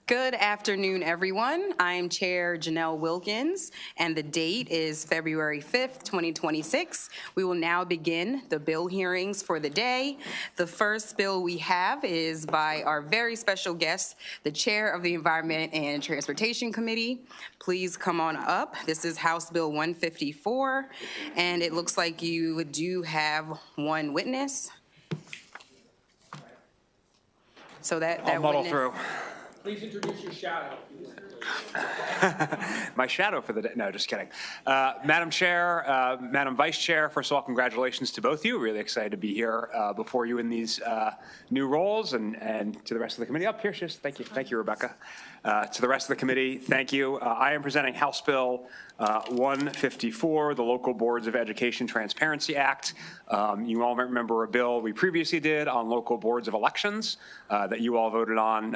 Good afternoon, everyone. I'm Chair Janelle Wilkins, and the date is February 5th, 2026. We will now begin the bill hearings for the day. The first bill we have is by our very special guest, the Chair of the Environment and Transportation Committee. Please come on up. This is House Bill 154, and it looks like you do have one witness. So that muddle witness through. Please introduce your shadow. My shadow for the day. No, just kidding. Madam Chair, Madam Vice Chair, first of all, congratulations to both of you. Really excited to be here before you in these new roles, and to the rest of the committee. Up here, just thank you. Thank you, Rebecca. To the rest of the committee, thank you. I am presenting House Bill 154, the Local Boards of Education Transparency Act. You all remember a bill we previously did on local boards of elections that you all voted on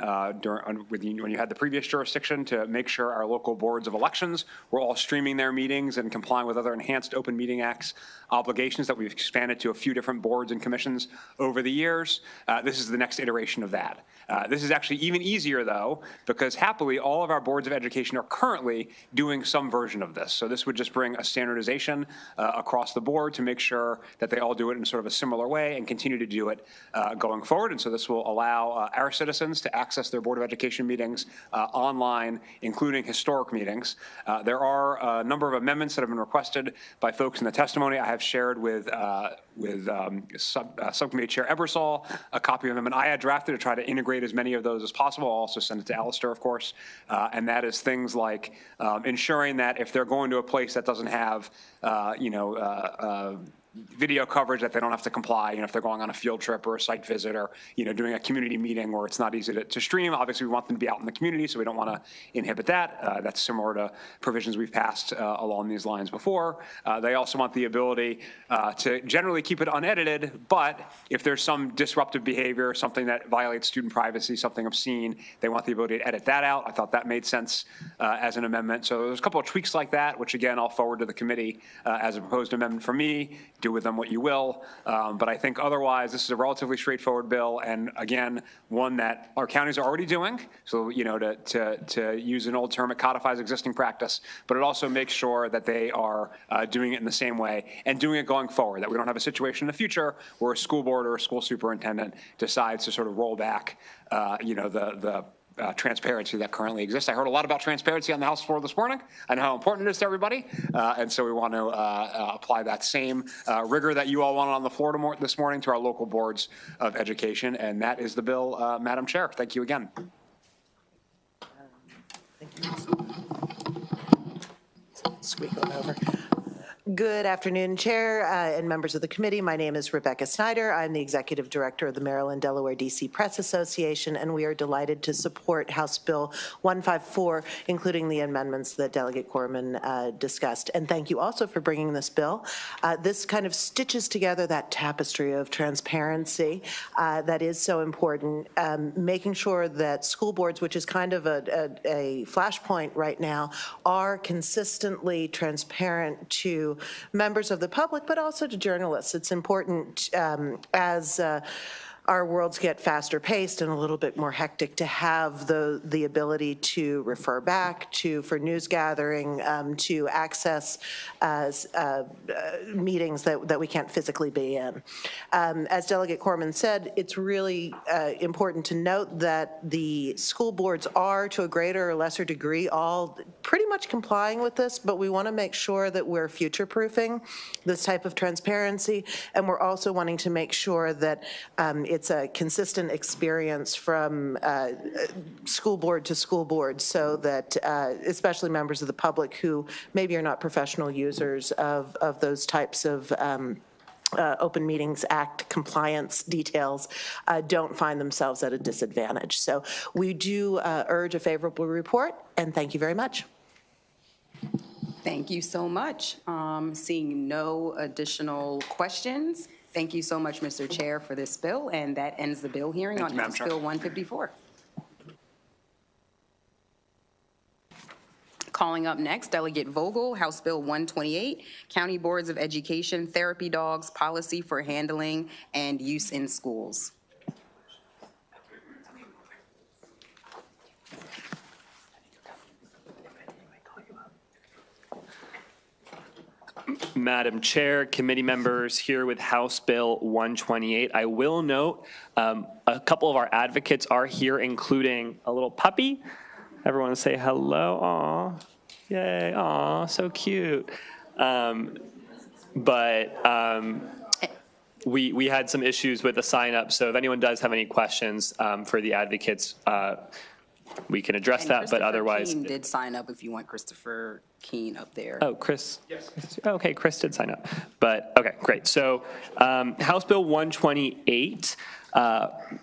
when you had the previous jurisdiction to make sure our local boards of elections were all streaming their meetings and complying with other enhanced Open Meeting Acts obligations that we've expanded to a few different boards and commissions over the years. This is the next iteration of that. This is actually even easier, though, because happily all of our boards of education are currently doing some version of this. So this would just bring a standardization across the board to make sure that they all do it in sort of a similar way and continue to do it going forward. And so this will allow our citizens to access their Board of Education meetings online, including historic meetings. There are a number of amendments that have been requested by folks in the testimony. I have shared with Subcommittee Chair Ebersol a copy of amendment I had drafted to try to integrate as many of those as possible. I'll also send it to Alistair, of course. And that is things like ensuring that if they're going to a place that doesn't have, video coverage, that they don't have to comply, if they're going on a field trip or a site visit or, doing a community meeting where it's not easy to stream. Obviously, we want them to be out in the community, so we don't want to inhibit that. That's similar to provisions we've passed along these lines before. They also want the ability to generally keep it unedited, but if there's some disruptive behavior, something that violates student privacy, something obscene, they want the ability to edit that out. I thought that made sense as an amendment. So there's a couple of tweaks like that, which again, I'll forward to the committee as a proposed amendment from me. Do with them what you will. But I think otherwise, this is a relatively straightforward bill. And again, one that our counties are already doing. So, to use an old term, it codifies existing practice, but it also makes sure that they are doing it in the same way and doing it going forward, that we don't have a situation in the future where a school board or a school superintendent decides to sort of roll back, the transparency that currently exists. I heard a lot about transparency on the House floor this morning. I know how important it is to everybody. And so we want to apply that same rigor that you all wanted on the floor this morning to our local boards of education. And that is the bill, Madam Chair. Thank you again. Thank you. Squeak on over. Good afternoon, Chair and members of the committee. My name is Rebecca Snyder. I'm the Executive Director of the Maryland-Delaware DC Press Association, and we are delighted to support House Bill 154, including the amendments that Delegate Corman discussed. And thank you also for bringing this bill. This kind of stitches together that tapestry of transparency that is so important, making sure that school boards, which is kind of a flashpoint right now, are consistently transparent to members of the public, but also to journalists. It's important as our worlds get faster paced and a little bit more hectic to have the ability to refer back to, for news gathering, to access meetings that we can't physically be in. As Delegate Corman said, it's really important to note that the school boards are, to a greater or lesser degree, all pretty much complying with this, but we want to make sure that we're future-proofing this type of transparency, and we're also wanting to make sure that it's a consistent experience from school board to school board, so that especially members of the public who maybe are not professional users of those types of Open Meetings Act compliance details don't find themselves at a disadvantage. So we do urge a favorable report, and thank you very much. Thank you so much. Seeing no additional questions, thank you so much, Mr. Chair, for this bill, and that ends the bill hearing on House Bill 154. Calling up next, Delegate Vogel, House Bill 128, County Boards of Education Therapy Dogs Policy for Handling and Use in Schools. Madam Chair, committee members, here with House Bill 128. I will note a couple of our advocates are here, including a little puppy. Everyone say hello. Aw, yay, aw, so cute. We had some issues with the sign up, so if anyone does have any questions for the advocates, we can address that, but otherwise. Christopher Keene did sign up if you want Christopher Keene up there. Oh, Chris? Yes. Okay, Chris did sign up. But, okay, great. So House Bill 128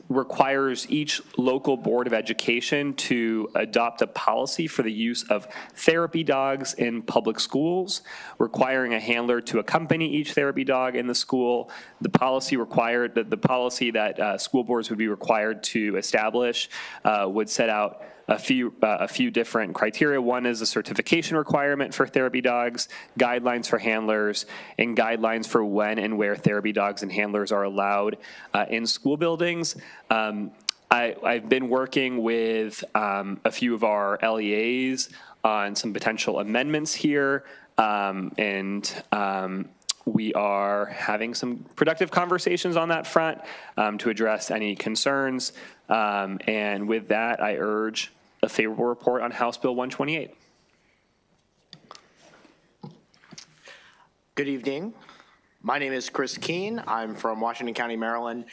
requires each local board of education to adopt a policy for the use of therapy dogs in public schools, requiring a handler to accompany each therapy dog in the school. The policy that school boards would be required to establish would set out a few different criteria. One is a certification requirement for therapy dogs, guidelines for handlers, and guidelines for when and where therapy dogs and handlers are allowed in school buildings. I've been working with a few of our LEAs on some potential amendments here, we are having some productive conversations on that front to address any concerns. And with that, I urge a favorable report on House Bill 128. Good evening. My name is Chris Keene. I'm from Washington County, Maryland,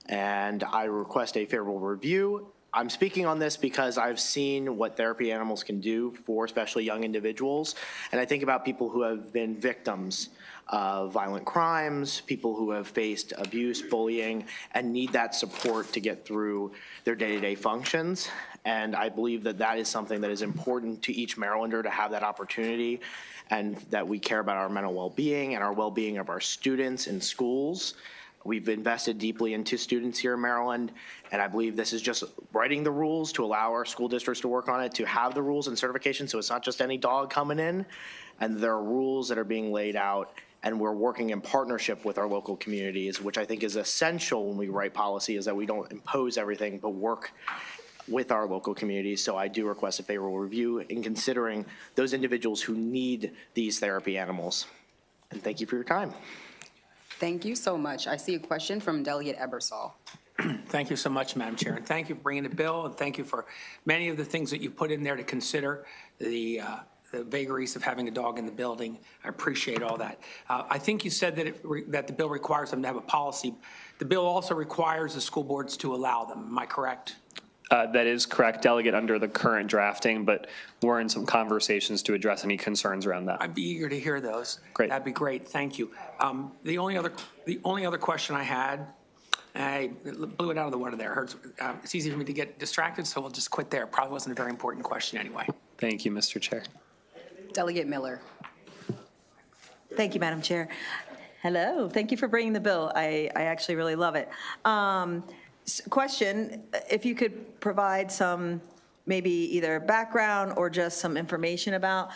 and I request a favorable review. I'm speaking on this because I've seen what therapy animals can do for especially young individuals, and I think about people who have been victims of violent crimes, people who have faced abuse, bullying, and need that support to get through their day-to-day functions. And I believe that that is something that is important to each Marylander to have that opportunity, and that we care about our mental well-being and our well-being of our students in schools. We've invested deeply into students here in Maryland, and I believe this is just writing the rules to allow our school districts to work on it, to have the rules and certification, so it's not just any dog coming in. And there are rules that are being laid out, and we're working in partnership with our local communities, which I think is essential when we write policy, is that we don't impose everything, but work with our local communities. So I do request a favorable review in considering those individuals who need these therapy animals. And thank you for your time. Thank you so much. I see a question from Delegate Ebersol. Thank you so much, Madam Chair, and thank you for bringing the bill, and thank you for many of the things that you put in there to consider the vagaries of having a dog in the building. I appreciate all that. I think you said that the bill requires them to have a policy. The bill also requires the school boards to allow them. Am I correct? That is correct, Delegate, under the current drafting, but we're in some conversations to address any concerns around that. I'd be eager to hear those. Great. That'd be great. Thank you. The only other question I had, I blew it out of the water there. It's easy for me to get distracted, so we'll just quit there. Probably wasn't a very important question anyway. Thank you, Mr. Chair. Delegate Miller. Thank you, Madam Chair. Hello, thank you for bringing the bill. I actually really love it. Question, if you could provide some maybe either background or just some information about,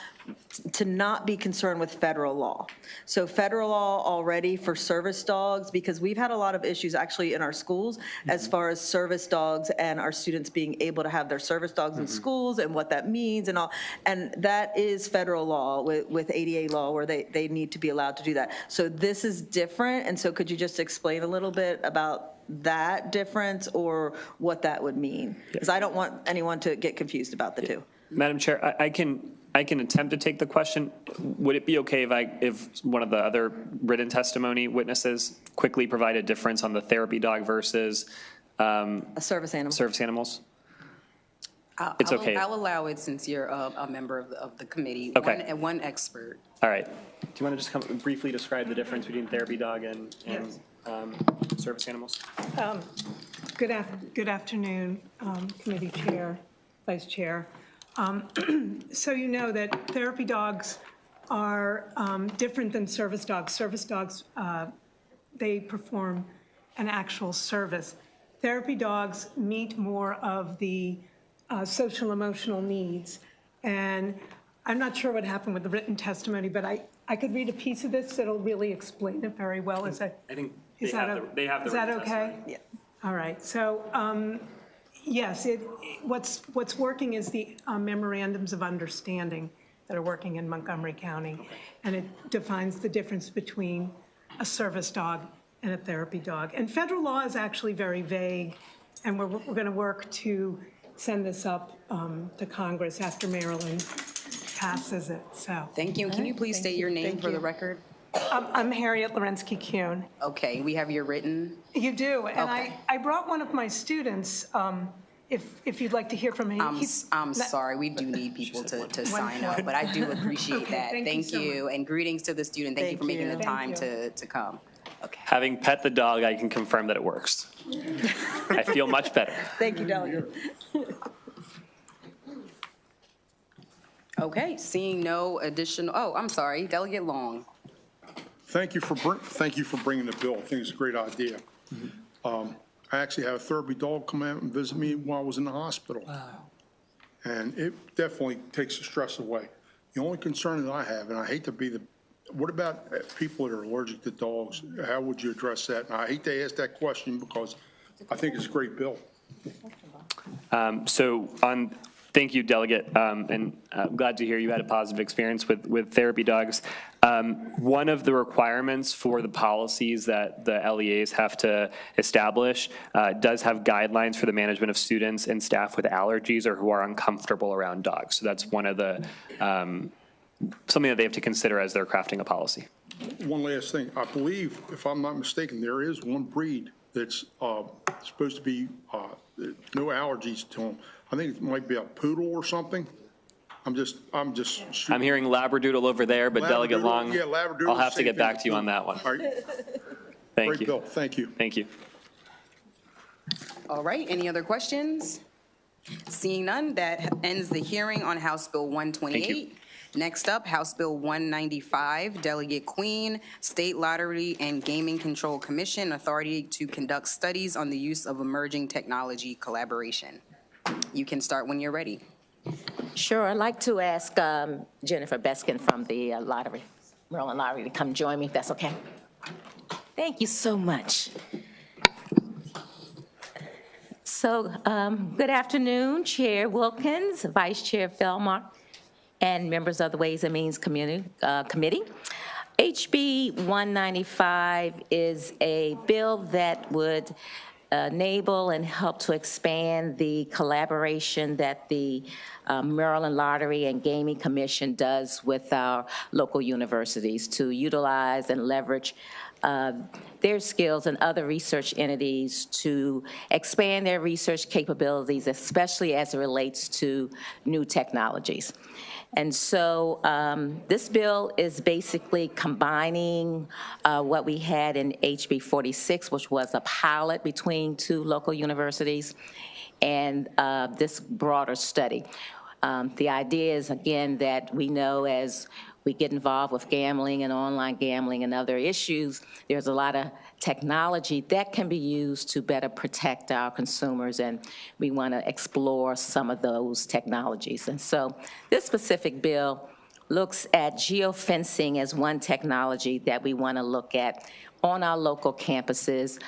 to not be concerned with federal law. So federal law already for service dogs, because we've had a lot of issues actually in our schools as far as service dogs and our students being able to have their service dogs in schools and what that means and all. And that is federal law with ADA law where they need to be allowed to do that. So this is different. And so could you just explain a little bit about that difference or what that would mean? Because I don't want anyone to get confused about the two. Madam Chair, I can attempt to take the question. Would it be okay if one of the other written testimony witnesses quickly provide a difference on the therapy dog versus A service animal. service animals? It's okay. I'll allow it since you're a member of the committee. Okay. One expert. All right. Do you want to just briefly describe the difference between therapy dog and service animals? Good afternoon, Committee Chair, Vice Chair. So you know that therapy dogs are different than service dogs. Service dogs, they perform an actual service. Therapy dogs meet more of the social emotional needs. And I'm not sure what happened with the written testimony, but I could read a piece of this that'll really explain it very well. I think they have the Is that written okay? testimony. Yeah. All right. So yes, what's working is the memorandums of understanding that are working in Montgomery County, and it defines the difference between a service dog and a therapy dog. And federal law is actually very vague, and we're going to work to send this up to Congress after Maryland passes it, so. Thank you. And can you please state your name for the record? I'm Harriet Lorensky-Kuhn. Okay, we have your written. You do, and Okay. I brought one of my students, if you'd like to hear from him. I'm sorry, we do need people to sign up, but I do appreciate Okay, that. thank you Thank so you, and greetings to the student. Thank you for making the time to come. Okay. Having pet the dog, I can confirm that it works. I feel much better. Thank you, Delegate. Okay, seeing no additional, oh, I'm sorry, Delegate Long. Thank you for bringing the bill. I think it's a great idea. I actually had a therapy dog come out and visit me while I was in the hospital. Wow. And it definitely takes the stress away. The only concern that I have, and I hate to be what about people that are allergic to dogs? How would you address that? And I hate to ask that question because I think it's a great bill. Thank you, Delegate, and I'm glad to hear you had a positive experience with therapy dogs. One of the requirements for the policies that the LEAs have to establish does have guidelines for the management of students and staff with allergies or who are uncomfortable around dogs. So that's one of the, something that they have to consider as they're crafting a policy. One last thing. I believe, if I'm not mistaken, there is one breed that's supposed to be no allergies to them. I think it might be a poodle or something. I'm just. I'm hearing Labradoodle over there, but Delegate Long, yeah, Labradoodle, I'll have to get same back thing. to you on that one. All right. Thank Great you. bill. Thank you. Thank you. All right, any other questions? Seeing none, that ends the hearing on House Bill 128. Next up, House Bill 195, Delegate Queen, State Lottery and Gaming Control Commission, authority to conduct studies on the use of emerging technology collaboration. You can start when you're ready. Sure. I'd like to ask Jennifer Beskin from the Maryland Lottery, to come join me, if that's okay. Thank you so much. So good afternoon, Chair Wilkins, Vice Chair Fellmark, and members of the Ways and Means Committee. HB 195 is a bill that would enable and help to expand the collaboration that the Maryland Lottery and Gaming Commission does with our local universities to utilize and leverage their skills and other research entities to expand their research capabilities, especially as it relates to new technologies. And so this bill is basically combining what we had in HB 46, which was a pilot between two local universities, and this broader study. The idea is, again, that we know as we get involved with gambling and online gambling and other issues, there's a lot of technology that can be used to better protect our consumers, and we want to explore some of those technologies. And so this specific bill looks at geofencing as one technology that we want to look at on our local campuses.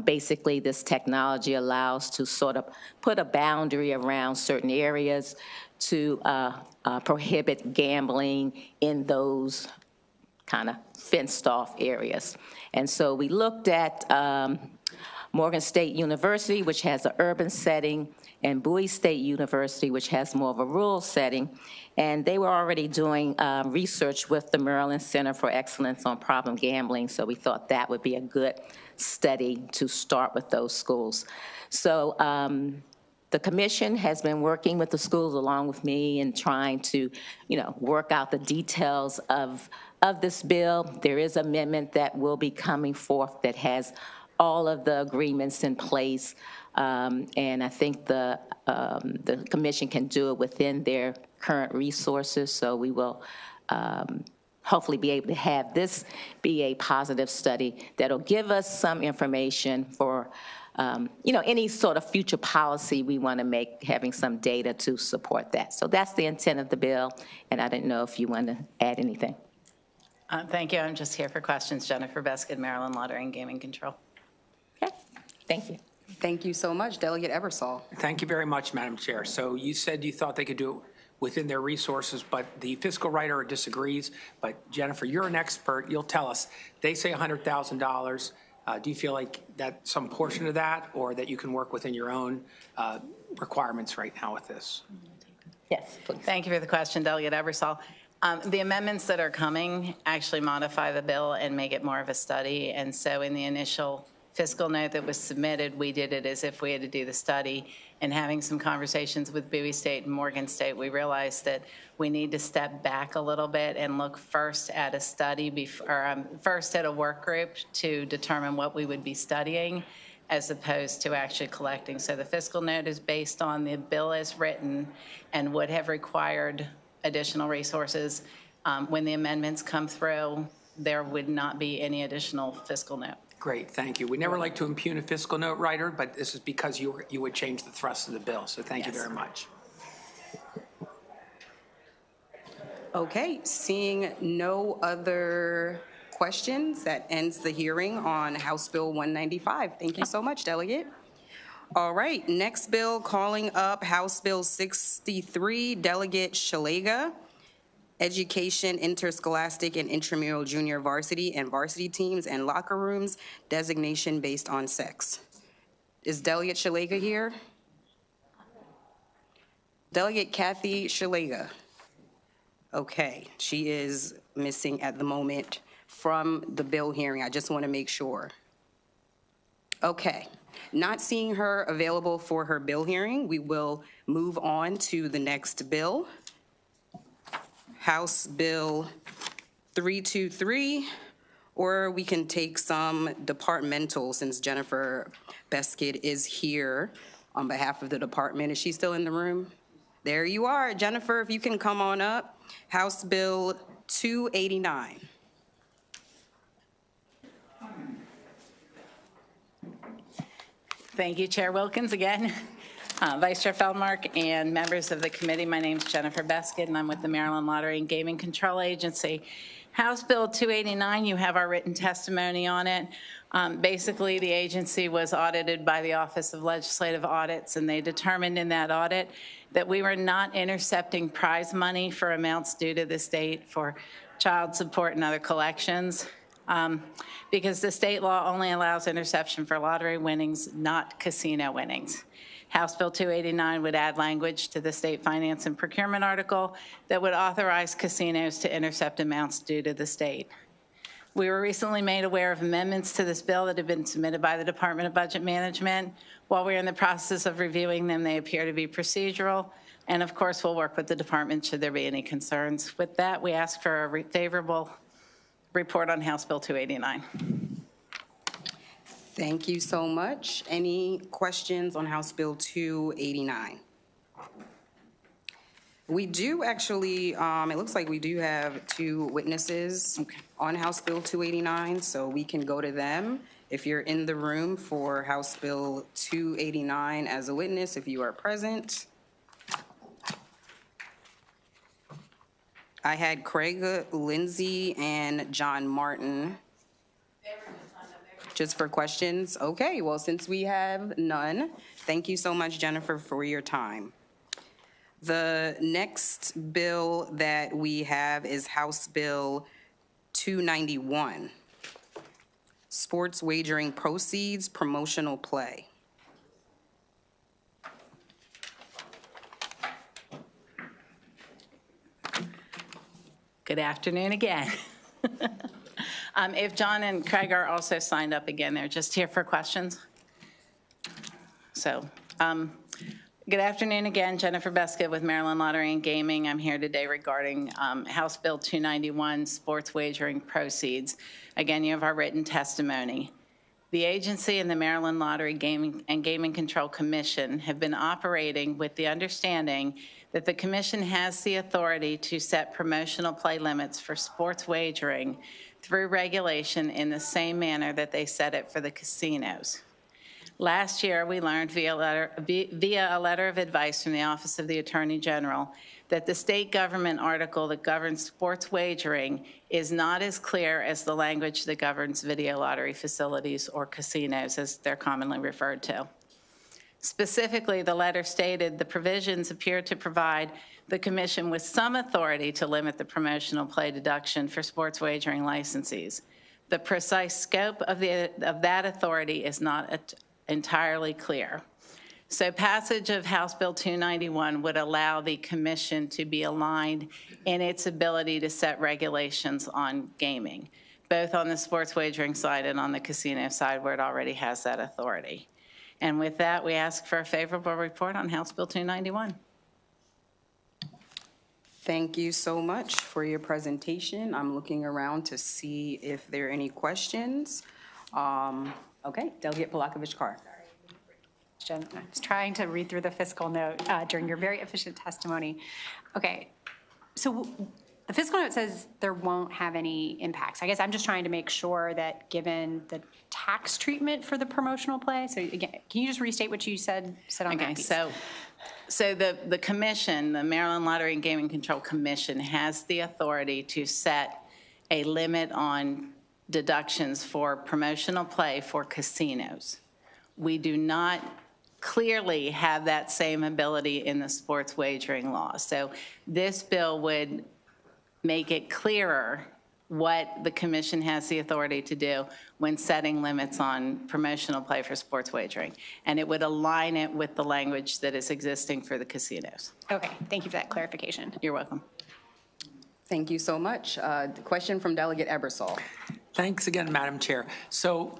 Basically, this technology allows to sort of put a boundary around certain areas to prohibit gambling in those kind of fenced-off areas. And so we looked at Morgan State University, which has an urban setting, and Bowie State University, which has more of a rural setting. And they were already doing research with the Maryland Center for Excellence on Problem Gambling, so we thought that would be a good study to start with those schools. So the commission has been working with the schools along with me and trying to, work out the details of this bill. There is an amendment that will be coming forth that has all of the agreements in place, and I think the commission can do it within their current resources, so we will hopefully be able to have this be a positive study that'll give us some information for any sort of future policy we want to make, having some data to support that. So that's the intent of the bill, and I didn't know if you want to add anything. Thank you. I'm just here for questions. Jennifer Beskin, Maryland Lottery and Gaming Control. Okay, thank you. Thank you so much, Delegate Eversole. Thank you very much, Madam Chair. So you said you thought they could do it within their resources, but the fiscal writer disagrees. But Jennifer, you're an expert. You'll tell us. They say $100,000. Do you feel like that some portion of that, or that you can work within your own requirements right now with this? Yes, please. Thank you for the question, Delegate Ebersol. The amendments that are coming actually modify the bill and make it more of a study. And so in the initial fiscal note that was submitted, we did it as if we had to do the study. And having some conversations with Bowie State and Morgan State, we realized that we need to step back a little bit and look first at a study, first at a work group to determine what we would be studying, as opposed to actually collecting. So the fiscal note is based on the bill as written and would have required additional resources. When the amendments come through, there would not be any additional fiscal note. Great, thank you. We never like to impugn a fiscal note writer, but this is because you would change the thrust of the bill. So thank you very much. Okay, seeing no other questions, that ends the hearing on House Bill 195. Thank you so much, Delegate. All right, next bill, calling up House Bill 63, Delegate Szeliga, Education, Interscholastic and Intramural Junior Varsity and Varsity Teams and Locker Rooms, Designation Based on Sex. Is Delegate Szeliga here? Delegate Kathy Szeliga. Okay, she is missing at the moment from the bill hearing. I just want to make sure. Okay, not seeing her available for her bill hearing, we will move on to the next bill. House Bill 323, or we can take some departmental since Jennifer Beskid is here on behalf of the department. Is she still in the room? There you are, Jennifer, if you can come on up. House Bill 289. Thank you, Chair Wilkins, again. Vice Chair Feldmark and members of the committee, my name is Jennifer Beskid, and I'm with the Maryland Lottery and Gaming Control Agency. House Bill 289, you have our written testimony on it. Basically, the agency was audited by the Office of Legislative Audits, and they determined in that audit that we were not intercepting prize money for amounts due to the state for child support and other collections, because the state law only allows interception for lottery winnings, not casino winnings. House Bill 289 would add language to the state finance and procurement article that would authorize casinos to intercept amounts due to the state. We were recently made aware of amendments to this bill that have been submitted by the Department of Budget Management. While we're in the process of reviewing them, they appear to be procedural. And of course, we'll work with the department should there be any concerns. With that, we ask for a favorable report on House Bill 289. Thank you so much. Any questions on House Bill 289? We do actually, it looks like we do have two witnesses on House Bill 289, so we can go to them. If you're in the room for House Bill 289 as a witness, if you are present. I had Craig Lindsay and John Martin. Just for questions? Okay, well, since we have none, thank you so much, Jennifer, for your time. The next bill that we have is House Bill 291, Sports Wagering Proceeds, Promotional Play. Good afternoon again. If John and Craig are also signed up again, they're just here for questions. So, good afternoon again, Jennifer Beskid with Maryland Lottery and Gaming. I'm here today regarding House Bill 291, Sports Wagering Proceeds. Again, you have our written testimony. The agency and the Maryland Lottery Gaming and Gaming Control Commission have been operating with the understanding that the commission has the authority to set promotional play limits for sports wagering through regulation in the same manner that they set it for the casinos. Last year, we learned via a letter of advice from the Office of the Attorney General that the state government article that governs sports wagering is not as clear as the language that governs video lottery facilities or casinos, as they're commonly referred to. Specifically, the letter stated the provisions appear to provide the commission with some authority to limit the promotional play deduction for sports wagering licensees. The precise scope of that authority is not entirely clear. So passage of House Bill 291 would allow the commission to be aligned in its ability to set regulations on gaming, both on the sports wagering side and on the casino side where it already has that authority. And with that, we ask for a favorable report on House Bill 291. Thank you so much for your presentation. I'm looking around to see if there are any questions. Okay, Delegate Polakovich-Carr. I was trying to read through the fiscal note during your very efficient testimony. Okay, so the fiscal note says there won't have any impacts. I guess I'm just trying to make sure that given the tax treatment for the promotional play, so again, can you just restate what you said on that piece? So the commission, the Maryland Lottery and Gaming Control Commission, has the authority to set a limit on deductions for promotional play for casinos. We do not clearly have that same ability in the sports wagering law. So this bill would make it clearer what the commission has the authority to do when setting limits on promotional play for sports wagering. And it would align it with the language that is existing for the casinos. Okay, thank you for that clarification. You're welcome. Thank you so much. Question from Delegate Ebersol. Thanks again, Madam Chair. So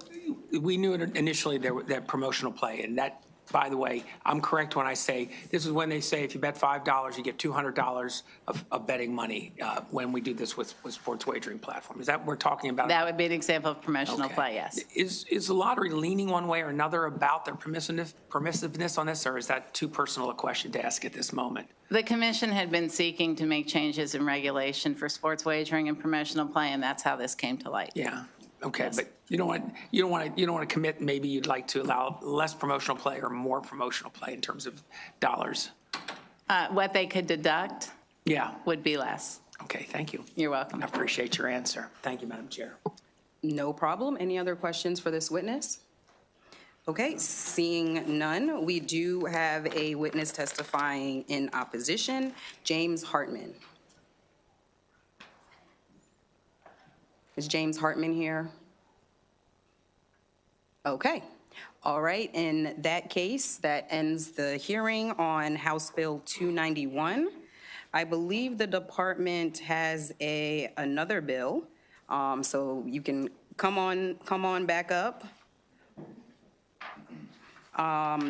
we knew initially that promotional play, and that, by the way, I'm correct when I say, this is when they say if you bet $5, you get $200 of betting money when we do this with sports wagering platform. Is that what we're talking about? That would be an example of promotional Okay. play, yes. Is the lottery leaning one way or another about their permissiveness on this, or is that too personal a question to ask at this moment? The commission had been seeking to make changes in regulation for sports wagering and promotional play, and that's how this came to light. Yeah. Okay, but you don't want to commit. Maybe you'd like to allow less promotional play or more promotional play in terms of dollars. What they could deduct Yeah. would be less. Okay. Thank you. You're welcome. I appreciate your answer. Thank you, Madam Chair. No problem. Any other questions for this witness? Okay, seeing none, we do have a witness testifying in opposition, James Hartman. Is James Hartman here? Okay. All right. In that case, that ends the hearing on House Bill 291. I believe the department has another bill, so you can come on back up.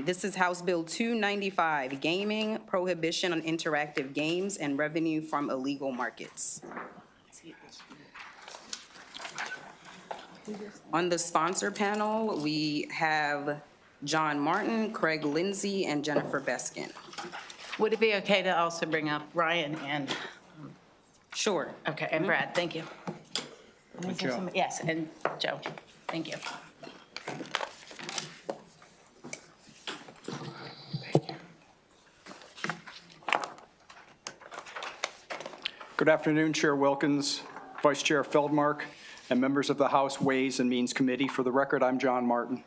This is House Bill 295, Gaming, Prohibition on Interactive Games and Revenue from Illegal Markets. On the sponsor panel, we have John Martin, Craig Lindsay, and Jennifer Beskin. Would it be okay to also bring up Ryan and? Sure. Okay, and Brad, thank you. And Joe. Yes, and Joe, thank you. Good afternoon, Chair Wilkins, Vice Chair Feldmark, and members of the House Ways and Means Committee. For the record, I'm John Martin,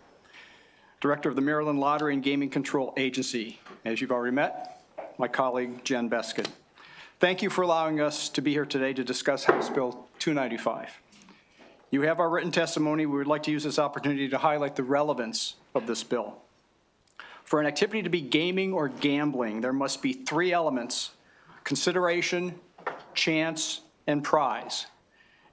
Director of the Maryland Lottery and Gaming Control Agency. As you've already met, my colleague, Jen Beskin. Thank you for allowing us to be here today to discuss House Bill 295. You have our written testimony. We would like to use this opportunity to highlight the relevance of this bill. For an activity to be gaming or gambling, there must be three elements: consideration, chance, and prize.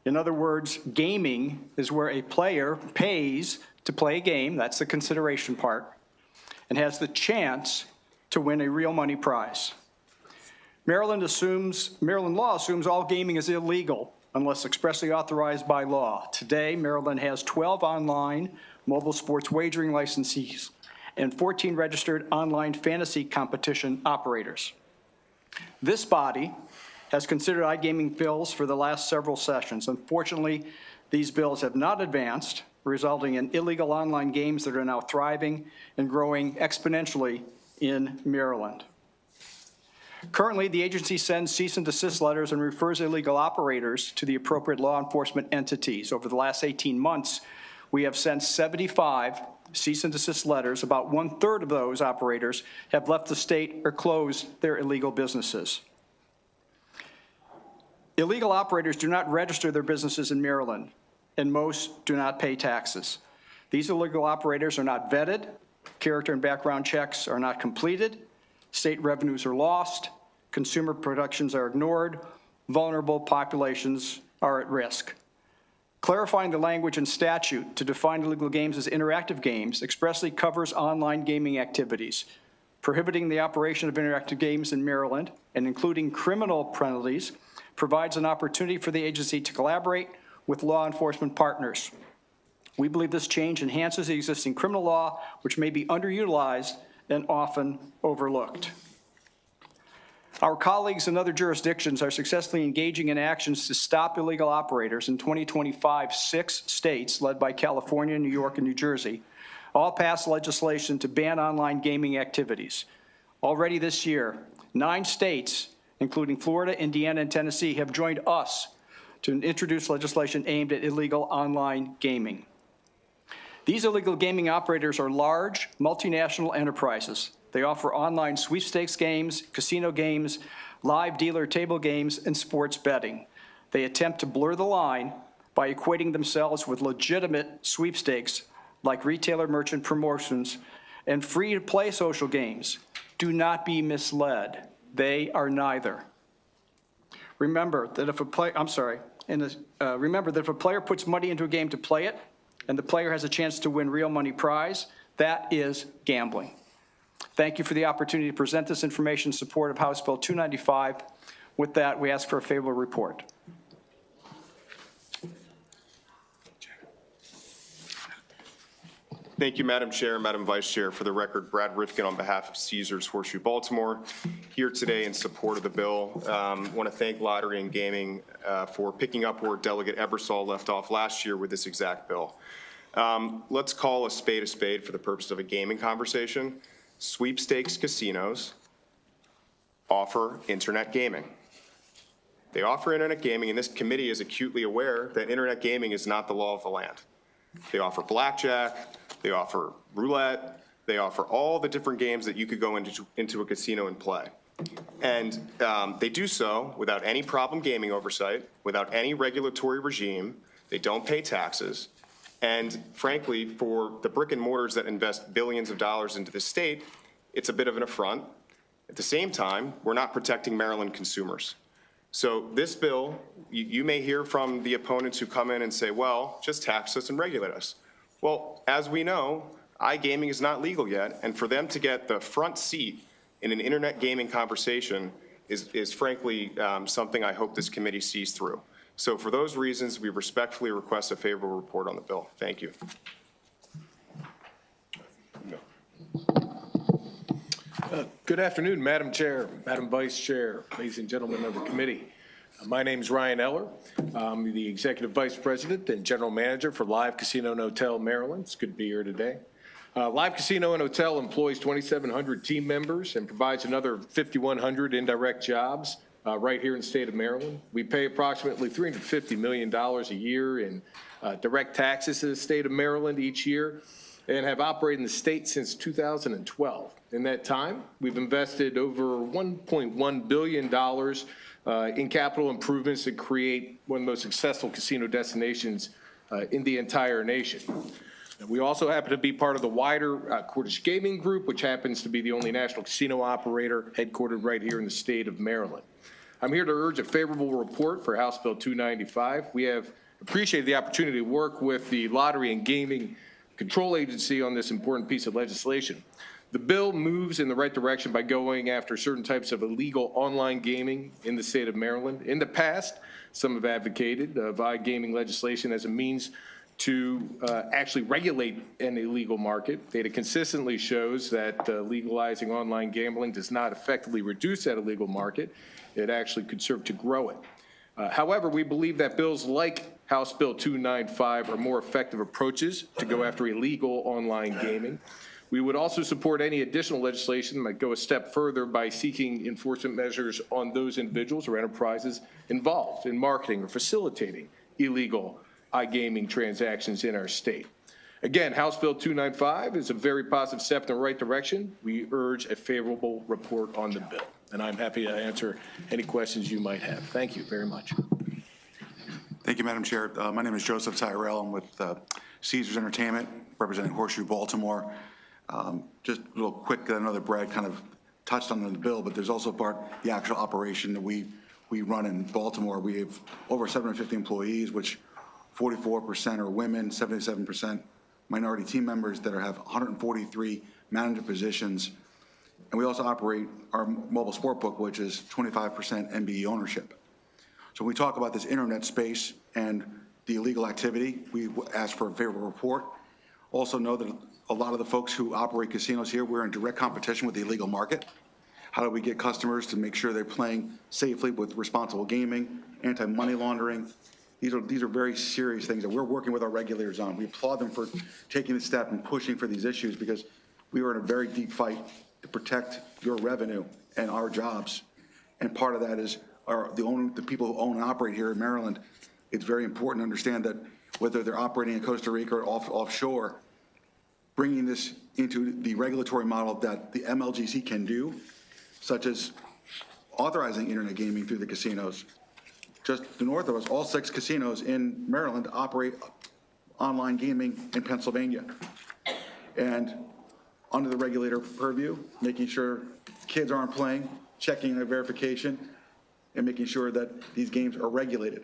In other words, gaming is where a player pays to play a game, that's the consideration part, and has the chance to win a real money prize. Maryland law assumes all gaming is illegal unless expressly authorized by law. Today, Maryland has 12 online mobile sports wagering licensees and 14 registered online fantasy competition operators. This body has considered iGaming bills for the last several sessions. Unfortunately, these bills have not advanced, resulting in illegal online games that are now thriving and growing exponentially in Maryland. Currently, the agency sends cease and desist letters and refers illegal operators to the appropriate law enforcement entities. Over the last 18 months, we have sent 75 cease and desist letters, about 1/3 of those operators have left the state or closed their illegal businesses. Illegal operators do not register their businesses in Maryland, and most do not pay taxes. These illegal operators are not vetted, character and background checks are not completed, state revenues are lost, consumer protections are ignored, vulnerable populations are at risk. Clarifying the language in statute to define illegal games as interactive games expressly covers online gaming activities. Prohibiting the operation of interactive games in Maryland and including criminal penalties provides an opportunity for the agency to collaborate with law enforcement partners. We believe this change enhances the existing criminal law, which may be underutilized and often overlooked. Our colleagues in other jurisdictions are successfully engaging in actions to stop illegal operators. In 2025, 6 states, led by California, New York, and New Jersey, all passed legislation to ban online gaming activities. Already this year, 9 states, including Florida, Indiana, and Tennessee, have joined us to introduce legislation aimed at illegal online gaming. These illegal gaming operators are large, multinational enterprises. They offer online sweepstakes games, casino games, live dealer table games, and sports betting. They attempt to blur the line by equating themselves with legitimate sweepstakes like retailer merchant promotions and free-to-play social games. Do not be misled. They are neither. Remember that if a player puts money into a game to play it, and the player has a chance to win real money prize, that is gambling. Thank you for the opportunity to present this information in support of House Bill 295. With that, we ask for a favorable report. Thank you, Madam Chair, Madam Vice Chair. For the record, Brad Rifkin on behalf of Caesars Horseshoe Baltimore, here today in support of the bill. I want to thank Lottery and Gaming for picking up where Delegate Ebersol left off last year with this exact bill. Let's call a spade for the purpose of a gaming conversation. Sweepstakes casinos offer internet gaming. They offer internet gaming, and this committee is acutely aware that internet gaming is not the law of the land. They offer blackjack, they offer roulette, they offer all the different games that you could go into a casino and play. And they do so without any problem gaming oversight, without any regulatory regime. They don't pay taxes. And frankly, for the brick and mortars that invest billions of dollars into the state, it's a bit of an affront. At the same time, we're not protecting Maryland consumers. So this bill, you may hear from the opponents who come in and say, well, just tax us and regulate us. Well, as we know, iGaming is not legal yet, and for them to get the front seat in an internet gaming conversation is frankly something I hope this committee sees through. So for those reasons, we respectfully request a favorable report on the bill. Thank you. Good afternoon, Madam Chair, Madam Vice Chair, ladies and gentlemen of the committee. My name is Ryan Eller. I'm the Executive Vice President and General Manager for Live Casino and Hotel Maryland. It's good to be here today. Live Casino and Hotel employs 2,700 team members and provides another 5,100 indirect jobs right here in the state of Maryland. We pay approximately $350 million a year in direct taxes to the state of Maryland each year and have operated in the state since 2012. In that time, we've invested over $1.1 billion in capital improvements that create one of the most successful casino destinations in the entire nation. And we also happen to be part of the wider Cordish Gaming Group, which happens to be the only national casino operator headquartered right here in the state of Maryland. I'm here to urge a favorable report for House Bill 295. We have appreciated the opportunity to work with the Lottery and Gaming Control Agency on this important piece of legislation. The bill moves in the right direction by going after certain types of illegal online gaming in the state of Maryland. In the past, some have advocated iGaming legislation as a means to actually regulate an illegal market. Data consistently shows that legalizing online gambling does not effectively reduce that illegal market. It actually could serve to grow it. However, we believe that bills like House Bill 295 are more effective approaches to go after illegal online gaming. We would also support any additional legislation that might go a step further by seeking enforcement measures on those individuals or enterprises involved in marketing or facilitating illegal iGaming transactions in our state. Again, House Bill 295 is a very positive step in the right direction. We urge a favorable report on the bill, and I'm happy to answer any questions you might have. Thank you very much. Thank you, Madam Chair. My name is Joseph Tyrell. I'm with Caesars Entertainment, representing Horseshoe Baltimore. Just a little quick, I know that Brad kind of touched on the bill, but there's also the actual operation that we run in Baltimore. We have over 750 employees, which 44% are women, 77% minority team members that have 143 manager positions. And we also operate our mobile sport book, which is 25% MBE ownership. So when we talk about this internet space and the illegal activity, we ask for a favorable report. Also know that a lot of the folks who operate casinos here, we're in direct competition with the illegal market. How do we get customers to make sure they're playing safely with responsible gaming, anti-money laundering? These are very serious things that we're working with our regulators on. We applaud them for taking the step and pushing for these issues because we are in a very deep fight to protect your revenue and our jobs. And part of that is the people who own and operate here in Maryland. It's very important to understand that whether they're operating in Costa Rica or offshore, bringing this into the regulatory model that the MLGC can do, such as authorizing internet gaming through the casinos. Just north of us, all 6 casinos in Maryland operate online gaming in Pennsylvania. And under the regulator purview, making sure kids aren't playing, checking their verification, and making sure that these games are regulated.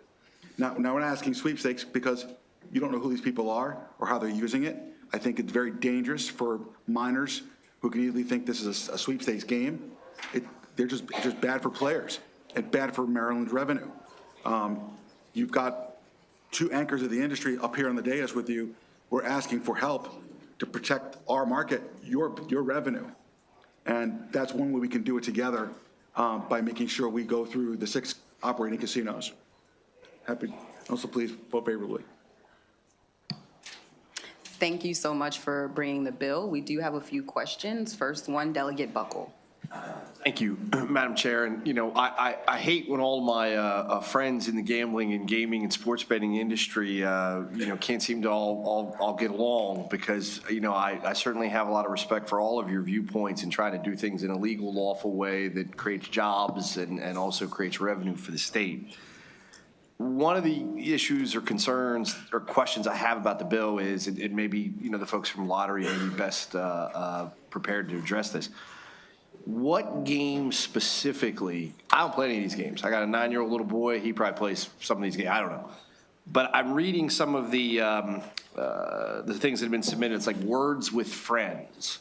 Now we're not asking sweepstakes because you don't know who these people are or how they're using it. I think it's very dangerous for minors who can easily think this is a sweepstakes game. It's just bad for players and bad for Maryland's revenue. You've got 2 anchors of the industry up here on the dais with you. We're asking for help to protect our market, your revenue. And that's one way we can do it together by making sure we go through the 6 operating casinos. Happy. Also, please vote favorably. Thank you so much for bringing the bill. We do have a few questions. First one, Delegate Buckle. Thank you, Madam Chair. And, you know, I hate when all my friends in the gambling and gaming and sports betting industry, you know, can't seem to all get along because, you know, I certainly have a lot of respect for all of your viewpoints and trying to do things in a legal, lawful way that creates jobs and also creates revenue for the state. One of the issues or concerns or questions I have about the bill is, and maybe, you know, the folks from lottery may be best prepared to address this. What games specifically, I don't play any of these games. I got a 9-year-old little boy, he probably plays some of these games, I don't know. But I'm reading some of the things that have been submitted. It's like words with friends.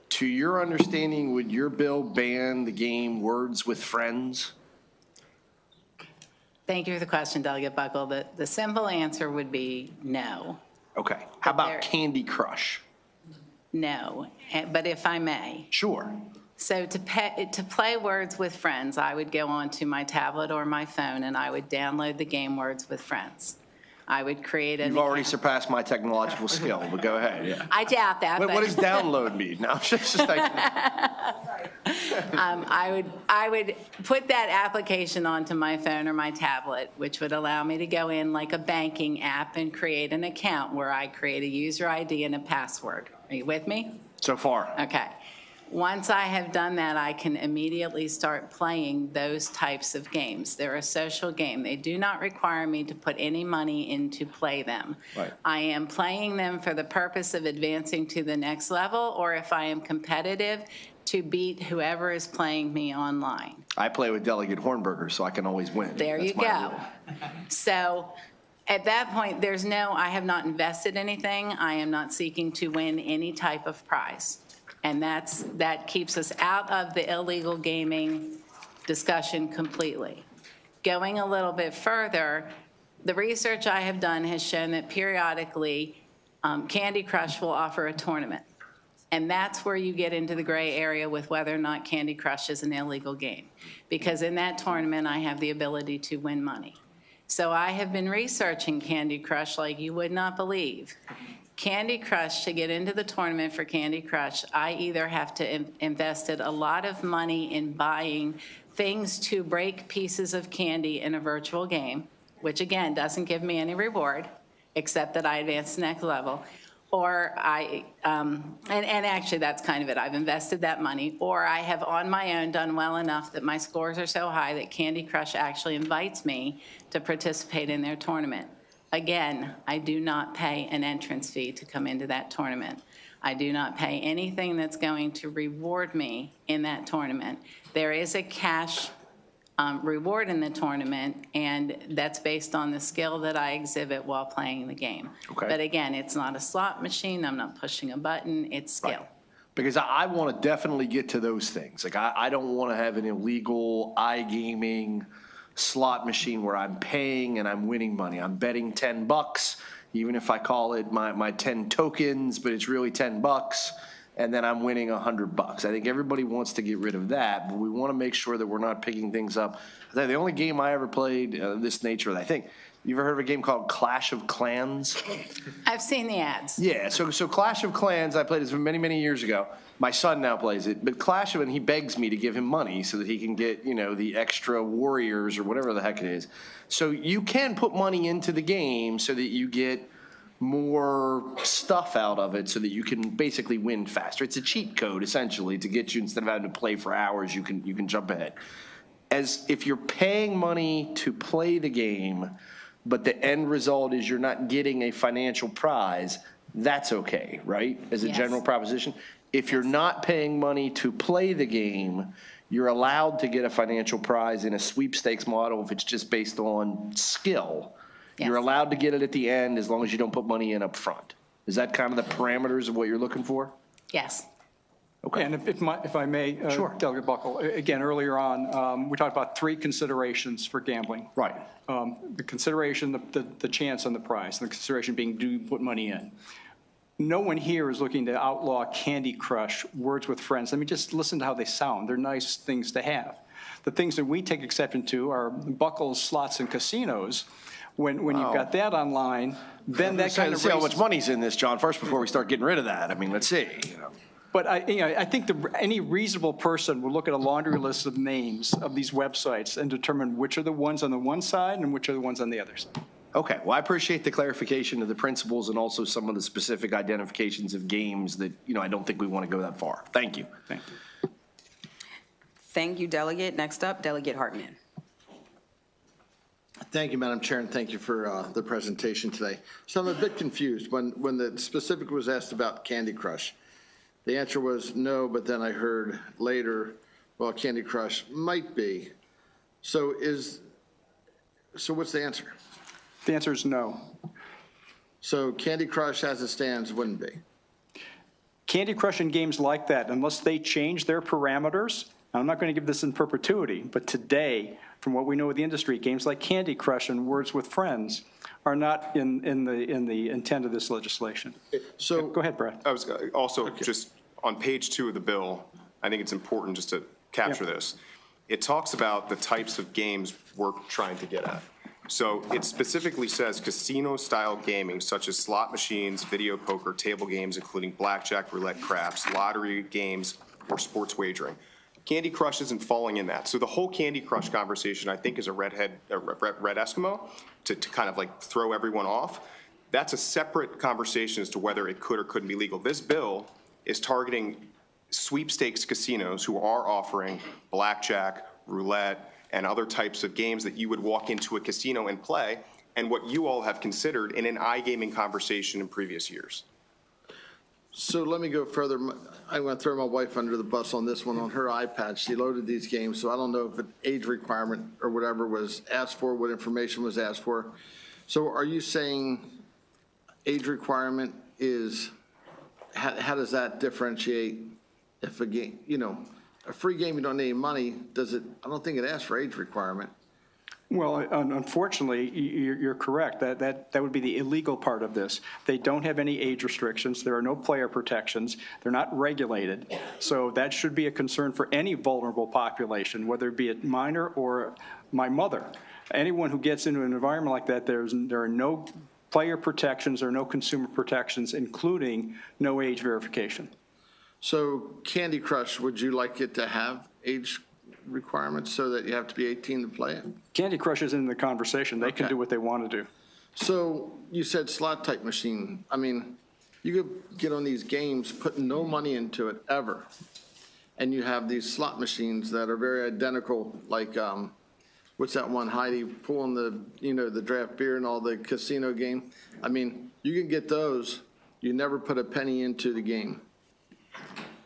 To your understanding, would your bill ban the game Words with Friends? Thank you for the question, Delegate Buckle. The simple answer would be no. Okay. How about Candy Crush? No, but if I may. Sure. So to play Words with Friends, I would go onto my tablet or my phone and I would download the game Words with Friends. I would create an You've already surpassed my technological skill, but go ahead, yeah. I doubt that. What does download mean? No, just I would put that application onto my phone or my tablet, which would allow me to go in like a banking app and create an account where I create a user ID and a password. Are you with me? So far. Okay. Once I have done that, I can immediately start playing those types of games. They're a social game. They do not require me to put any money in to play them. Right. I am playing them for the purpose of advancing to the next level, or if I am competitive, to beat whoever is playing me online. I play with Delegate Hornberger, so I can always win. There you go. So at that point, I have not invested anything. I am not seeking to win any type of prize. And that keeps us out of the illegal gaming discussion completely. Going a little bit further, the research I have done has shown that periodically Candy Crush will offer a tournament. And that's where you get into the gray area with whether or not Candy Crush is an illegal game. Because in that tournament, I have the ability to win money. So I have been researching Candy Crush like you would not believe. Candy Crush, to get into the tournament for Candy Crush, I either have to invested a lot of money in buying things to break pieces of candy in a virtual game, which again doesn't give me any reward, except that I advance to the next level, or and actually that's kind of it. I've invested that money, or I have on my own done well enough that my scores are so high that Candy Crush actually invites me to participate in their tournament. Again, I do not pay an entrance fee to come into that tournament. I do not pay anything that's going to reward me in that tournament. There is a cash reward in the tournament, and that's based on the skill that I exhibit while playing the game. Okay. But again, it's not a slot machine. I'm not pushing a button. It's skill. Right. Because I want to definitely get to those things. Like, I don't want to have an illegal iGaming slot machine where I'm paying and I'm winning money. I'm betting $10, even if I call it my 10 tokens, but it's really $10, and then I'm winning $100. I think everybody wants to get rid of that, but we want to make sure that we're not picking things up. I think the only game I ever played this nature, I think, you ever heard of a game called Clash of Clans? I've seen the ads. Yeah, so Clash of Clans, I played this many, many years ago. My son now plays it, but Clash of it, he begs me to give him money so that he can get, the extra warriors or whatever the heck it is. So you can put money into the game so that you get more stuff out of it so that you can basically win faster. It's a cheat code, essentially, to get you, instead of having to play for hours, you can jump ahead. As if you're paying money to play the game, but the end result is you're not getting a financial prize, that's okay, right? As a general proposition. If you're not paying money to play the game, you're allowed to get a financial prize in a sweepstakes model if it's just based on skill. Yes. You're allowed to get it at the end as long as you don't put money in up front. Is that kind of the parameters of what you're looking for? Yes. Okay. And if I may, Sure. Delegate Buckle, again, earlier on, we talked about 3 considerations for gambling. Right. The consideration, the chance, and the prize. And the consideration being, do you put money in? No one here is looking to outlaw Candy Crush, Words with Friends. I mean, just listen to how they sound. They're nice things to have. The things that we take exception to are Buckles, slots, and casinos. When you've got that online, then that kind of see how much money's in this, John, first before we start getting rid of that. I mean, let's see. But I think any reasonable person would look at a laundry list of names of these websites and determine which are the ones on the one side and which are the ones on the other side. Okay, well, I appreciate the clarification of the principles and also some of the specific identifications of games that, I don't think we want to go that far. Thank you. Thank you. Thank you, Delegate. Next up, Delegate Hartman. Thank you, Madam Chair, and thank you for the presentation today. So I'm a bit confused. When the specific was asked about Candy Crush, the answer was no, but then I heard later, well, Candy Crush might be. So what's the answer? The answer is no. So Candy Crush as it stands wouldn't be? Candy Crush and games like that, unless they change their parameters, I'm not going to give this in perpetuity, but today, from what we know of the industry, games like Candy Crush and Words with Friends are not in the intent of this legislation. So go ahead, Brad. I was also just on page 2 of the bill, I think it's important just to capture this. It talks about the types of games we're trying to get at. So it specifically says casino-style gaming, such as slot machines, video poker, table games, including blackjack, roulette, craps, lottery games, or sports wagering. Candy Crush isn't falling in that. So the whole Candy Crush conversation, I think, is a red Eskimo to kind of like throw everyone off. That's a separate conversation as to whether it could or couldn't be legal. This bill is targeting sweepstakes casinos who are offering blackjack, roulette, and other types of games that you would walk into a casino and play, and what you all have considered in an iGaming conversation in previous years. So let me go further. I'm going to throw my wife under the bus on this one. On her iPad, she loaded these games, so I don't know if an age requirement or whatever was asked for, what information was asked for. So are you saying age requirement is, how does that differentiate if a game, a free game, you don't need any money, does it, I don't think it asks for age requirement. Well, unfortunately, you're correct. That would be the illegal part of this. They don't have any age restrictions. There are no player protections. They're not regulated. So that should be a concern for any vulnerable population, whether it be a minor or my mother. Anyone who gets into an environment like that, there are no player protections, there are no consumer protections, including no age verification. So Candy Crush, would you like it to have age requirements so that you have to be 18 to play it? Candy Crush is in the conversation. They can do what they want to do. So you said slot type machine. I mean, You could get on these games, put no money into it ever, and you have these slot machines that are very identical, like, what's that one, Heidi, pulling the, the draft beer and all the casino game? I mean, you can get those, you never put a penny into the game.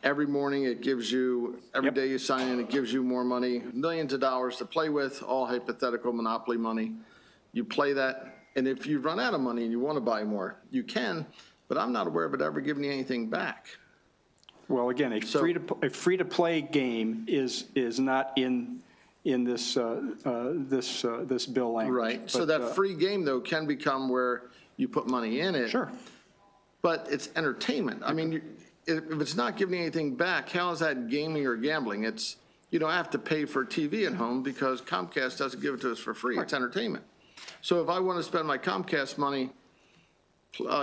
Every morning it gives you, every day you sign in, it gives you more money, millions of dollars to play with, all hypothetical monopoly money. You play that, and if you run out of money and you want to buy more, you can, but I'm not aware of it ever giving you anything back. Well, again, a free-to-play game is not in this this bill language. Right, so that free game, though, can become where you put money in it. Sure. But it's entertainment. I mean, if it's not giving anything back, how is that gaming or gambling? It's, you don't have to pay for TV at home because Comcast doesn't give it to us for free. It's entertainment. So if I want to spend my Comcast money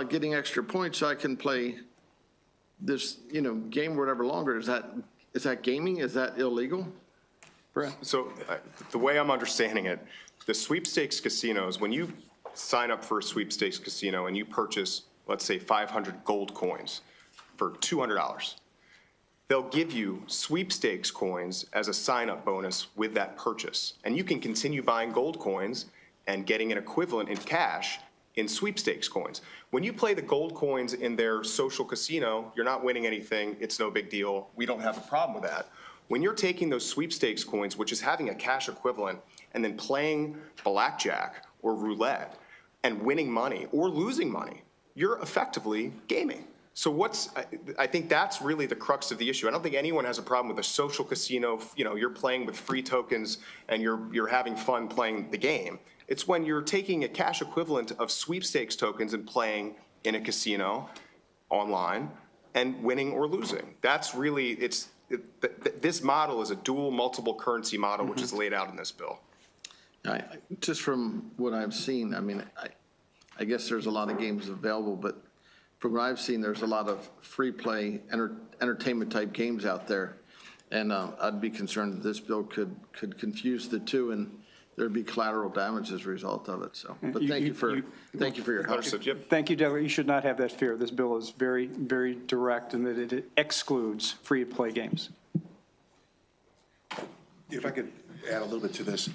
getting extra points so I can play this, game or whatever longer, is that gaming? Is that illegal? So the way I'm understanding it, the sweepstakes casinos, when you sign up for a sweepstakes casino and you purchase, let's say, 500 gold coins for $200, they'll give you sweepstakes coins as a sign-up bonus with that purchase. And you can continue buying gold coins and getting an equivalent in cash in sweepstakes coins. When you play the gold coins in their social casino, you're not winning anything. It's no big deal. We don't have a problem with that. When you're taking those sweepstakes coins, which is having a cash equivalent, and then playing blackjack or roulette and winning money or losing money, you're effectively gaming. So I think that's really the crux of the issue. I don't think anyone has a problem with a social casino. You're playing with free tokens and you're having fun playing the game. It's when you're taking a cash equivalent of sweepstakes tokens and playing in a casino online and winning or losing. That's really, this model is a dual multiple currency model, which is laid out in this bill. Just from what I've seen, I mean, I guess there's a lot of games available, but from what I've seen, there's a lot of free play, entertainment type games out there. And I'd be concerned that this bill could confuse the two and there'd be collateral damage as a result of it. So, but thank you for your help. Thank you, Deborah. You should not have that fear. This bill is very, very direct in that it excludes free play games. If I could add a little bit to this,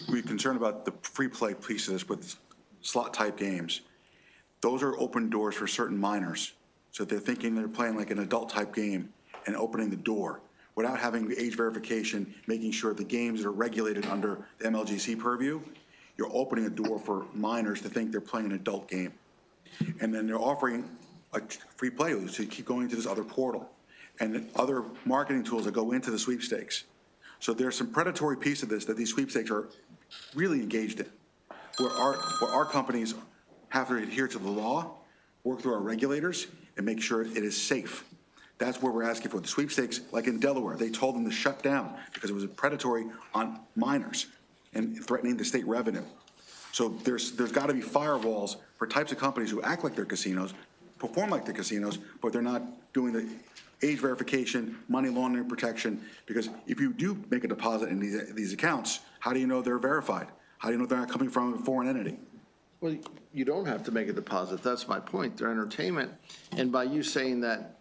we're concerned about the free play piece of this with slot type games. Those are open doors for certain minors. So they're thinking they're playing like an adult type game and opening the door without having the age verification, making sure the games that are regulated under the MLGC purview, you're opening a door for minors to think they're playing an adult game. And then they're offering a free play to keep going to this other portal and other marketing tools that go into the sweepstakes. So there's some predatory piece of this that these sweepstakes are really engaged in, where our companies have to adhere to the law, work through our regulators, and make sure it is safe. That's where we're asking for. The sweepstakes, like in Delaware, they told them to shut down because it was predatory on minors and threatening the state revenue. So there's got to be firewalls for types of companies who act like they're casinos, perform like they're casinos, but they're not doing the age verification, money laundering protection, because if you do make a deposit in these accounts, how do you know they're verified? How do you know they're not coming from a foreign entity? Well, you don't have to make a deposit. That's my point. They're entertainment. And by you saying that,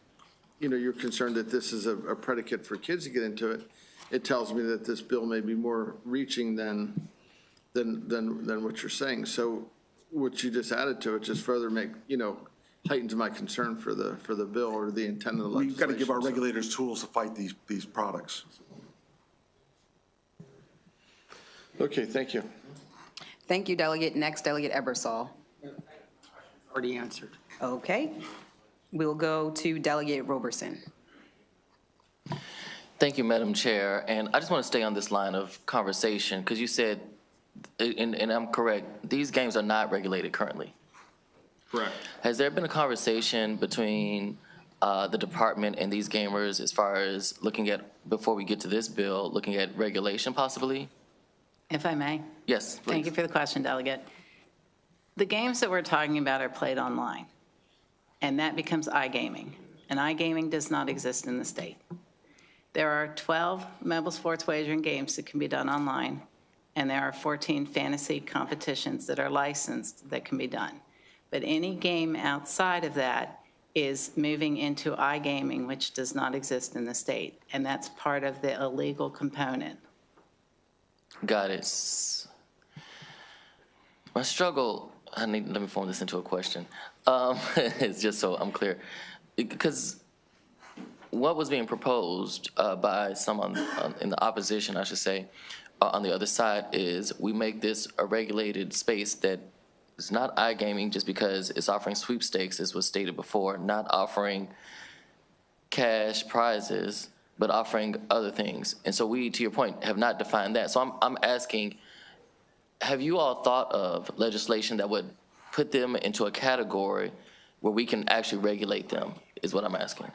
you're concerned that this is a predicate for kids to get into it, it tells me that this bill may be more reaching than what you're saying. So what you just added to it just further heightens my concern for the bill or the intent of the legislation. We've got to give our regulators tools to fight these products. Okay, thank you. Thank you, Delegate. Next, Delegate Ebersol. Already answered. Okay. We'll go to Delegate Roberson. Thank you, Madam Chair. And I just want to stay on this line of conversation because you said, and I'm correct, these games are not regulated currently. Correct. Has there been a conversation between the department and these gamers as far as looking at, before we get to this bill, looking at regulation possibly? If I may? Yes, please. Thank you for the question, Delegate. The games that we're talking about are played online, and that becomes iGaming, and iGaming does not exist in the state. There are 12 mobile sports wagering games that can be done online, and there are 14 fantasy competitions that are licensed that can be done. But any game outside of that is moving into iGaming, which does not exist in the state, and that's part of the illegal component. Got it. My struggle, let me form this into a question. It's just so I'm clear. Because what was being proposed by someone in the opposition, I should say, on the other side, is we make this a regulated space that is not iGaming just because it's offering sweepstakes, as was stated before, not offering cash prizes, but offering other things. And so we, to your point, have not defined that. So I'm asking, have you all thought of legislation that would put them into a category where we can actually regulate them, is what I'm asking.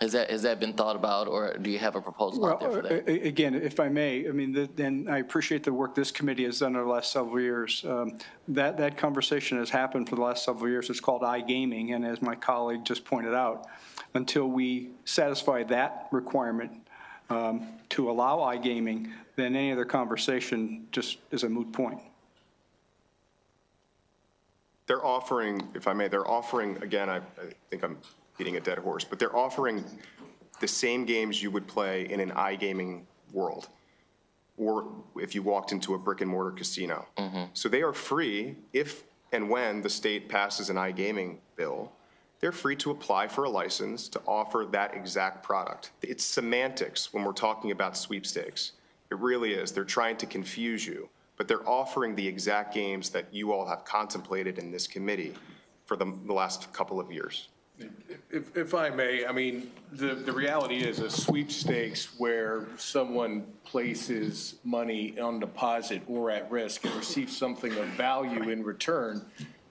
Has that been thought about, or do you have a proposal out there for that? Again, if I may, I mean, then I appreciate the work this committee has done over the last several years. That conversation has happened for the last several years. It's called iGaming, and as my colleague just pointed out, until we satisfy that requirement to allow iGaming, then any other conversation just is a moot point. They're offering, if I may, they're offering, again, I think I'm beating a dead horse, but they're offering the same games you would play in an iGaming world, or if you walked into a brick and mortar casino. So they are free if and when the state passes an iGaming bill, they're free to apply for a license to offer that exact product. It's semantics when we're talking about sweepstakes. It really is. They're trying to confuse you, but they're offering the exact games that you all have contemplated in this committee for the last couple of years. If I may, I mean, the reality is a sweepstakes where someone places money on deposit or at risk and receives something of value in return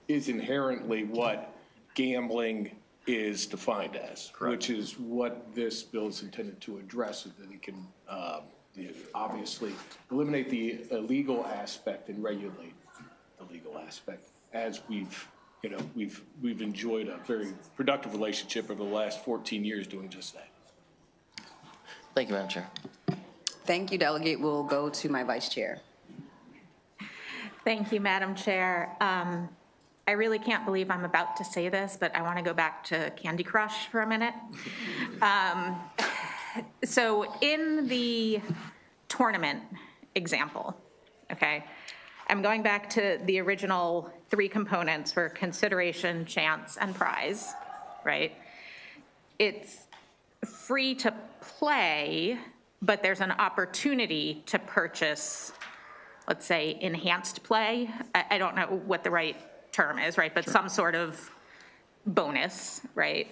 is inherently what gambling is defined as, which is what this bill is intended to address, so that it can obviously eliminate the illegal aspect and regulate the legal aspect, as we've enjoyed a very productive relationship over the last 14 years doing just that. Thank you, Madam Chair. Thank you, Delegate. We'll go to my Vice Chair. Thank you, Madam Chair. I really can't believe I'm about to say this, but I want to go back to Candy Crush for a minute. So in the tournament example, okay, I'm going back to the original 3 components for consideration, chance, and prize, right? It's free to play, but there's an opportunity to purchase, let's say, enhanced play. I don't know what the right term is, right? But some sort of bonus, right?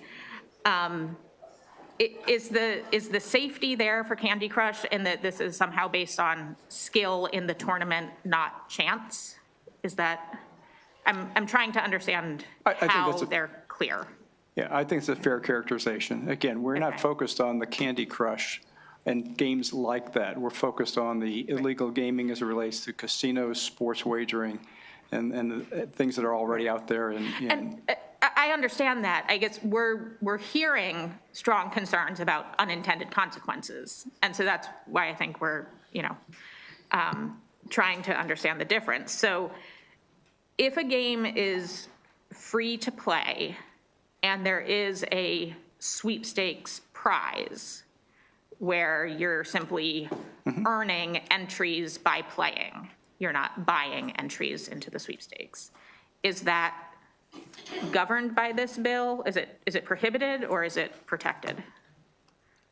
Is the safety there for Candy Crush, and that this is somehow based on skill in the tournament, not chance? Is that, I'm trying to understand how they're clear. Yeah, I think it's a fair characterization. Again, we're not focused on the Candy Crush and games like that. We're focused on the illegal gaming as it relates to casinos, sports wagering, and the things that are already out there. And I understand that. I guess we're hearing strong concerns about unintended consequences. And so that's why I think we're, trying to understand the difference. So if a game is free to play and there is a sweepstakes prize where you're simply earning entries by playing, you're not buying entries into the sweepstakes, is that governed by this bill? Is it prohibited, or is it protected?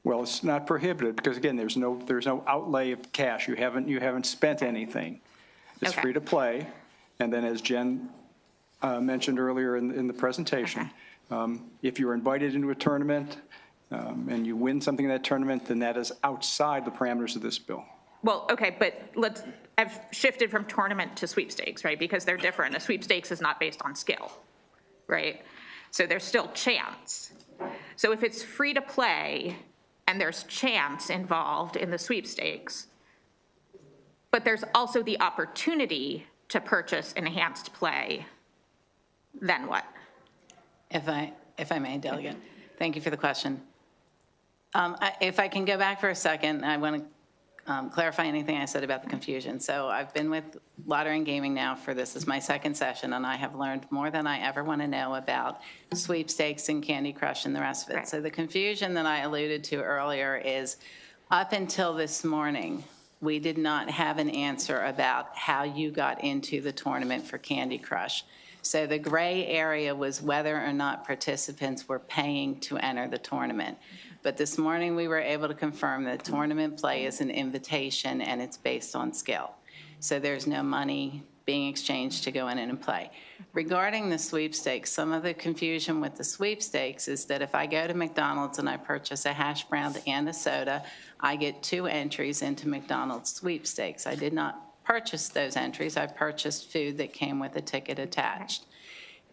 well, it's not prohibited because again, there's no outlay of cash. You haven't spent anything. It's free to play. And then as Jen mentioned earlier in the presentation, if you're invited into a tournament and you win something in that tournament, then that is outside the parameters of this bill. Well, okay, but I've shifted from tournament to sweepstakes, right? Because they're different. A sweepstakes is not based on skill, right? So there's still chance. So if it's free to play and there's chance involved in the sweepstakes, but there's also the opportunity to purchase enhanced play, then what? If I may, Delegate, thank you for the question. If I can go back for a second, I want to clarify anything I said about the confusion. So I've been with Lottery and Gaming now for this is my second session, and I have learned more than I ever want to know about sweepstakes and Candy Crush and the rest of it. So the confusion that I alluded to earlier is up until this morning, we did not have an answer about how you got into the tournament for Candy Crush. So the gray area was whether or not participants were paying to enter the tournament. But this morning, we were able to confirm that tournament play is an invitation and it's based on skill. So there's no money being exchanged to go in and play. Regarding the sweepstakes, some of the confusion with the sweepstakes is that if I go to McDonald's and I purchase a hash brown and a soda, I get 2 entries into McDonald's sweepstakes. I did not purchase those entries. I purchased food that came with a ticket attached.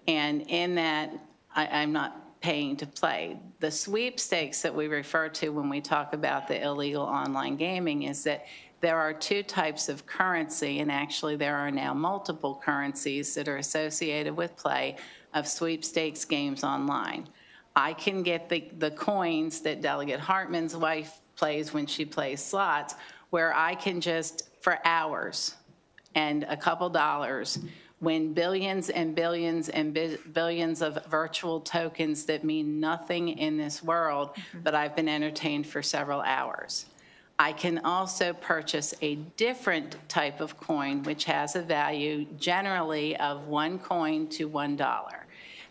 And in that, I'm not paying to play. The sweepstakes that we refer to when we talk about the illegal online gaming is that there are 2 types of currency, and actually there are now multiple currencies that are associated with play of sweepstakes games online. I can get the coins that Delegate Hartman's wife plays when she plays slots, where I can just, for hours and a couple dollars, win billions and billions and billions of virtual tokens that mean nothing in this world, but I've been entertained for several hours. I can also purchase a different type of coin, which has a value generally of 1 coin to $1.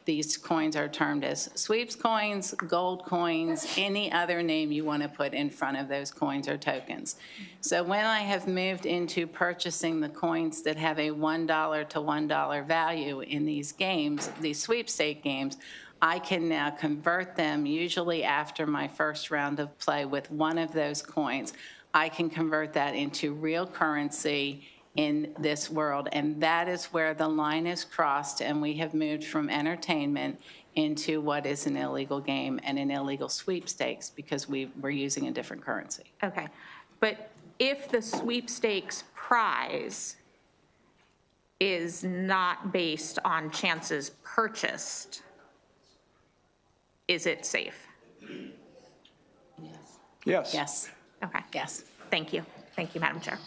These coins are termed as sweeps coins, gold coins, any other name you want to put in front of those coins or tokens. So when I have moved into purchasing the coins that have a $1 to $1 value in these games, these sweepstake games, I can now convert them, usually after my first round of play with one of those coins. I can convert that into real currency in this world, and that is where the line is crossed, and we have moved from entertainment into what is an illegal game and an illegal sweepstakes because we're using a different currency. Okay, but if the sweepstakes prize is not based on chances purchased, is it safe? Yes. Yes. Okay. Yes. Thank you. Thank you, Madam Chair.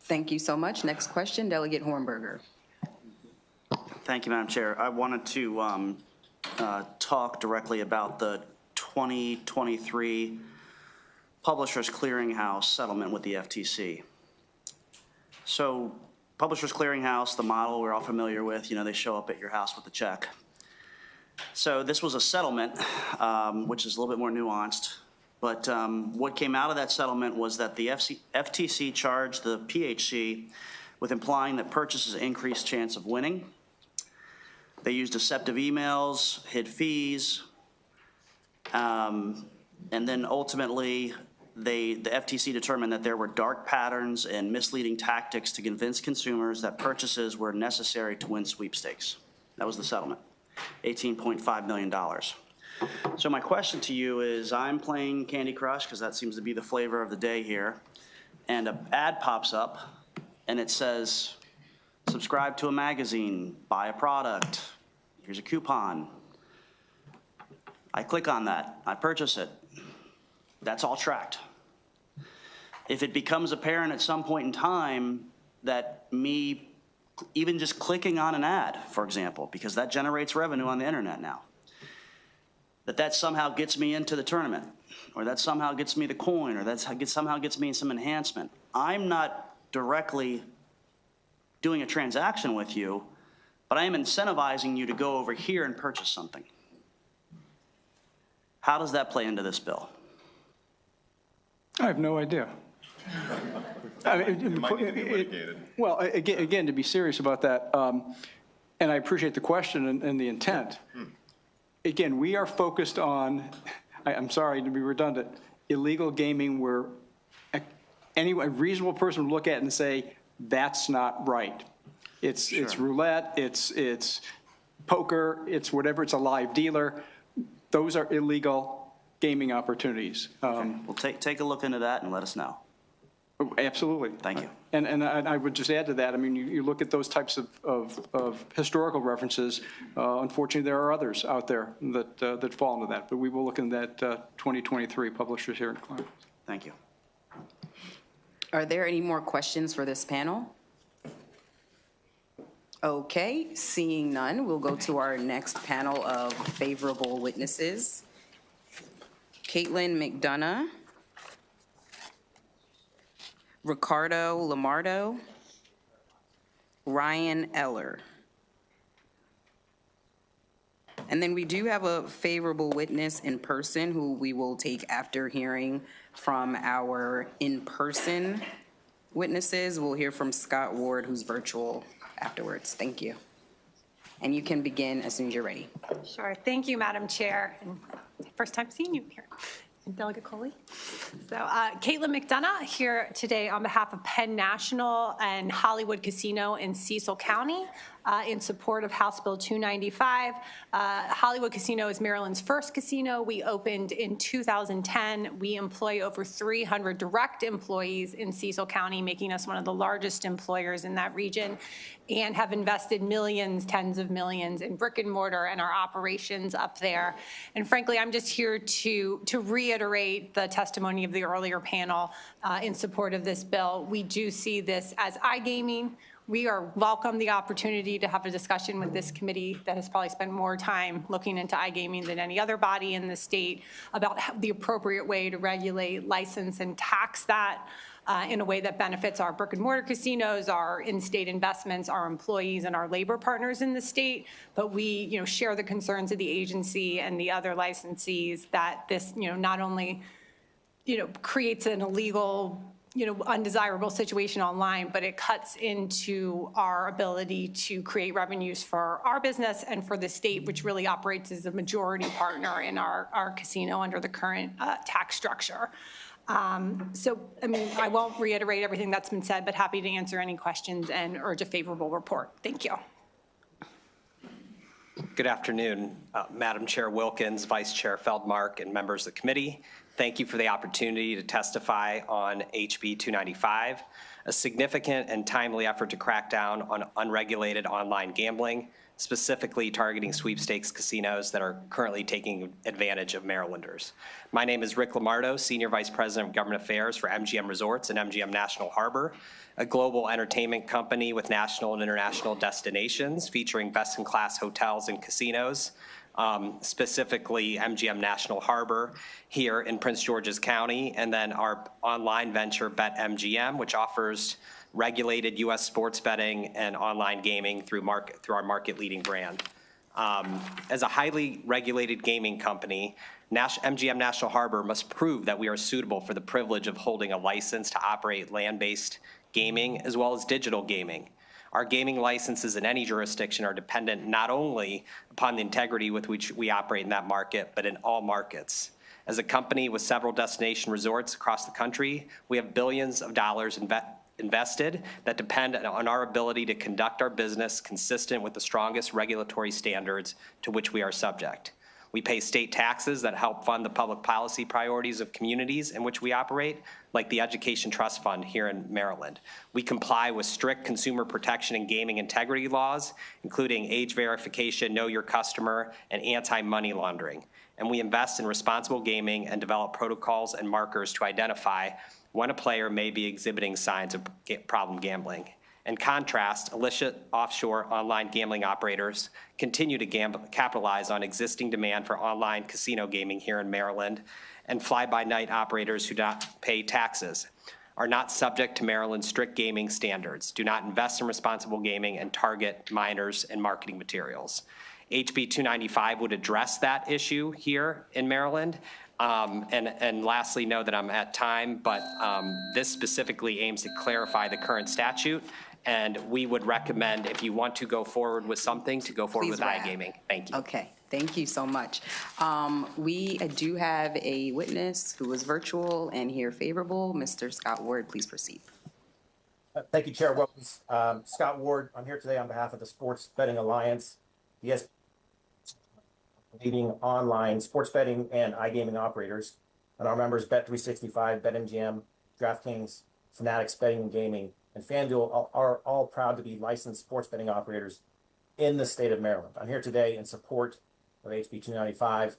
Thank you so much. Next question, Delegate Hornberger. Thank you, Madam Chair. I wanted to talk directly about the 2023 Publishers Clearinghouse settlement with the FTC. So Publishers Clearinghouse, the model we're all familiar with, they show up at your house with a check. So this was a settlement, which is a little bit more nuanced. But what came out of that settlement was that the FTC charged the PHC with implying that purchases increased chance of winning. They used deceptive emails, hid fees, and then ultimately the FTC determined that there were dark patterns and misleading tactics to convince consumers that purchases were necessary to win sweepstakes. That was the settlement, $18.5 million. So my question to you is, I'm playing Candy Crush because that seems to be the flavor of the day here, and an ad pops up and it says, subscribe to a magazine, buy a product, here's a coupon. I click on that, I purchase it. That's all tracked. If it becomes apparent at some point in time that me even just clicking on an ad, for example, because that generates revenue on the internet now, that somehow gets me into the tournament, or that somehow gets me the coin, or that somehow gets me some enhancement. I'm not directly doing a transaction with you, but I am incentivizing you to go over here and purchase something. How does that play into this bill? I have no idea. Well, again, to be serious about that, and I appreciate the question and the intent. Again, we are focused on, I'm sorry to be redundant, illegal gaming where a reasonable person would look at it and say, that's not right. It's roulette, it's poker, it's whatever, it's a live dealer. Those are illegal gaming opportunities. Well, take a look into that and let us know. Absolutely. Thank you. And I would just add to that, I mean, you look at those types of historical references, unfortunately, there are others out there that fall into that. But we will look into that 2023 Publishers Hearing. Thank you. Are there any more questions for this panel? Okay, seeing none, we'll go to our next panel of favorable witnesses. Caitlin McDonough, Ricardo Lamardo, Ryan Eller. And then we do have a favorable witness in person who we will take after hearing from our in-person witnesses. We'll hear from Scott Ward, who's virtual, afterwards. Thank you. And you can begin as soon as you're ready. Sure. Thank you, Madam Chair. And first time seeing you here. And Delegate Coley. So Caitlin McDonough here today on behalf of Penn National and Hollywood Casino in Cecil County in support of House Bill 295. Hollywood Casino is Maryland's first casino. We opened in 2010. We employ over 300 direct employees in Cecil County, making us one of the largest employers in that region, and have invested millions, tens of millions in brick and mortar and our operations up there. And frankly, I'm just here to reiterate the testimony of the earlier panel in support of this bill. We do see this as iGaming. We welcome the opportunity to have a discussion with this committee that has probably spent more time looking into iGaming than any other body in the state about the appropriate way to regulate, license, and tax that in a way that benefits our brick and mortar casinos, our in-state investments, our employees, and our labor partners in the state. But we, share the concerns of the agency and the other licensees that this, not only, creates an illegal, undesirable situation online, but it cuts into our ability to create revenues for our business and for the state, which really operates as a majority partner in our casino under the current tax structure. I won't reiterate everything that's been said, but happy to answer any questions and urge a favorable report. Thank you. Good afternoon, Madam Chair Wilkins, Vice Chair Feldmark, and members of the committee. Thank you for the opportunity to testify on HB 295, a significant and timely effort to crack down on unregulated online gambling, specifically targeting sweepstakes casinos that are currently taking advantage of Marylanders. My name is Rick Lamardo, Senior Vice President of Government Affairs for MGM Resorts and MGM National Harbor, a global entertainment company with national and international destinations featuring best-in-class hotels and casinos, specifically MGM National Harbor here in Prince George's County, and then our online venture BetMGM, which offers regulated U.S. sports betting and online gaming through our market-leading brand. As a highly regulated gaming company, MGM National Harbor must prove that we are suitable for the privilege of holding a license to operate land-based gaming as well as digital gaming. Our gaming licenses in any jurisdiction are dependent not only upon the integrity with which we operate in that market, but in all markets. As a company with several destination resorts across the country, we have billions of dollars invested that depend on our ability to conduct our business consistent with the strongest regulatory standards to which we are subject. We pay state taxes that help fund the public policy priorities of communities in which we operate, like the Education Trust Fund here in Maryland. We comply with strict consumer protection and gaming integrity laws, including age verification, know your customer, and anti-money laundering. And we invest in responsible gaming and develop protocols and markers to identify when a player may be exhibiting signs of problem gambling. In contrast, illicit offshore online gambling operators continue to capitalize on existing demand for online casino gaming here in Maryland, and fly-by-night operators who do not pay taxes are not subject to Maryland's strict gaming standards, do not invest in responsible gaming, and target minors and marketing materials. HB 295 would address that issue here in Maryland. And lastly, know that I'm at time, but this specifically aims to clarify the current statute. And we would recommend, if you want to go forward with something, to go forward with iGaming. Thank you. Okay, thank you so much. We do have a witness who is virtual and here favorable. Mr. Scott Ward, please proceed. Thank you, Chair Wilkins. Scott Ward, I'm here today on behalf of the Sports Betting Alliance, the leading online sports betting and iGaming operators, and our members Bet365, BetMGM, DraftKings, Fanatics Betting and Gaming, and FanDuel are all proud to be licensed sports betting operators in the state of Maryland. I'm here today in support of HB 295.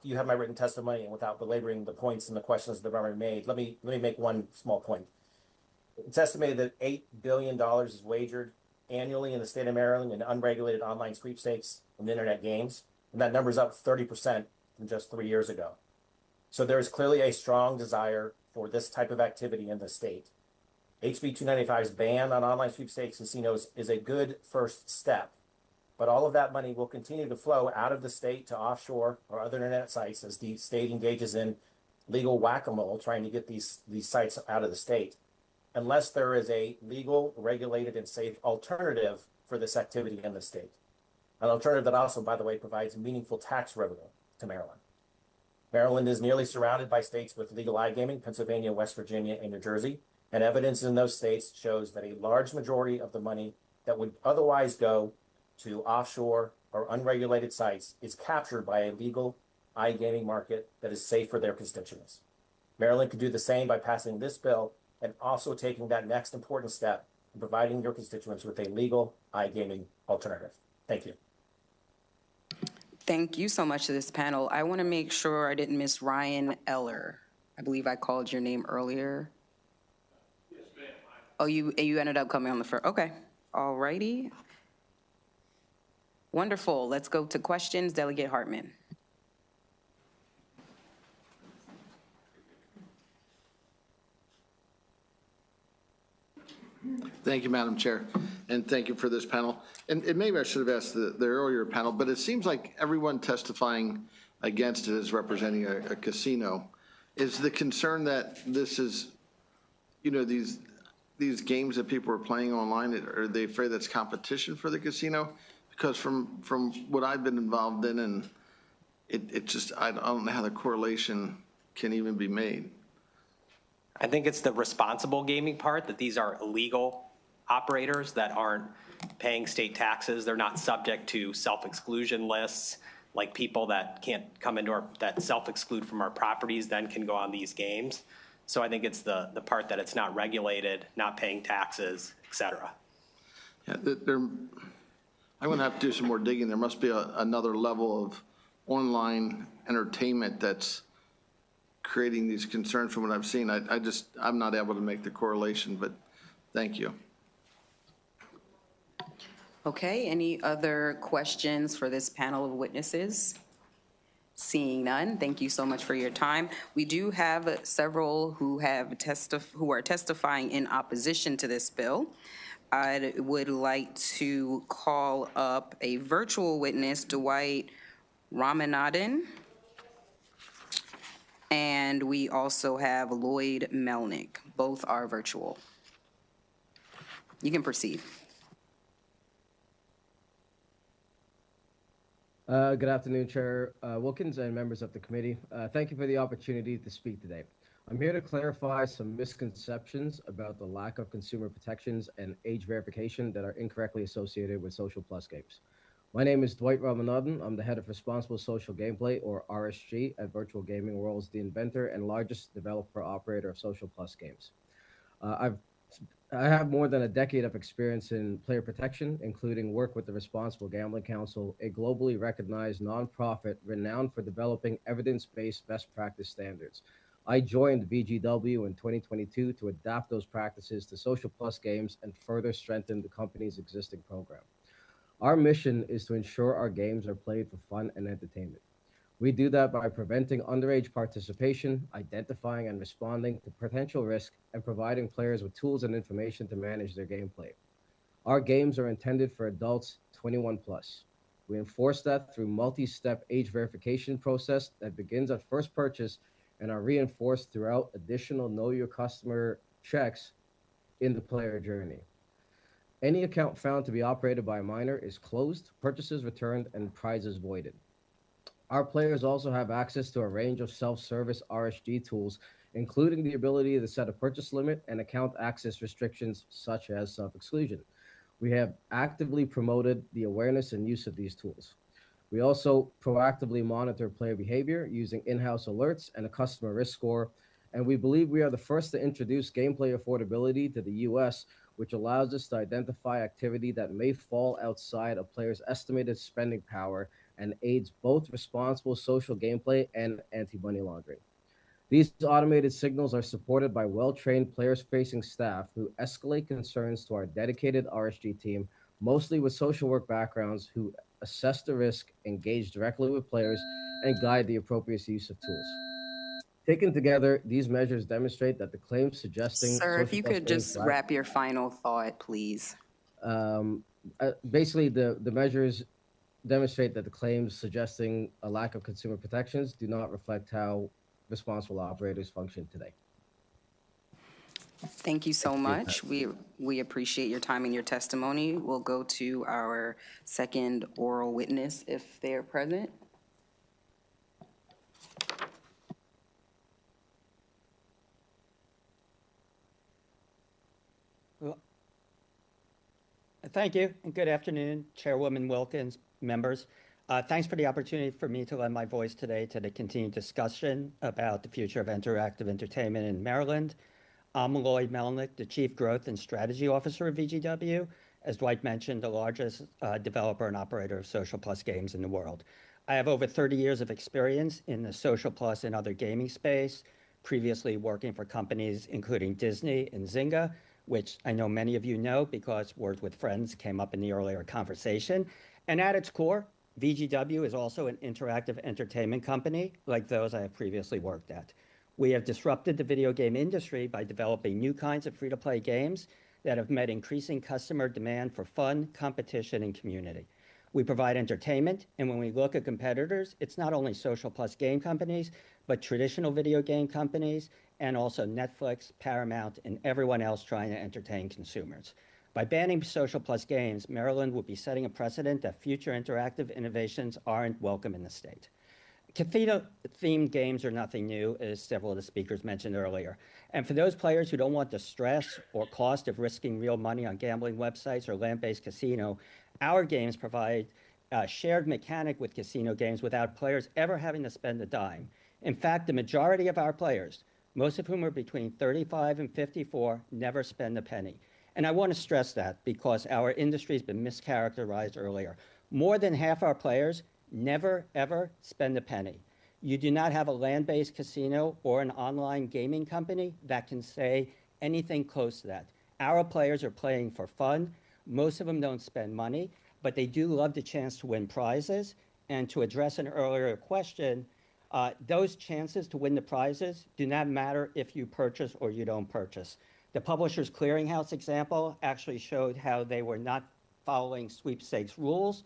You have my written testimony, and without belaboring the points and the questions that have already made, let me make one small point. It's estimated that $8 billion is wagered annually in the state of Maryland in unregulated online sweepstakes and internet games, and that number is up 30% from just 3 years ago. So there is clearly a strong desire for this type of activity in the state. HB 295's ban on online sweepstakes casinos is a good first step, but all of that money will continue to flow out of the state to offshore or other internet sites as the state engages in legal whack-a-mole trying to get these sites out of the state, unless there is a legal, regulated, and safe alternative for this activity in the state. An alternative that also, by the way, provides meaningful tax revenue to Maryland. Maryland is nearly surrounded by states with legal iGaming, Pennsylvania, West Virginia, and New Jersey, and evidence in those states shows that a large majority of the money that would otherwise go to offshore or unregulated sites is captured by a legal iGaming market that is safe for their constituents. Maryland could do the same by passing this bill and also taking that next important step in providing your constituents with a legal iGaming alternative. Thank you. Thank you so much to this panel. I want to make sure I didn't miss Ryan Eller. I believe I called your name earlier. Yes, ma'am. Oh, you ended up coming on the first. Okay. All righty. Wonderful. Let's go to questions. Delegate Hartman. Thank you, Madam Chair, and thank you for this panel. And maybe I should have asked the earlier panel, but it seems like everyone testifying against it is representing a casino. Is the concern that this is, these games that people are playing online, are they afraid that's competition for the casino? Because from what I've been involved in, and it just, I don't know how the correlation can even be made. I think it's the responsible gaming part, that these are illegal operators that aren't paying state taxes. They're not subject to self-exclusion lists, like people that can't come into that self-exclude from our properties then can go on these games. So I think it's the part that it's not regulated, not paying taxes, et cetera. Yeah, I'm going to have to do some more digging. There must be another level of online entertainment that's creating these concerns from what I've seen. I'm not able to make the correlation, but thank you. Okay, any other questions for this panel of witnesses? Seeing none, thank you so much for your time. We do have several who are testifying in opposition to this bill. I would like to call up a virtual witness, Dwight Ramanathan. And we also have Lloyd Melnick. Both are virtual. You can proceed. Good afternoon, Chair Wilkins and members of the committee. Thank you for the opportunity to speak today. I'm here to clarify some misconceptions about the lack of consumer protections and age verification that are incorrectly associated with Social Plus games. My name is Dwight Ramanathan. I'm the head of Responsible Social Gameplay, or RSG, at Virtual Gaming Worlds, the inventor and largest developer-operator of Social Plus games. I have more than a decade of experience in player protection, including work with the Responsible Gambling Council, a globally recognized nonprofit renowned for developing evidence-based best practice standards. I joined VGW in 2022 to adapt those practices to Social Plus games and further strengthen the company's existing program. Our mission is to ensure our games are played for fun and entertainment. We do that by preventing underage participation, identifying and responding to potential risk, and providing players with tools and information to manage their gameplay. Our games are intended for adults 21 plus. We enforce that through multi-step age verification process that begins at first purchase and are reinforced throughout additional Know Your Customer checks in the player journey. Any account found to be operated by a minor is closed, purchases returned, and prizes voided. Our players also have access to a range of self-service RSG tools, including the ability to set a purchase limit and account access restrictions such as self-exclusion. We have actively promoted the awareness and use of these tools. We also proactively monitor player behavior using in-house alerts and a customer risk score, and we believe we are the first to introduce gameplay affordability to the US, which allows us to identify activity that may fall outside a player's estimated spending power and aids both responsible social gameplay and anti-money laundering. These automated signals are supported by well-trained players-facing staff who escalate concerns to our dedicated RSG team, mostly with social work backgrounds, who assess the risk, engage directly with players, and guide the appropriate use of tools. Taken together, these measures demonstrate that the claims suggesting Sir, if social you plus could games just wrap your final thought, please. basically the measures demonstrate that the claims suggesting a lack of consumer protections do not reflect how responsible operators function today. Thank you so much. We appreciate your time and your testimony. We'll go to our second oral witness if they're present. Thank you, and good afternoon, Chairwoman Wilkins, members. Thanks for the opportunity for me to lend my voice today to the continued discussion about the future of interactive entertainment in Maryland. I'm Lloyd Melnick, the Chief Growth and Strategy Officer of VGW, as Dwight mentioned, the largest developer and operator of social plus games in the world. I have over 30 years of experience in the social plus and other gaming space, previously working for companies including Disney and Zynga, which I know many of you know because Words with Friends came up in the earlier conversation. And at its core, VGW is also an interactive entertainment company like those I have previously worked at. We have disrupted the video game industry by developing new kinds of free-to-play games that have met increasing customer demand for fun, competition, and community. We provide entertainment, and when we look at competitors, it's not only social plus game companies, but traditional video game companies, and also Netflix, Paramount, and everyone else trying to entertain consumers. By banning social plus games, Maryland will be setting a precedent that future interactive innovations aren't welcome in the state. Casino-themed games are nothing new, as several of the speakers mentioned earlier. And for those players who don't want the stress or cost of risking real money on gambling websites or land-based casino, our games provide a shared mechanic with casino games without players ever having to spend a dime. In fact, the majority of our players, most of whom are between 35 and 54, never spend a penny. And I want to stress that because our industry has been mischaracterized earlier. More than half our players never, ever spend a penny. You do not have a land-based casino or an online gaming company that can say anything close to that. Our players are playing for fun. Most of them don't spend money, but they do love the chance to win prizes. And to address an earlier question, those chances to win the prizes do not matter if you purchase or you don't purchase. The Publishers Clearinghouse example actually showed how they were not following sweepstakes rules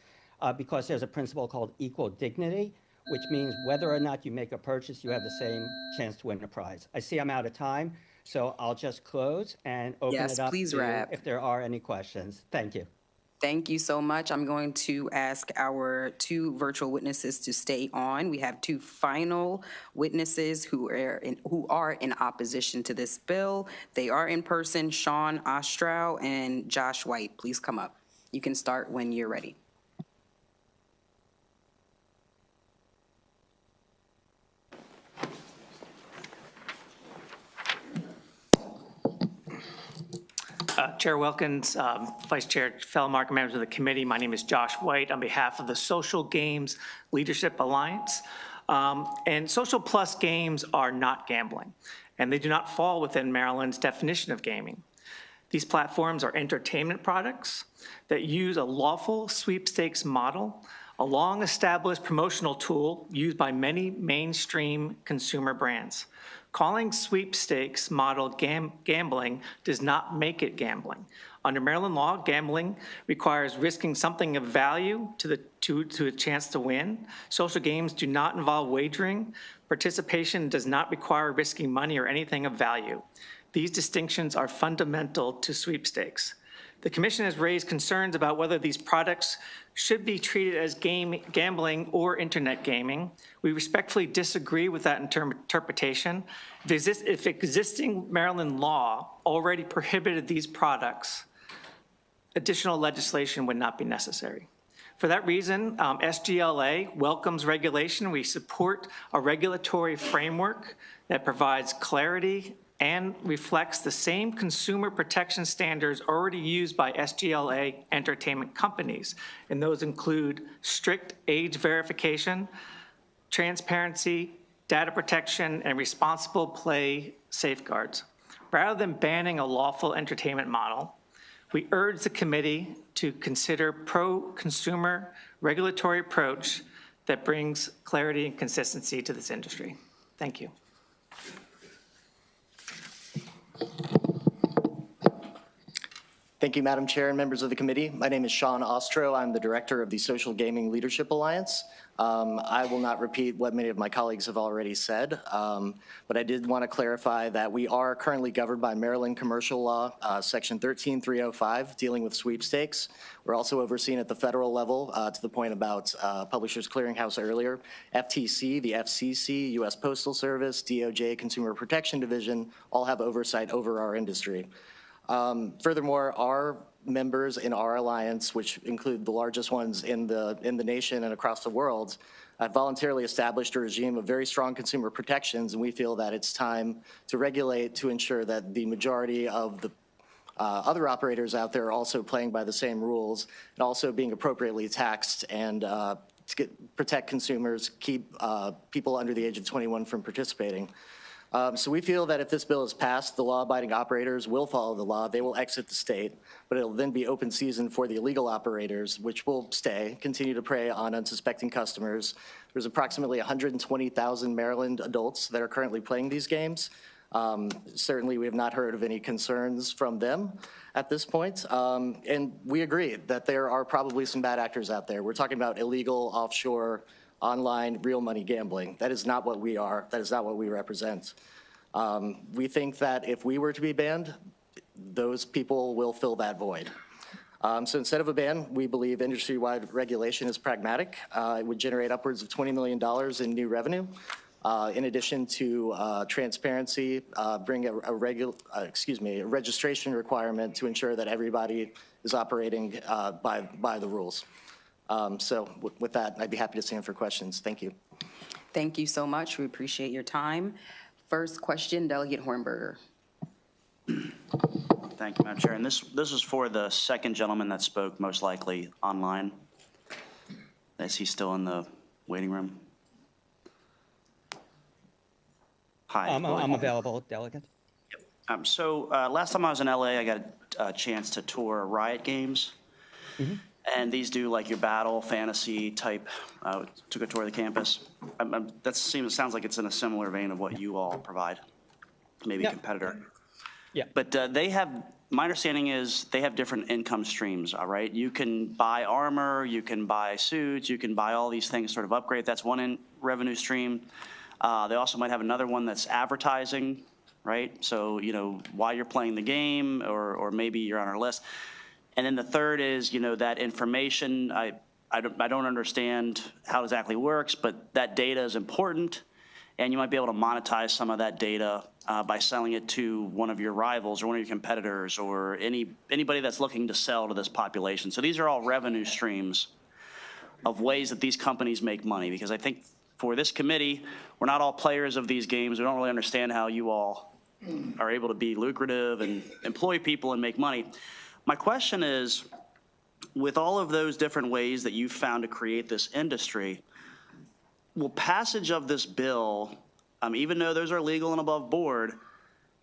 because there's a principle called equal dignity, which means whether or not you make a purchase, you have the same chance to win a prize. I see I'm out of time, so I'll just close and open it up to if there are any questions. Thank you. Thank you so much. I'm going to ask our two virtual witnesses to stay on. We have two final witnesses who are in opposition to this bill. They are in person, Sean Ostrow and Josh White. Please come up. You can start when you're ready. Chair Wilkins, Vice Chair Feldmark, members of the committee, my name is Josh White on behalf of the Social Games Leadership Alliance. And social plus games are not gambling, and they do not fall within Maryland's definition of gaming. These platforms are entertainment products that use a lawful sweepstakes model, a long-established promotional tool used by many mainstream consumer brands. Calling sweepstakes model gambling does not make it gambling. Under Maryland law, gambling requires risking something of value to a chance to win. Social games do not involve wagering. Participation does not require risking money or anything of value. These distinctions are fundamental to sweepstakes. The Commission has raised concerns about whether these products should be treated as gambling or internet gaming. We respectfully disagree with that interpretation. If existing Maryland law already prohibited these products, additional legislation would not be necessary. For that reason, SGLA welcomes regulation. We support a regulatory framework that provides clarity and reflects the same consumer protection standards already used by SGLA entertainment companies. And those include strict age verification, transparency, data protection, and responsible play safeguards. Rather than banning a lawful entertainment model, we urge the committee to consider pro-consumer regulatory approach that brings clarity and consistency to this industry. Thank you. Thank you, Madam Chair and members of the committee. My name is Sean Ostro. I'm the director of the Social Gaming Leadership Alliance. I will not repeat what many of my colleagues have already said, but I did want to clarify that we are currently governed by Maryland Commercial Law, Section 13305, dealing with sweepstakes. We're also overseen at the federal level, to the point about Publishers Clearinghouse earlier. FTC, the FCC, U.S. Postal Service, DOJ, Consumer Protection Division, all have oversight over our industry. Furthermore, our members in our alliance, which include the largest ones in the nation and across the world, have voluntarily established a regime of very strong consumer protections, and we feel that it's time to regulate to ensure that the majority of the other operators out there are also playing by the same rules and also being appropriately taxed and to protect consumers, keep people under the age of 21 from participating. So we feel that if this bill is passed, the law-abiding operators will follow the law. They will exit the state, but it'll then be open season for the illegal operators, which will continue to prey on unsuspecting customers. There's approximately 120,000 Maryland adults that are currently playing these games. Certainly, we have not heard of any concerns from them at this point. And we agree that there are probably some bad actors out there. We're talking about illegal, offshore, online real money gambling. That is not what we are. That is not what we represent. We think that if we were to be banned, those people will fill that void. So instead of a ban, we believe industry-wide regulation is pragmatic. It would generate upwards of $20 million in new revenue. In addition to transparency, bring a registration requirement to ensure that everybody is operating by the rules. So with that, I'd be happy to stand for questions. Thank you. Thank you so much. We appreciate your time. First question, Delegate Hornberger. Thank you, Madam Chair. And this is for the second gentleman that spoke, most likely online. Is he still in the waiting room? Hi. I'm available, Delegate. So last time I was in LA, I got a chance to tour Riot Games. Mm-hmm. And these do like your battle, fantasy type, took a tour of the campus. That sounds like it's in a similar vein of what you all provide, maybe a competitor. Yeah. But they have, my understanding is they have different income streams, all right? You can buy armor, you can buy suits, you can buy all these things, sort of upgrade. That's one revenue stream. They also might have another one that's advertising, right? So, you know, while you're playing the game or maybe you're on our list. And then the third is, you know, that information, I don't understand how it exactly works, but that data is important, and you might be able to monetize some of that data by selling it to one of your rivals or one of your competitors or anybody that's looking to sell to this population. So these are all revenue streams of ways that these companies make money, because I think for this committee, we're not all players of these games. We don't really understand how you all are able to be lucrative and employ people and make money. My question is, with all of those different ways that you've found to create this industry, will passage of this bill, even though those are legal and above board,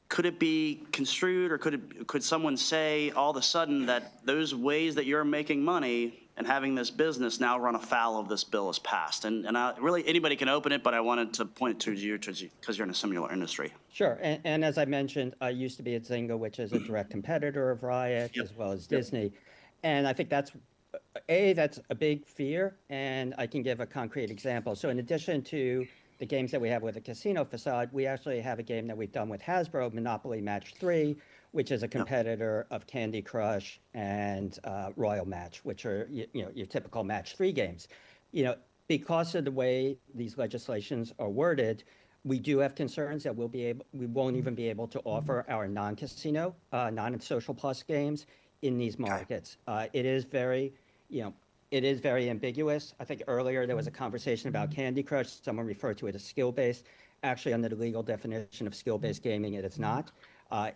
could it be construed or could someone say all of a sudden that those ways that you're making money and having this business now run afoul of this bill as passed? And really, anybody can open it, but I wanted to point it to you because you're in a similar industry. Sure, and as I mentioned, I used to be at Zynga, which is a direct competitor of Riot, as well as Disney. And I think that's a big fear, and I can give a concrete example. So in addition to the games that we have with a casino facade, we actually have a game that we've done with Hasbro, Monopoly Match 3, which is a competitor of Candy Crush and Royal Match, which are your typical Match 3 games. Because of the way these legislations are worded, we do have concerns that we won't even be able to offer our non-casino, non-social plus games in these markets. It is very ambiguous. I think earlier there was a conversation about Candy Crush. Someone referred to it as skill-based. Actually, under the legal definition of skill-based gaming, it is not.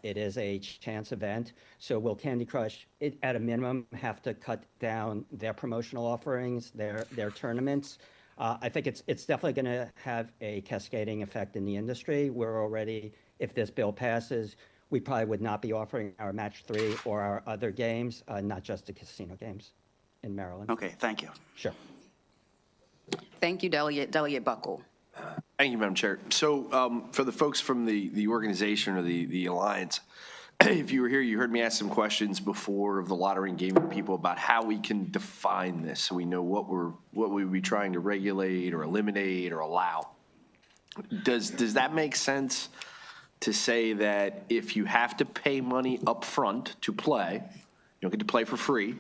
It is a chance event. So will Candy Crush, at a minimum, have to cut down their promotional offerings, their tournaments? I think it's definitely going to have a cascading effect in the industry. We're already, if this bill passes, we probably would not be offering our match 3 or our other games, not just the casino games in Maryland. Okay, thank you. Sure. Thank you, Delegate Buckle. Thank you, Madam Chair. So for the folks from the organization or the alliance, if you were here, you heard me ask some questions before of the lottery and gaming people about how we can define this so we know what we would be trying to regulate or eliminate or allow. Does that make sense to say that if you have to pay money up front to play, you don't get to play for free,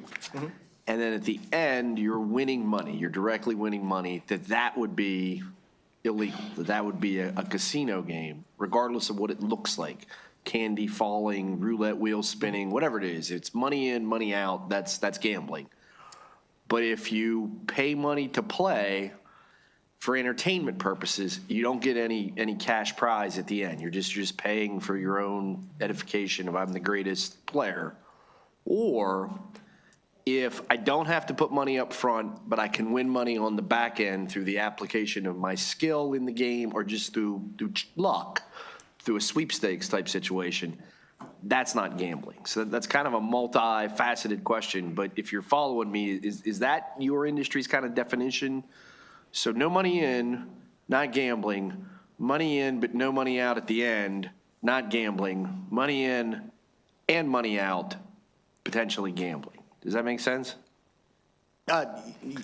and then at the end you're winning money, you're directly winning money, that would be illegal, that would be a casino game, regardless of what it looks like. Candy falling, roulette wheel spinning, whatever it is, it's money in, money out, that's gambling. But if you pay money to play for entertainment purposes, you don't get any cash prize at the end. You're just paying for your own edification of I'm the greatest player. Or if I don't have to put money up front, but I can win money on the back end through the application of my skill in the game or just through luck, through a sweepstakes type situation, that's not gambling. So that's kind of a multifaceted question, but if you're following me, is that your industry's kind of definition? So no money in, not gambling, money in but no money out at the end, not gambling, money in and money out, potentially gambling. Does that make sense?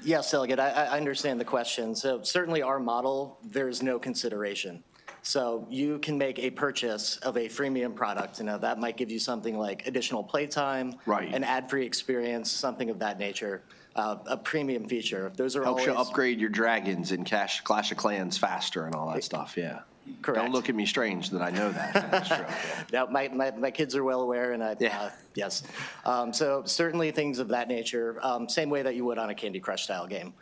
Yes, Delegate, I understand the question. So certainly our model, there's no consideration. So you can make a purchase of a freemium product, and that might give you something like additional playtime, right, an ad-free experience, something of that nature, a premium feature. Those are helps always... you upgrade your dragons in Clash of Clans faster and all that stuff, yeah. Correct. Don't look at me strange that I know that. That's true. Now, my kids are well aware, and yes. So certainly things of that nature, same way that you would on a Candy Crush style game.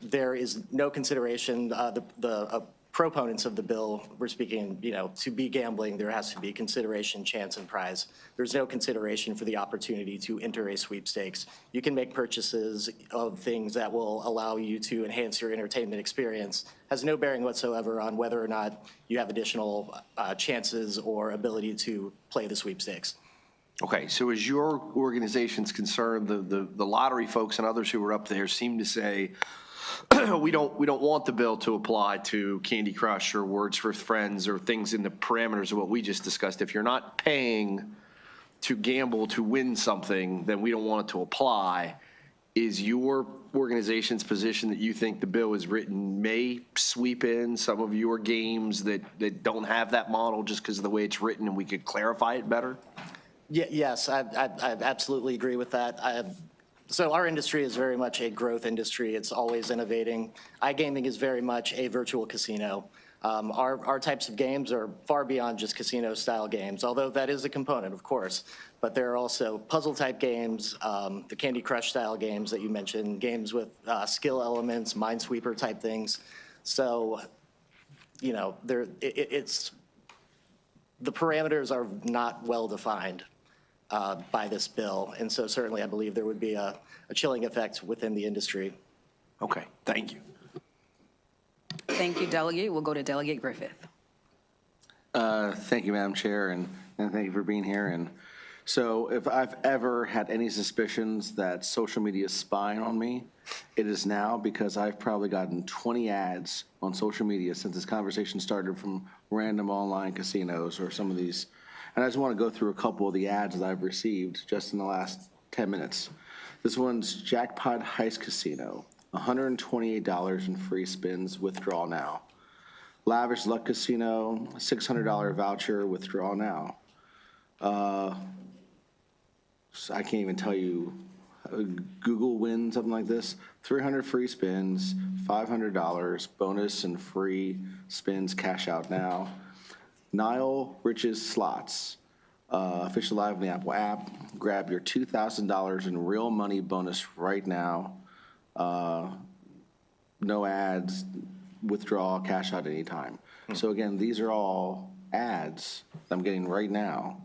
There is no consideration. The proponents of the bill were speaking, to be gambling, there has to be consideration, chance, and prize. There's no consideration for the opportunity to enter a sweepstakes. You can make purchases of things that will allow you to enhance your entertainment experience. Has no bearing whatsoever on whether or not you have additional chances or ability to play the sweepstakes. Okay, so as your organization's concerned, the lottery folks and others who were up there seem to say, we don't want the bill to apply to Candy Crush or Words with Friends or things in the parameters of what we just discussed. If you're not paying to gamble to win something, then we don't want it to apply. Is your organization's position that you think the bill is written may sweep in some of your games that don't have that model just because of the way it's written, and we could clarify it better? Yes, I absolutely agree with that. So our industry is very much a growth industry. It's always innovating. iGaming is very much a virtual casino. Our types of games are far beyond just casino-style games, although that is a component, of course. But there are also puzzle-type games, the Candy Crush-style games that you mentioned, games with skill elements, Minesweeper-type things. So, it's the parameters are not well-defined by this bill. And so certainly I believe there would be a chilling effect within the industry. Okay, thank you. Thank you, Delegate. We'll go to Delegate Griffith. Thank you, Madam Chair, and thank you for being here. And so if I've ever had any suspicions that social media is spying on me, it is now, because I've probably gotten 20 ads on social media since this conversation started from random online casinos or some of these. And I just want to go through a couple of the ads that I've received just in the last 10 minutes. This one's Jackpot Heist Casino, $128 in free spins, withdraw now. Lavish Luck Casino, $600 voucher, withdraw now. I can't even tell you, Google Win, something like this, 300 free spins, $500, bonus and free spins, cash out now. Nile Riches Slots, official live in the Apple app. Grab your $2,000 in real money bonus right now. No ads, withdraw, cash out anytime. So again, these are all ads that I'm getting right now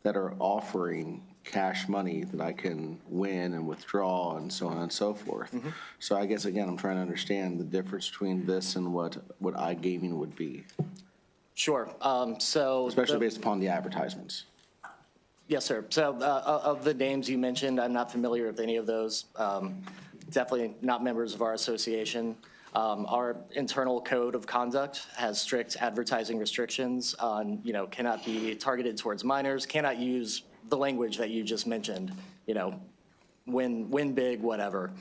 that are offering cash money that I can win and withdraw and so on and so forth. So I guess, again, I'm trying to understand the difference between this and what iGaming would be. Sure. So especially based upon the advertisements. Yes, sir. So of the names you mentioned, I'm not familiar with any of those. Definitely not members of our association. Our internal code of conduct has strict advertising restrictions on, cannot be targeted towards minors, cannot use the language that you just mentioned, win big, whatever.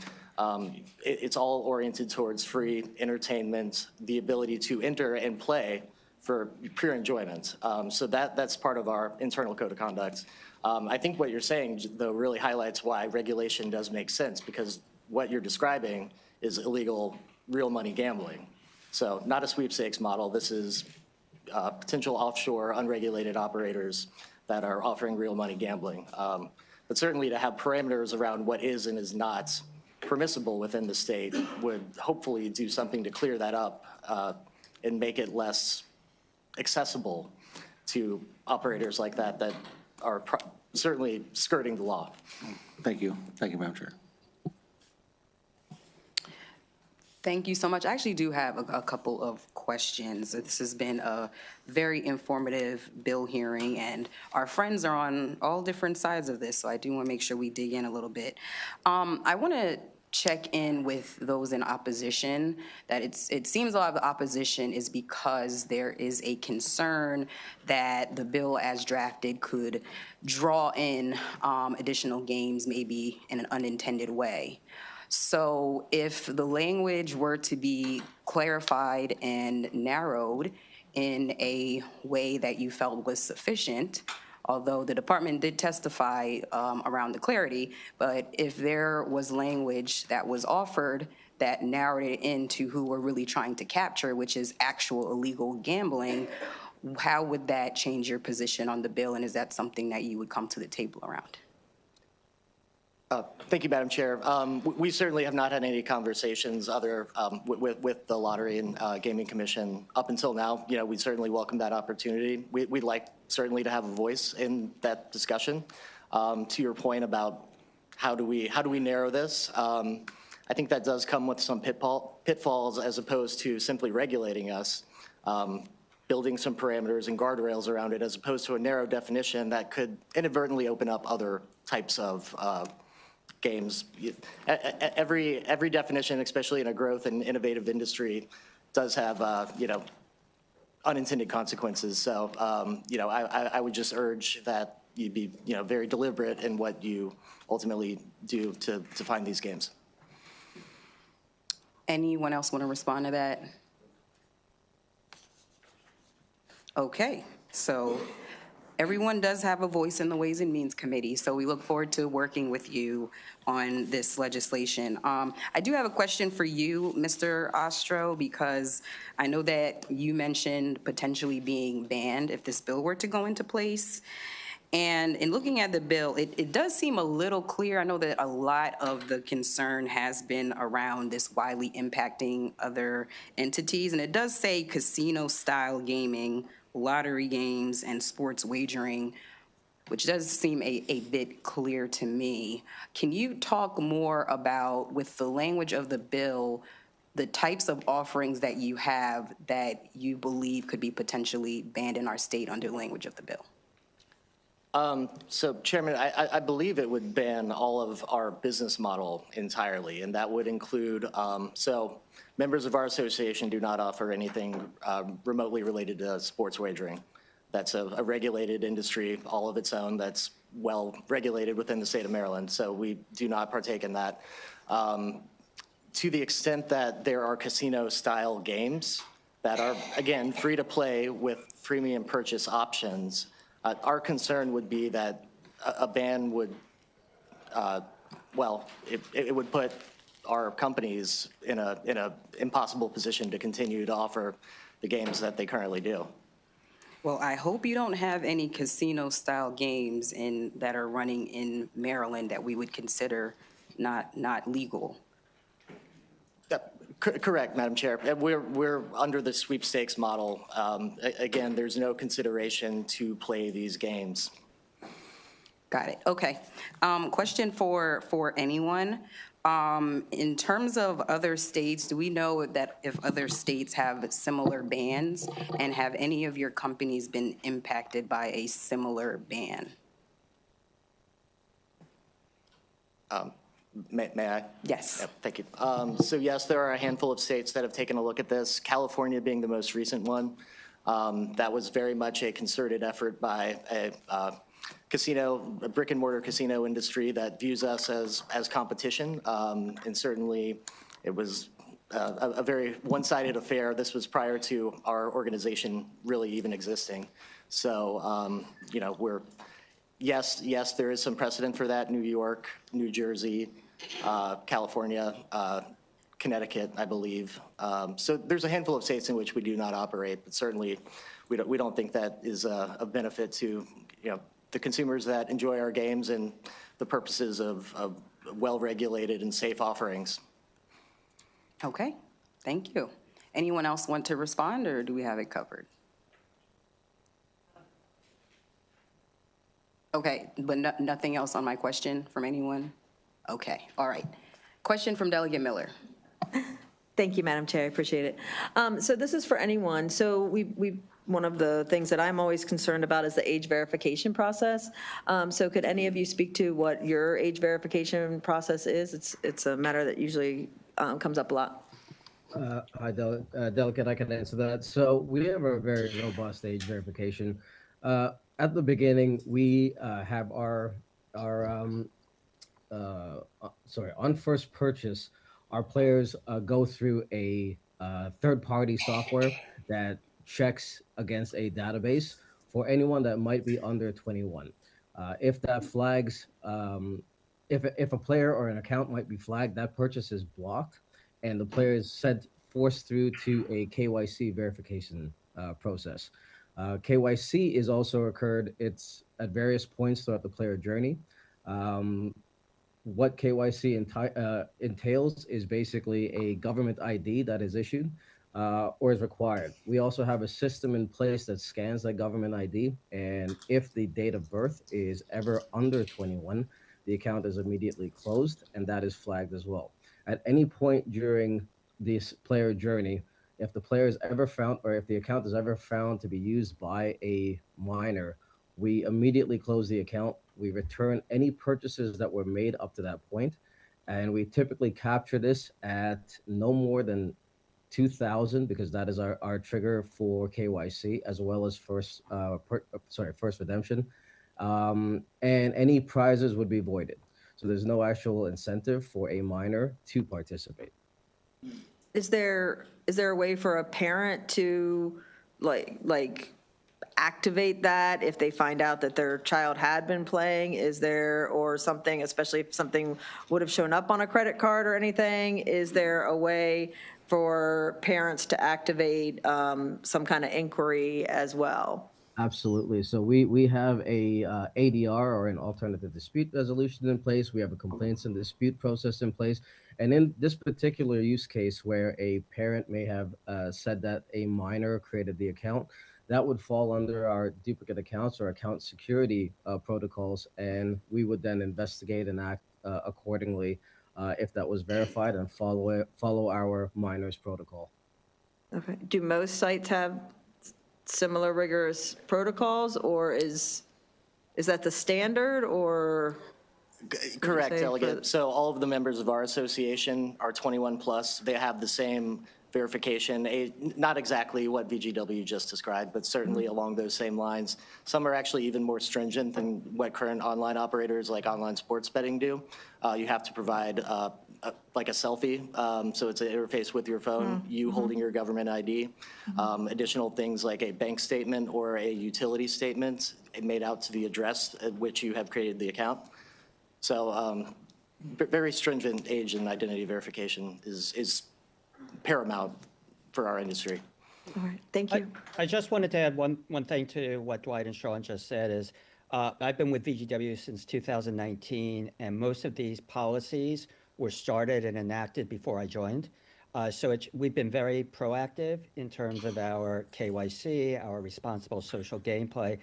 It's all oriented towards free entertainment, the ability to enter and play for pure enjoyment. So that's part of our internal code of conduct. I think what you're saying, though, really highlights why regulation does make sense, because what you're describing is illegal real money gambling. So not a sweepstakes model. This is potential offshore unregulated operators that are offering real money gambling. But certainly to have parameters around what is and is not permissible within the state would hopefully do something to clear that up and make it less accessible to operators like that are certainly skirting the law. Thank you. Thank you, Madam Chair. Thank you so much. I actually do have a couple of questions. This has been a very informative bill hearing, and our friends are on all different sides of this, so I do want to make sure we dig in a little bit. I want to check in with those in opposition, that it seems a lot of the opposition is because there is a concern that the bill as drafted could draw in additional games maybe in an unintended way. So if the language were to be clarified and narrowed in a way that you felt was sufficient, although the department did testify around the clarity, but if there was language that was offered that narrowed it into who we're really trying to capture, which is actual illegal gambling, how would that change your position on the bill, and is that something that you would come to the table around? Thank you, Madam Chair. We certainly have not had any conversations with the Lottery and Gaming Commission up until now. We certainly welcome that opportunity. We'd like certainly to have a voice in that discussion. To your point about how do we narrow this, I think that does come with some pitfalls as opposed to simply regulating us, building some parameters and guardrails around it, as opposed to a narrow definition that could inadvertently open up other types of games. Every definition, especially in a growth and innovative industry, does have unintended consequences. So I would just urge that you be very deliberate in what you ultimately do to find these games. Anyone else want to respond to that? Okay, so everyone does have a voice in the Ways and Means Committee, so we look forward to working with you on this legislation. I do have a question for you, Mr. Ostro, because I know that you mentioned potentially being banned if this bill were to go into place. And in looking at the bill, it does seem a little clear. I know that a lot of the concern has been around this widely impacting other entities, and it does say casino-style gaming, lottery games, and sports wagering, which does seem a bit clear to me. Can you talk more about, with the language of the bill, the types of offerings that you have that you believe could be potentially banned in our state under the language of the bill? So, Chairman, I believe it would ban all of our business model entirely, and that would include, so members of our association do not offer anything remotely related to sports wagering. That's a regulated industry, all of its own, that's well regulated within the state of Maryland, so we do not partake in that. To the extent that there are casino-style games that are, again, free to play with freemium purchase options, our concern would be that a ban would, it would put our companies in a impossible position to continue to offer the games that they currently do. Well, I hope you don't have any casino-style games that are running in Maryland that we would consider not legal. Correct, Madam Chair. We're under the sweepstakes model. Again, there's no consideration to play these games. Got it, okay. Question for anyone. In terms of other states, do we know that if other states have similar bans, and have any of your companies been impacted by a similar ban? May I? Yes. Yep, thank you. So yes, there are a handful of states that have taken a look at this, California being the most recent one. That was very much a concerted effort by a brick and mortar casino industry that views us as competition. And certainly it was a very one-sided affair. This was prior to our organization really even existing. So, you know, yes, there is some precedent for that. New York, New Jersey, California, Connecticut, I believe. So there's a handful of states in which we do not operate, but certainly we don't think that is of benefit to, you know, the consumers that enjoy our games and the purposes of well-regulated and safe offerings. Okay, thank you. Anyone else want to respond, or do we have it covered? Okay, but nothing else on my question from anyone? Okay, all right. Question from Delegate Miller. Thank you, Madam Chair, I appreciate it. So this is for anyone. So one of the things that I'm always concerned about is the age verification process. So could any of you speak to what your age verification process is? It's a matter that usually comes up a lot. Hi, Delegate, I can answer that. So we have a very robust age verification. At the beginning, we have on first purchase, our players go through a third-party software that checks against a database for anyone that might be under 21. If that flags, if a player or an account might be flagged, that purchase is blocked, and the player is forced through to a KYC verification process. KYC is also occurred. It's at various points throughout the player journey. What KYC entails is basically a government ID that is issued or is required. We also have a system in place that scans that government ID, and if the date of birth is ever under 21, the account is immediately closed, and that is flagged as well. At any point during this player journey, if the player is ever found, or if the account is ever found to be used by a minor, we immediately close the account. We return any purchases that were made up to that point, and we typically capture this at no more than 2,000, because that is our trigger for KYC, as well as first redemption, and any prizes would be voided. So there's no actual incentive for a minor to participate. Is there a way for a parent to like activate that if they find out that their child had been playing? Is there, or something, especially if something would have shown up on a credit card or anything, is there a way for parents to activate some kind of inquiry as well? Absolutely. So we have a ADR, or an alternative dispute resolution, in place. We have a complaints and dispute process in place. And in this particular use case, where a parent may have said that a minor created the account, that would fall under our duplicate accounts or account security protocols, and we would then investigate and act accordingly if that was verified, and follow our minors protocol. Okay. Do most sites have similar rigorous protocols, or is that the standard, or? Correct, Delegate. So all of the members of our association are 21 plus. They have the same verification, not exactly what VGW just described, but certainly along those same lines. Some are actually even more stringent than what current online operators like online sports betting do. You have to provide like a selfie, so it's an interface with your phone, you holding your government ID. Additional things like a bank statement or a utility statement made out to the address at which you have created the account. So very stringent age and identity verification is paramount for our industry. All right, thank you. I just wanted to add one thing to what Dwight and Sean just said is, I've been with VGW since 2019, and most of these policies were started and enacted before I joined. So we've been very proactive in terms of our KYC, our responsible social gameplay,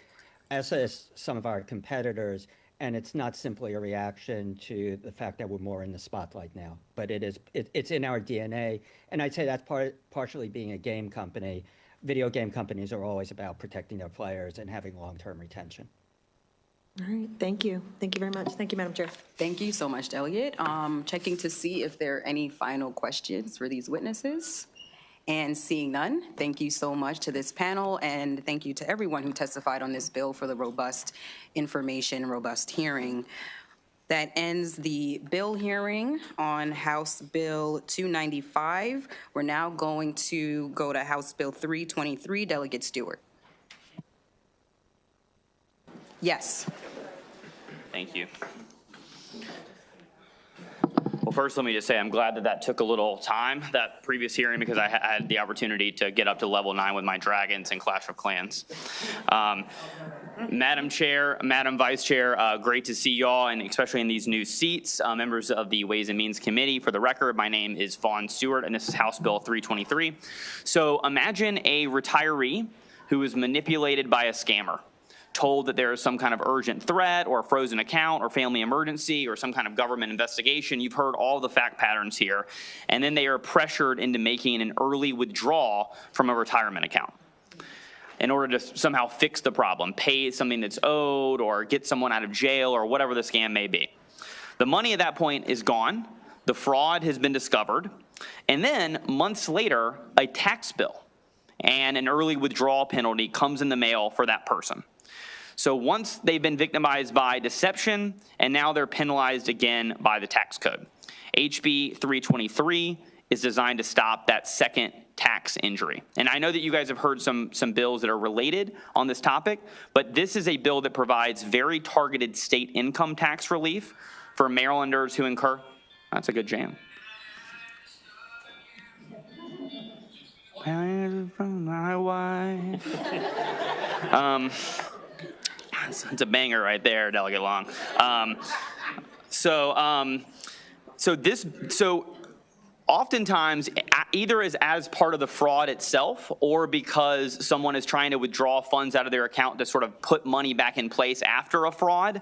as is some of our competitors. And it's not simply a reaction to the fact that we're more in the spotlight now, but it's in our DNA. And I'd say that's partially being a game company. Video game companies are always about protecting their players and having long-term retention. All right, thank you. Thank you very much. Thank you, Madam Chair. Thank you so much, Delegate. Checking to see if there are any final questions for these witnesses. And seeing none, thank you so much to this panel, and thank you to everyone who testified on this bill for the robust information, robust hearing. That ends the bill hearing on House Bill 295. We're now going to go to House Bill 323. Delegate Stewart. Yes. Thank you. Well, first, let me just say I'm glad that that took a little time, that previous hearing, because I had the opportunity to get up to level 9 with my dragons in Clash of Clans. Madam Chair, Madam Vice Chair, great to see y'all, and especially in these new seats. Members of the Ways and Means Committee, for the record, my name is Vaughn Stewart, and this is House Bill 323. So imagine a retiree who is manipulated by a scammer, told that there is some kind of urgent threat or a frozen account or family emergency or some kind of government investigation. You've heard all the fact patterns here. And then they are pressured into making an early withdrawal from a retirement account in order to somehow fix the problem, pay something that's owed or get someone out of jail or whatever the scam may be. The money at that point is gone. The fraud has been discovered. And then months later, a tax bill and an early withdrawal penalty comes in the mail for that person. So once they've been victimized by deception, and now they're penalized again by the tax code. HB 323 is designed to stop that second tax injury. And I know that you guys have heard some bills that are related on this topic, but this is a bill that provides very targeted state income tax relief for Marylanders who incur. That's a good jam. From my wife. It's a banger right there, Delegate Long. So oftentimes, either as part of the fraud itself or because someone is trying to withdraw funds out of their account to sort of put money back in place after a fraud,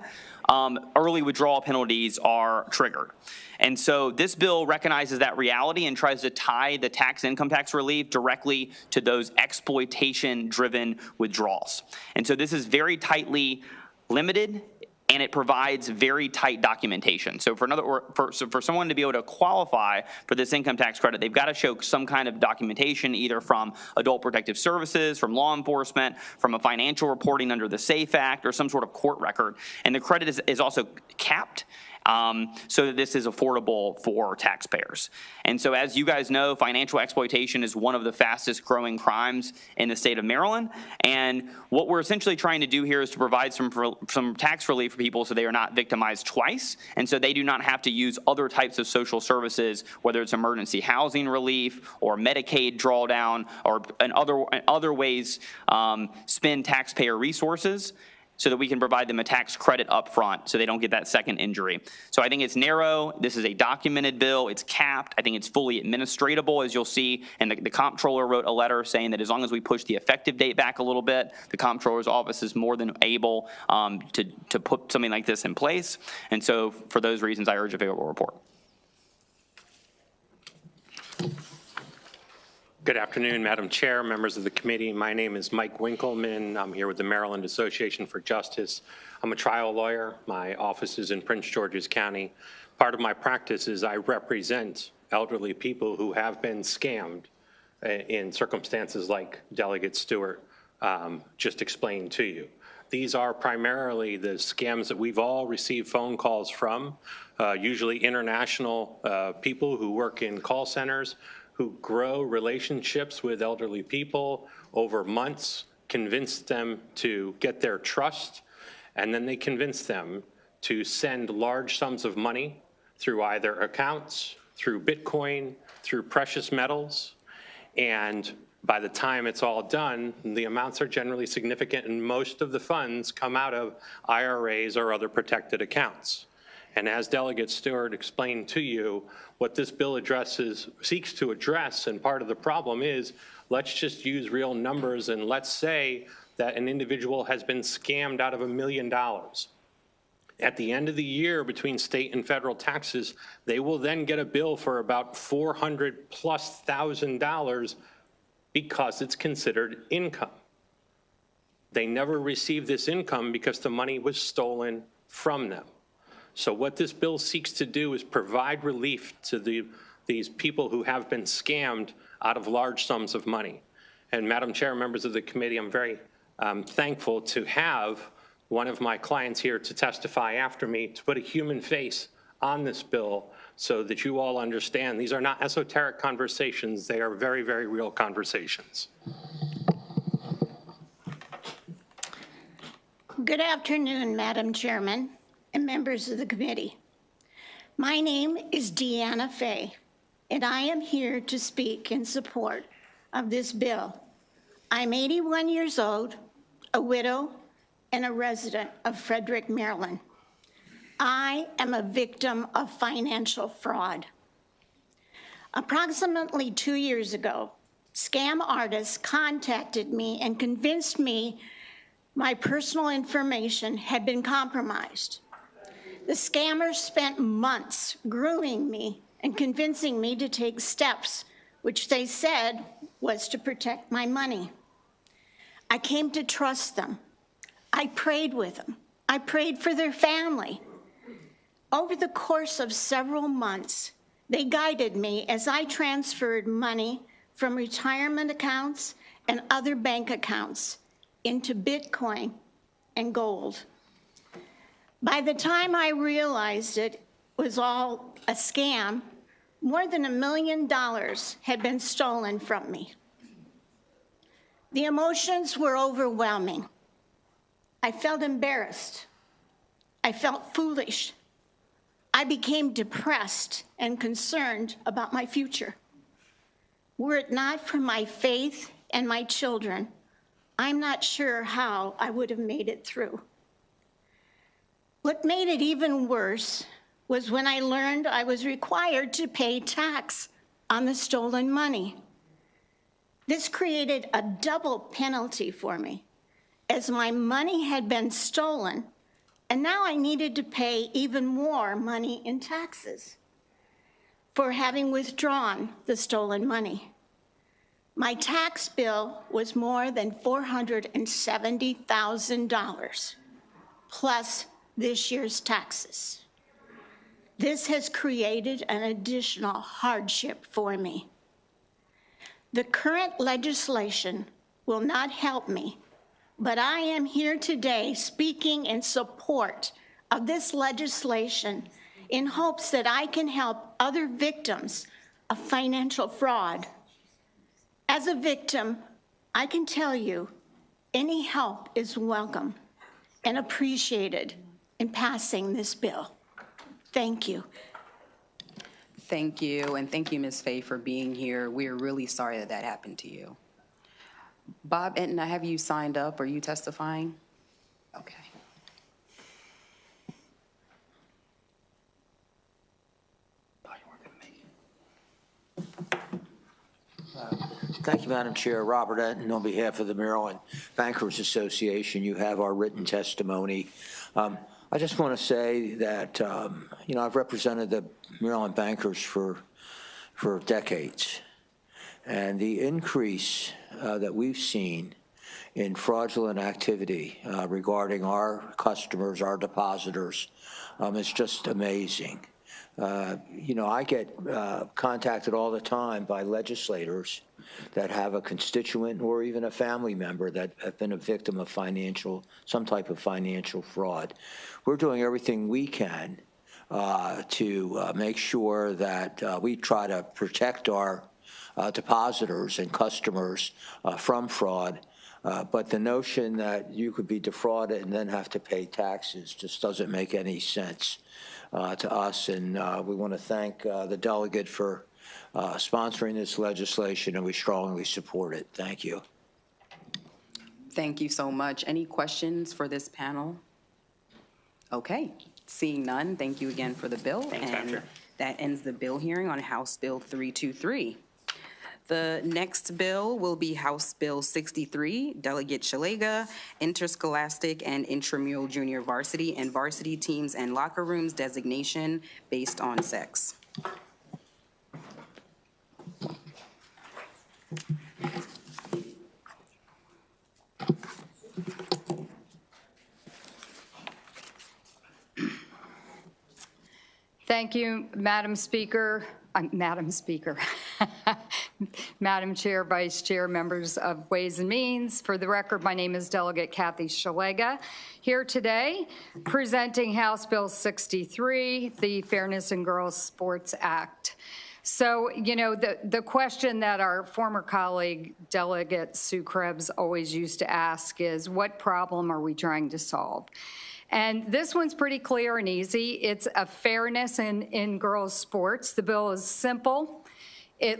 early withdrawal penalties are triggered. And so this bill recognizes that reality and tries to tie the income tax relief directly to those exploitation-driven withdrawals. And so this is very tightly limited, and it provides very tight documentation. So for someone to be able to qualify for this income tax credit, they've got to show some kind of documentation, either from Adult Protective Services, from law enforcement, from a financial reporting under the SAFE Act, or some sort of court record. And the credit is also capped, so that this is affordable for taxpayers. And so as you guys know, financial exploitation is one of the fastest growing crimes in the state of Maryland. And what we're essentially trying to do here is to provide some tax relief for people so they are not victimized twice. And so they do not have to use other types of social services, whether it's emergency housing relief or Medicaid drawdown or in other ways spend taxpayer resources, so that we can provide them a tax credit up front so they don't get that second injury. So I think it's narrow. This is a documented bill. It's capped. I think it's fully administratable, as you'll see. And the comptroller wrote a letter saying that as long as we push the effective date back a little bit, the comptroller's office is more than able to put something like this in place. And so for those reasons, I urge a favorable report. Good afternoon, Madam Chair, members of the committee. My name is Mike Winkleman. I'm here with the Maryland Association for Justice. I'm a trial lawyer. My office is in Prince George's County. Part of my practice is I represent elderly people who have been scammed in circumstances like Delegate Stewart just explained to you. These are primarily the scams that we've all received phone calls from, usually international people who work in call centers, who grow relationships with elderly people over months, convince them to get their trust, and then they convince them to send large sums of money through either accounts, through Bitcoin, through precious metals. And by the time it's all done, the amounts are generally significant, and most of the funds come out of IRAs or other protected accounts. And as Delegate Stewart explained to you, what this bill seeks to address, and part of the problem is, let's just use real numbers, and let's say that an individual has been scammed out of $1 million. At the end of the year, between state and federal taxes, they will then get a bill for about $400,000+ because it's considered income. They never received this income because the money was stolen from them. So what this bill seeks to do is provide relief to these people who have been scammed out of large sums of money. And Madam Chair, members of the committee, I'm very thankful to have one of my clients here to testify after me, to put a human face on this bill so that you all understand these are not esoteric conversations. They are very, very real conversations. Good afternoon, Madam Chairman and members of the committee. My name is Deanna Fay, and I am here to speak in support of this bill. I'm 81 years old, a widow, and a resident of Frederick, Maryland. I am a victim of financial fraud. Approximately 2 years ago, scam artists contacted me and convinced me my personal information had been compromised. The scammers spent months grooming me and convincing me to take steps, which they said was to protect my money. I came to trust them. I prayed with them. I prayed for their family. Over the course of several months, they guided me as I transferred money from retirement accounts and other bank accounts into Bitcoin and gold. By the time I realized it was all a scam, more than $1 million had been stolen from me. The emotions were overwhelming. I felt embarrassed. I felt foolish. I became depressed and concerned about my future. Were it not for my faith and my children, I'm not sure how I would have made it through. What made it even worse was when I learned I was required to pay tax on the stolen money. This created a double penalty for me, as my money had been stolen, and now I needed to pay even more money in taxes for having withdrawn the stolen money. My tax bill was more than $470,000, plus this year's taxes. This has created an additional hardship for me. The current legislation will not help me, but I am here today speaking in support of this legislation in hopes that I can help other victims of financial fraud. As a victim, I can tell you any help is welcome and appreciated in passing this bill. Thank you. Thank you, and thank you, Ms. Fay, for being here. We're really sorry that that happened to you. Bob Enton, I have you signed up. Are you testifying? Okay. Thank you, Madam Chair. Robert Enton on behalf of the Maryland Bankers Association. You have our written testimony. I just want to say that, I've represented the Maryland bankers for decades. And the increase that we've seen in fraudulent activity regarding our customers, our depositors, is just amazing. I get contacted all the time by legislators that have a constituent or even a family member that have been a victim of some type of financial fraud. We're doing everything we can to make sure that we try to protect our depositors and customers from fraud. But the notion that you could be defrauded and then have to pay taxes just doesn't make any sense to us. And we want to thank the delegate for sponsoring this legislation, and we strongly support it. Thank you. Thank you so much. Any questions for this panel? Okay, seeing none, thank you again for the bill. Thanks, Madam Chair. That ends the bill hearing on House Bill 323. The next bill will be House Bill 63, Delegate Shalega, interscholastic and intramural junior varsity and varsity teams and locker rooms designation based on sex. Thank you, Madam Speaker. Madam Speaker. Madam Chair, Vice Chair, members of Ways and Means. For the record, my name is Delegate Kathy Shalega, here today presenting House Bill 63, the Fairness in Girls Sports Act. So, you know, the question that our former colleague, Delegate Sue Krebs, always used to ask is, what problem are we trying to solve? And this one's pretty clear and easy. It's a fairness in girls' sports. The bill is simple. It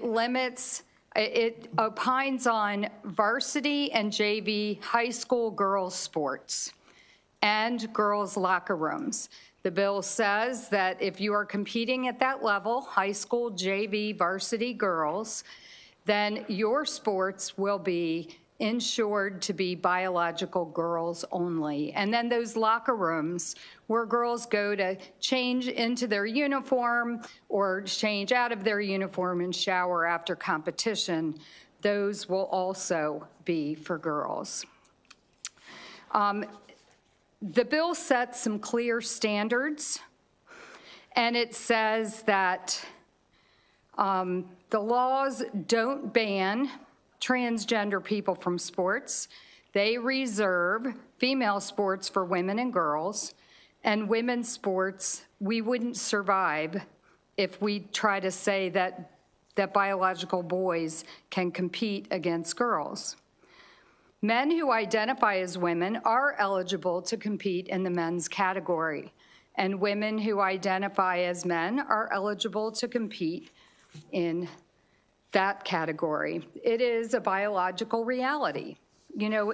opines on varsity and JV high school girls' sports and girls' locker rooms. The bill says that if you are competing at that level, high school, JV, varsity girls, then your sports will be insured to be biological girls only. And then those locker rooms where girls go to change into their uniform or change out of their uniform and shower after competition, those will also be for girls. The bill sets some clear standards, and it says that the laws don't ban transgender people from sports. They reserve female sports for women and girls, and women's sports, we wouldn't survive if we try to say that biological boys can compete against girls. Men who identify as women are eligible to compete in the men's category, and women who identify as men are eligible to compete in that category. It is a biological reality. You know,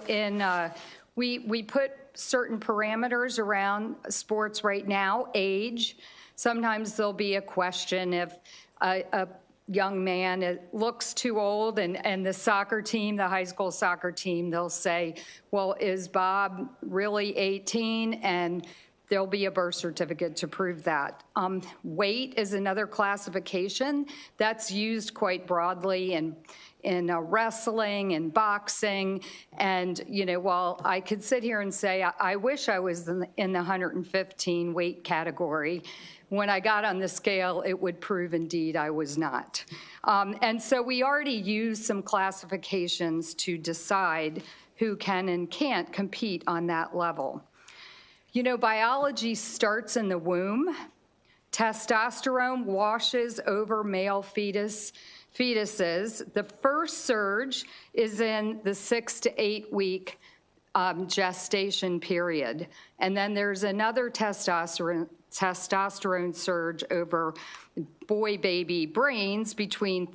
we put certain parameters around sports right now, age. Sometimes there'll be a question if a young man looks too old and the soccer team, the high school soccer team, they'll say, well, is Bob really 18? And there'll be a birth certificate to prove that. Weight is another classification that's used quite broadly in wrestling and boxing. And, you know, while I could sit here and say, I wish I was in the 115 weight category, when I got on the scale, it would prove indeed I was not. And so we already use some classifications to decide who can and can't compete on that level. You know, biology starts in the womb. Testosterone washes over male fetuses. The first surge is in the 6 to 8 week gestation period. And then there's another testosterone surge over boy baby brains between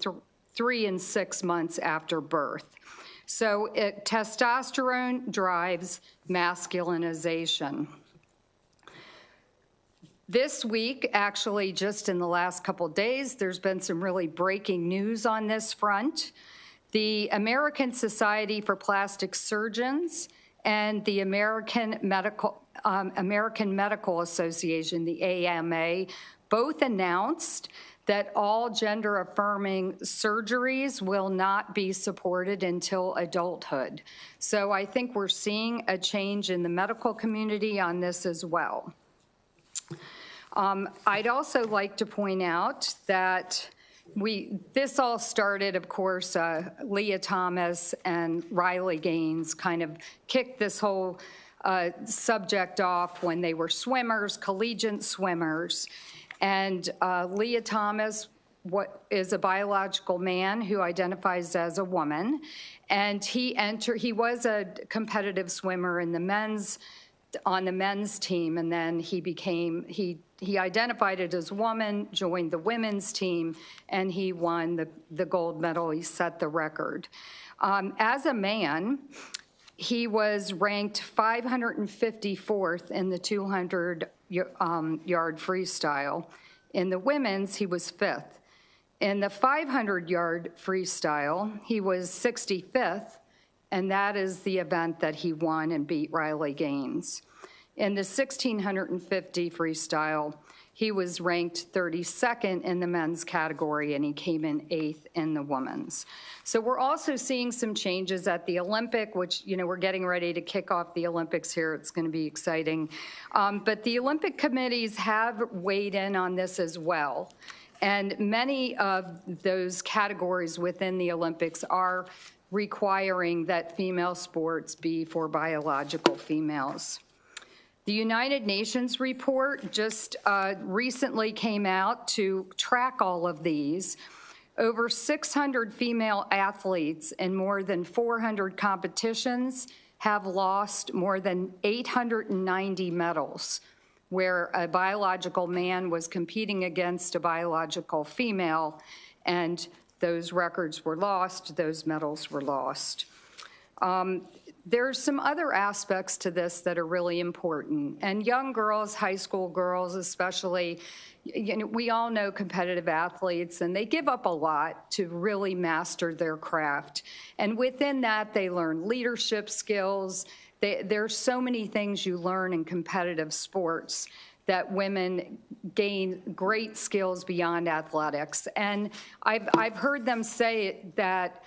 3 and 6 months after birth. So testosterone drives masculinization. This week, actually just in the last couple days, there's been some really breaking news on this front. The American Society for Plastic Surgeons and the American Medical Association, the AMA, both announced that all gender-affirming surgeries will not be supported until adulthood. So I think we're seeing a change in the medical community on this as well. I'd also like to point out that this all started, of course, Leah Thomas and Riley Gaines kind of kicked this whole subject off when they were swimmers, collegiate swimmers. And Leah Thomas is a biological man who identifies as a woman. And he was a competitive swimmer in on the men's team, and then he identified it as a woman, joined the women's team, and he won the gold medal. He set the record. As a man, he was ranked 554th in the 200 yard freestyle. In the women's, he was 5th. In the 500-yard freestyle, he was 65th, and that is the event that he won and beat Riley Gaines. In the 1650 freestyle, he was ranked 32nd in the men's category, and he came in 8th in the women's. So we're also seeing some changes at the Olympic, which, you know, we're getting ready to kick off the Olympics here. It's going to be exciting. But the Olympic committees have weighed in on this as well. And many of those categories within the Olympics are requiring that female sports be for biological females. The United Nations report just recently came out to track all of these. Over 600 female athletes in more than 400 competitions have lost more than 890 medals, where a biological man was competing against a biological female, and those records were lost, those medals were lost. There's some other aspects to this that are really important. And young girls, high school girls especially, you know, we all know competitive athletes, and they give up a lot to really master their craft. And within that, they learn leadership skills. There's so many things you learn in competitive sports that women gain great skills beyond athletics. And I've heard them say that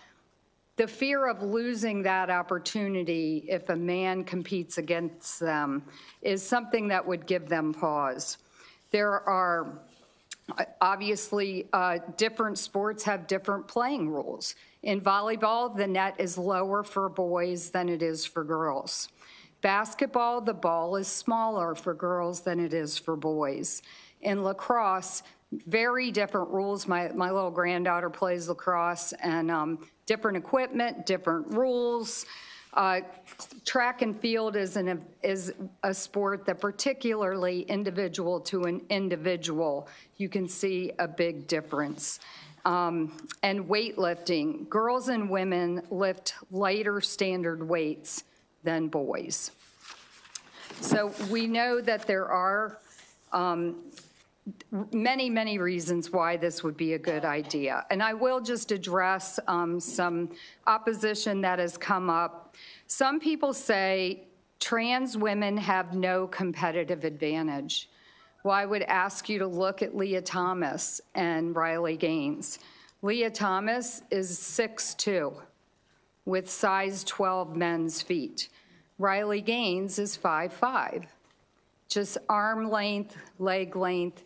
the fear of losing that opportunity if a man competes against them is something that would give them pause. There are obviously different sports have different playing rules. In volleyball, the net is lower for boys than it is for girls. Basketball, the ball is smaller for girls than it is for boys. In lacrosse, very different rules. My little granddaughter plays lacrosse, and different equipment, different rules. Track and field is a sport that particularly individual to an individual, you can see a big difference. And weightlifting, girls and women lift lighter standard weights than boys. So we know that there are many, many reasons why this would be a good idea. And I will just address some opposition that has come up. Some people say trans women have no competitive advantage. Well, I would ask you to look at Leah Thomas and Riley Gaines. Leah Thomas is 6'2", with size 12 men's feet. Riley Gaines is 5'5". Just arm length, leg length.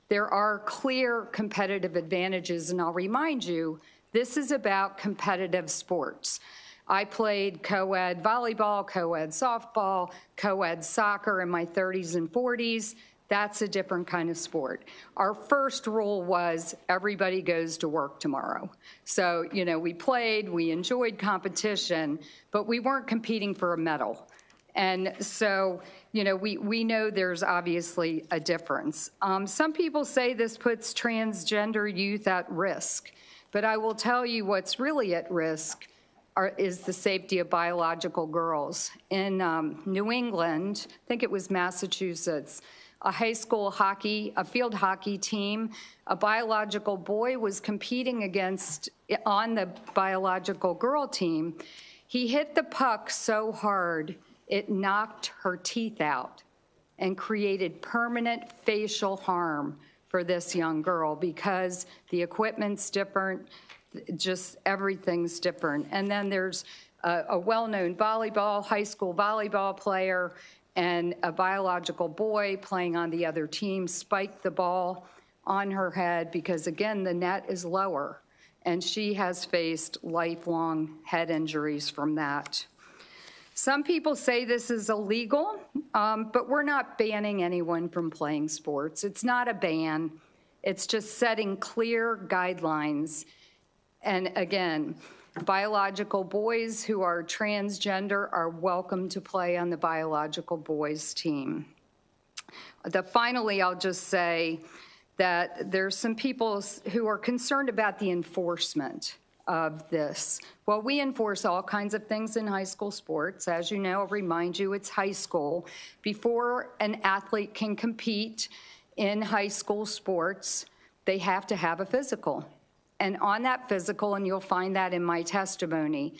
There are clear competitive advantages, and I'll remind you, this is about competitive sports. I played co-ed volleyball, co-ed softball, co-ed soccer in my 30s and 40s. That's a different kind of sport. Our first rule was everybody goes to work tomorrow. So, you know, we played, we enjoyed competition, but we weren't competing for a medal. And so, you know, we know there's obviously a difference. Some people say this puts transgender youth at risk, but I will tell you what's really at risk is the safety of biological girls. In New England, I think it was Massachusetts, a high school hockey, a field hockey team, a biological boy was competing on the biological girl team. He hit the puck so hard, it knocked her teeth out and created permanent facial harm for this young girl because the equipment's different, just everything's different. And then there's a well-known high school volleyball player, and a biological boy playing on the other team spiked the ball on her head because, again, the net is lower, and she has faced lifelong head injuries from that. Some people say this is illegal, but we're not banning anyone from playing sports. It's not a ban. It's just setting clear guidelines. And again, biological boys who are transgender are welcome to play on the biological boys team. Finally, I'll just say that there's some people who are concerned about the enforcement of this. Well, we enforce all kinds of things in high school sports. As you know, I'll remind you, it's high school. Before an athlete can compete in high school sports, they have to have a physical. And on that physical, and you'll find that in my testimony,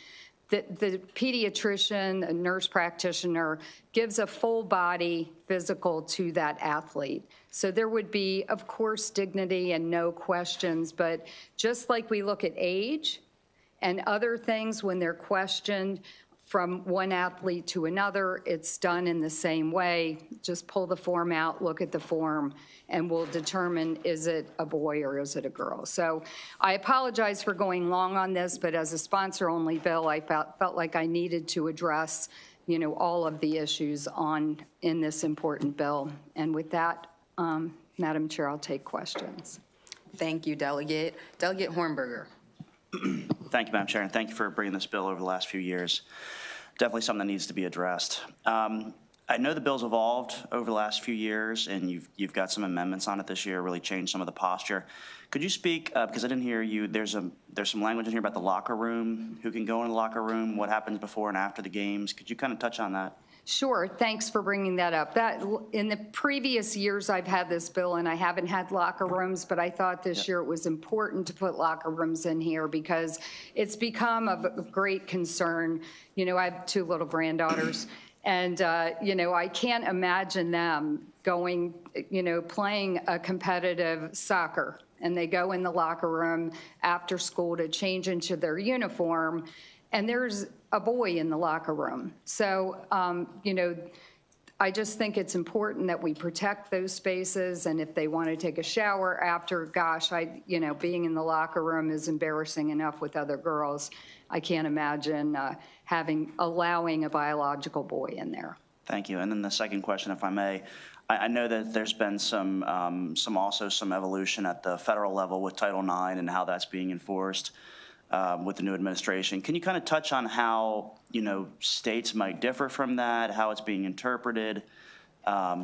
the pediatrician, a nurse practitioner, gives a full body physical to that athlete. So there would be, of course, dignity and no questions, but just like we look at age and other things when they're questioned from one athlete to another, it's done in the same way. Just pull the form out, look at the form, and we'll determine, is it a boy or is it a girl? So I apologize for going long on this, but as a sponsor-only bill, I felt like I needed to address, you know, all of the issues in this important bill. And with that, Madam Chair, I'll take questions. Thank you, Delegate. Delegate Hornberger. Thank you, Madam Chair, and thank you for bringing this bill over the last few years. Definitely something that needs to be addressed. I know the bill's evolved over the last few years, and you've got some amendments on it this year, really changed some of the posture. Could you speak, because I didn't hear you, there's some language in here about the locker room, who can go in the locker room, what happens before and after the games. Could you kind of touch on that? Sure, thanks for bringing that up. In the previous years I've had this bill and I haven't had locker rooms, but I thought this year it was important to put locker rooms in here because it's become of great concern. You know, I have 2 little granddaughters and, you know, I can't imagine them going, you know, playing a competitive soccer and they go in the locker room after school to change into their uniform and there's a boy in the locker room. So, you know, I just think it's important that we protect those spaces. And if they want to take a shower after, gosh, you know, being in the locker room is embarrassing enough with other girls. I can't imagine allowing a biological boy in there. Thank you. And then the second question, if I may, I know that there's been some evolution at the federal level with Title IX and how that's being enforced. With the new administration. Can you kind of touch on how, you know, states might differ from that, how it's being interpreted?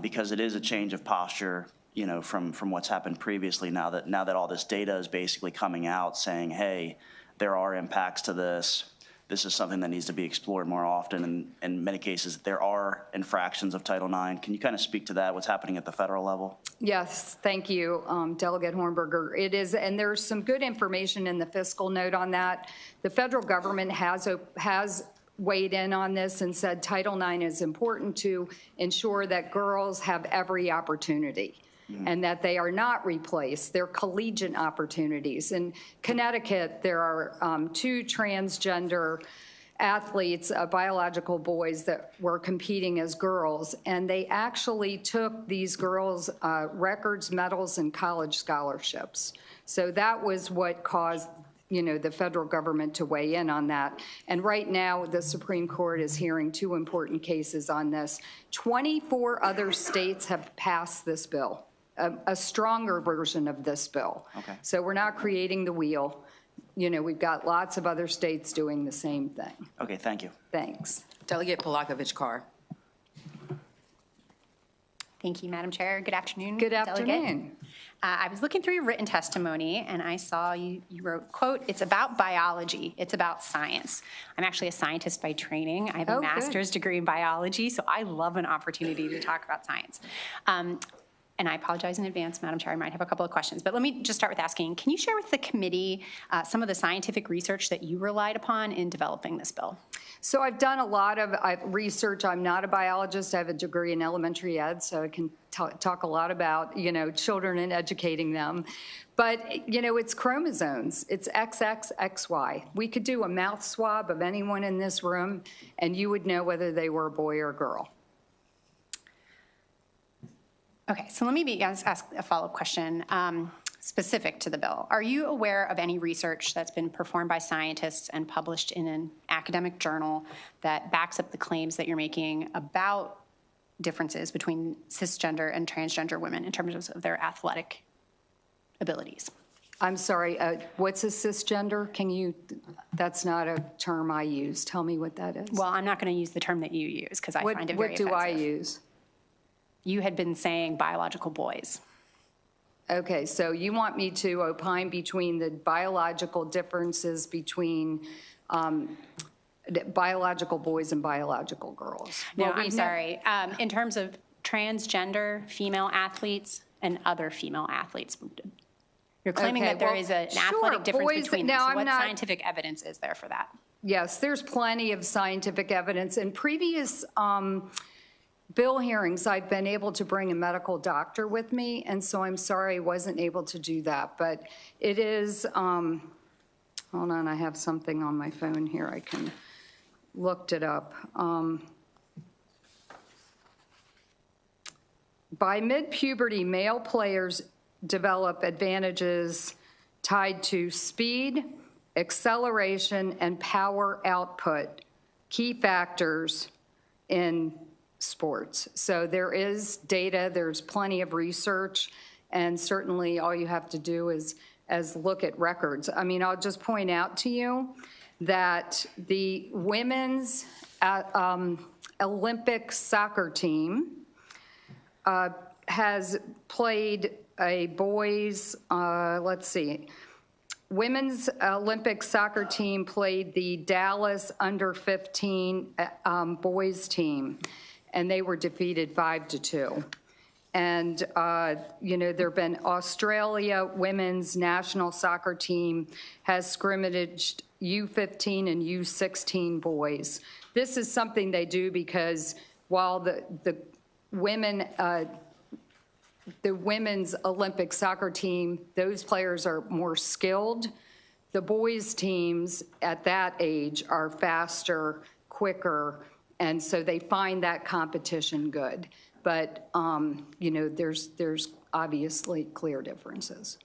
Because it is a change of posture, you know, from what's happened previously now that all this data is basically coming out saying, hey, there are impacts to this. This is something that needs to be explored more often. And in many cases, there are infractions of Title IX. Can you kind of speak to that, what's happening at the federal level? Yes, thank you, Delegate Hornberger. It is, and there's some good information in the fiscal note on that. The federal government has weighed in on this and said Title IX is important to ensure that girls have every opportunity. And that they are not replaced. They're collegiate opportunities. In Connecticut, there are 2 transgender athletes, biological boys that were competing as girls, and they actually took these girls' records, medals, and college scholarships. So that was what caused, you know, the federal government to weigh in on that. And right now, the Supreme Court is hearing 2 important cases on this. 24 other states have passed this bill. A stronger version of this bill. Okay. So we're not creating the wheel. You know, we've got lots of other states doing the same thing. Okay, thank you. Thanks. Delegate Polakovich-Carr. Thank you, Madam Chair. Good afternoon. Good Delegate. afternoon. I was looking through your written testimony and I saw you wrote, quote, "It's about biology, it's about science." I'm actually a scientist by training. I have a master's degree in biology, so I love an opportunity to talk about science. And I apologize in advance, Madam Chair, I might have a couple of questions. But let me just start with asking, can you share with the committee some of the scientific research that you relied upon in developing this bill? So I've done a lot of research. I'm not a biologist. I have a degree in elementary ed, so I can talk a lot about, you know, children and educating them. But, you know, it's chromosomes. It's XX, XY. We could do a mouth swab of anyone in this room, and you would know whether they were a boy or a girl. Okay, so let me ask a follow-up question specific to the bill. Are you aware of any research that's been performed by scientists and published in an academic journal that backs up the claims that you're making about differences between cisgender and transgender women in terms of their athletic abilities? I'm sorry, what's a cisgender? That's not a term I use. Tell me what that is. Well, I'm not going to use the term that you use because I find it very offensive. What do I use? You had been saying biological boys. Okay, so you want me to opine between the biological differences between biological boys and biological girls? No, Well, I'm sorry. In terms of transgender female athletes and other female athletes, You're claiming Okay, that there well, is an sure, athletic difference boys- between them. now, So I'm what not- scientific evidence is there for that? Yes, there's plenty of scientific evidence. In previous bill hearings, I've been able to bring a medical doctor with me, and so I'm sorry I wasn't able to do that. But it is, hold on, I have something on my phone here. I can looked it up. By mid-puberty, male players develop advantages tied to speed, acceleration, and power output, key factors in sports. So there is data, there's plenty of research, and certainly all you have to do is look at records. I mean, I'll just point out to you that the women's Olympic soccer team has played a boys, women's Olympic soccer team played the Dallas under 15 boys team, and they were defeated 5-2. And, there have been Australia women's national soccer team has scrimmaged U15 and U16 boys. This is something they do because while the women's Olympic soccer team, those players are more skilled. The boys' teams at that age are faster, quicker, and so they find that competition good. But, there's obviously clear differences.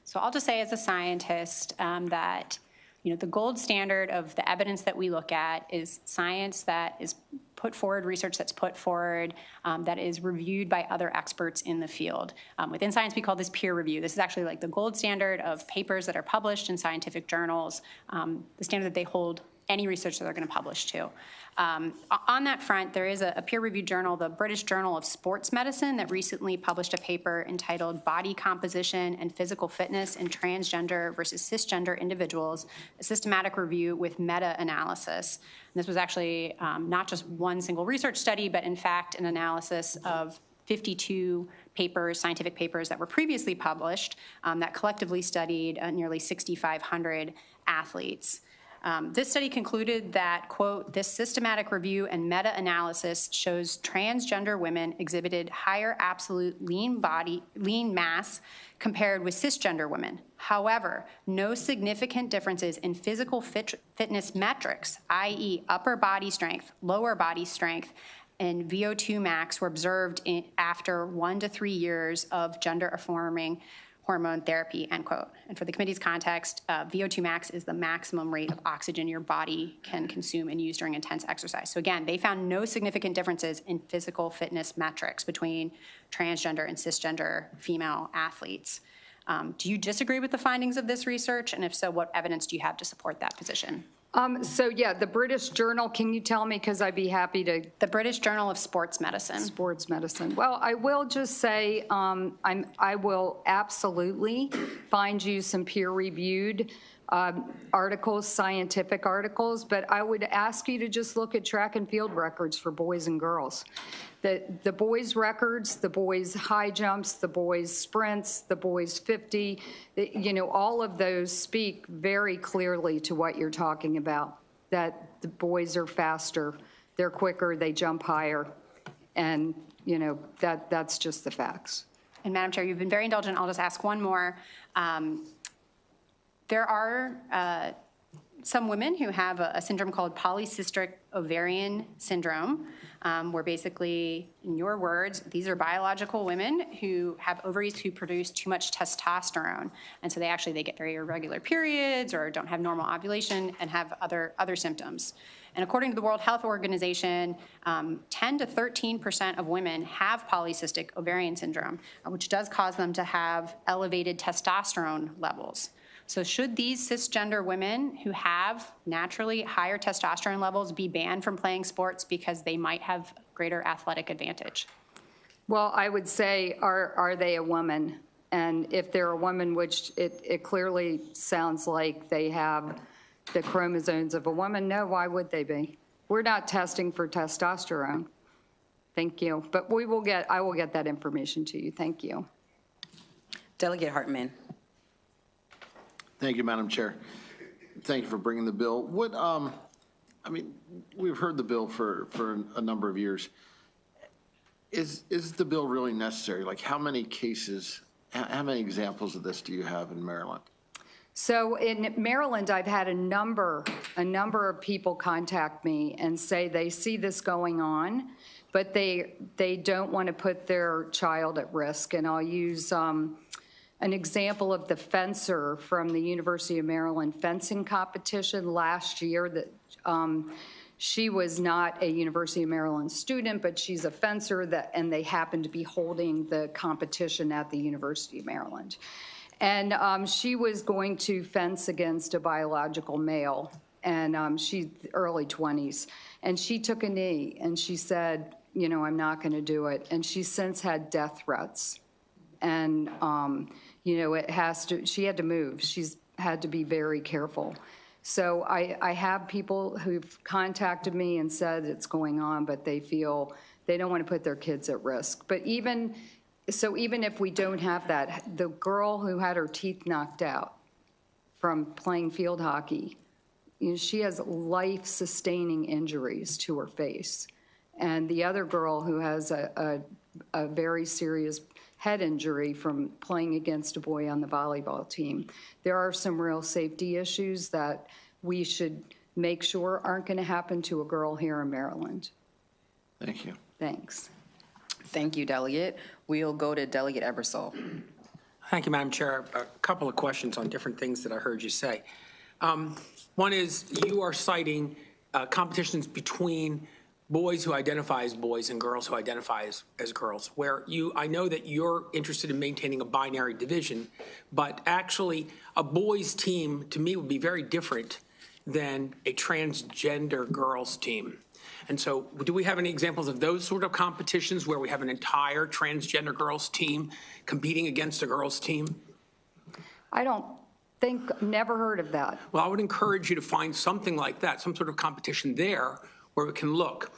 So I'll just say as a scientist that, the gold standard of the evidence that we look at is science that is put forward, research that's put forward, that is reviewed by other experts in the field. Within science, we call this peer review. This is actually like the gold standard of papers that are published in scientific journals, the standard that they hold any research that they're going to publish to. On that front, there is a peer-reviewed journal, the British Journal of Sports Medicine, that recently published a paper entitled Body Composition and Physical Fitness in Transgender versus Cisgender Individuals, a systematic review with meta-analysis. And this was actually not just one single research study, but in fact an analysis of 52 papers, scientific papers that were previously published that collectively studied nearly 6,500 athletes. This study concluded that, quote, this systematic review and meta-analysis shows transgender women exhibited higher absolute lean mass compared with cisgender women. However, no significant differences in physical fitness metrics, i.e. upper body strength, lower body strength, and VO2 max were observed after 1 to 3 years of gender-affirming hormone therapy, end quote. And for the committee's context, VO2 max is the maximum rate of oxygen your body can consume and use during intense exercise. So again, they found no significant differences in physical fitness metrics between transgender and cisgender female athletes. Do you disagree with the findings of this research? And if so, what evidence do you have to support that position? The British Journal, can you tell me, because I'd be happy to. The British Journal of Sports Medicine. Sports Medicine. Well, I will just say I will absolutely find you some peer-reviewed articles, scientific articles, but I would ask you to just look at track and field records for boys and girls. The boys' records, the boys' high jumps, the boys' sprints, the boys' 50, all of those speak very clearly to what you're talking about, that the boys are faster, they're quicker, they jump higher, and, that's just the facts. And Madam Chair, you've been very indulgent. I'll just ask one more. There are some women who have a syndrome called polycystic ovarian syndrome, where basically, in your words, these are biological women who have ovaries who produce too much testosterone. And so they get very irregular periods or don't have normal ovulation and have other symptoms. And according to the World Health Organization, 10 to 13% of women have polycystic ovarian syndrome, which does cause them to have elevated testosterone levels. So should these cisgender women who have naturally higher testosterone levels be banned from playing sports because they might have greater athletic advantage? Well, I would say, are they a woman? And if they're a woman, which it clearly sounds like they have the chromosomes of a woman, no, why would they be? We're not testing for testosterone. Thank you. But I will get that information to you. Thank you. Delegate Hartman. Thank you, Madam Chair. Thank you for bringing the bill. What, I mean, we've heard the bill for a number of years. Is the bill really necessary? Like, how many cases, how many examples of this do you have in Maryland? So in Maryland, I've had a number of people contact me and say they see this going on, but they don't want to put their child at risk. And I'll use an example of the fencer from the University of Maryland fencing competition last year. That she was not a University of Maryland student, but she's a fencer and they happened to be holding the competition at the University of Maryland. And she was going to fence against a biological male, and she's early 20s. And she took a knee, and she said, you know, I'm not going to do it. And she's since had death threats. And, you know, she had to move. She's had to be very careful. So I have people who've contacted me and said it's going on, but they feel they don't want to put their kids at risk. But even if we don't have that, the girl who had her teeth knocked out from playing field hockey, you know, she has life-sustaining injuries to her face. And the other girl who has a very serious head injury from playing against a boy on the volleyball team. There are some real safety issues that we should make sure aren't going to happen to a girl here in Maryland. Thank you. Thanks. Thank you, Delegate. We'll go to Delegate Ebersol. Thank you, Madam Chair. A couple of questions on different things that I heard you say. One is you are citing competitions between boys who identify as boys and girls who identify as girls, where I know that you're interested in maintaining a binary division, but actually a boys team to me would be very different than a transgender girls team. And so do we have any examples of those sort of competitions where we have an entire transgender girls team competing against a girls team? I don't think, never heard of that. Well, I would encourage you to find something like that, some sort of competition there where we can look.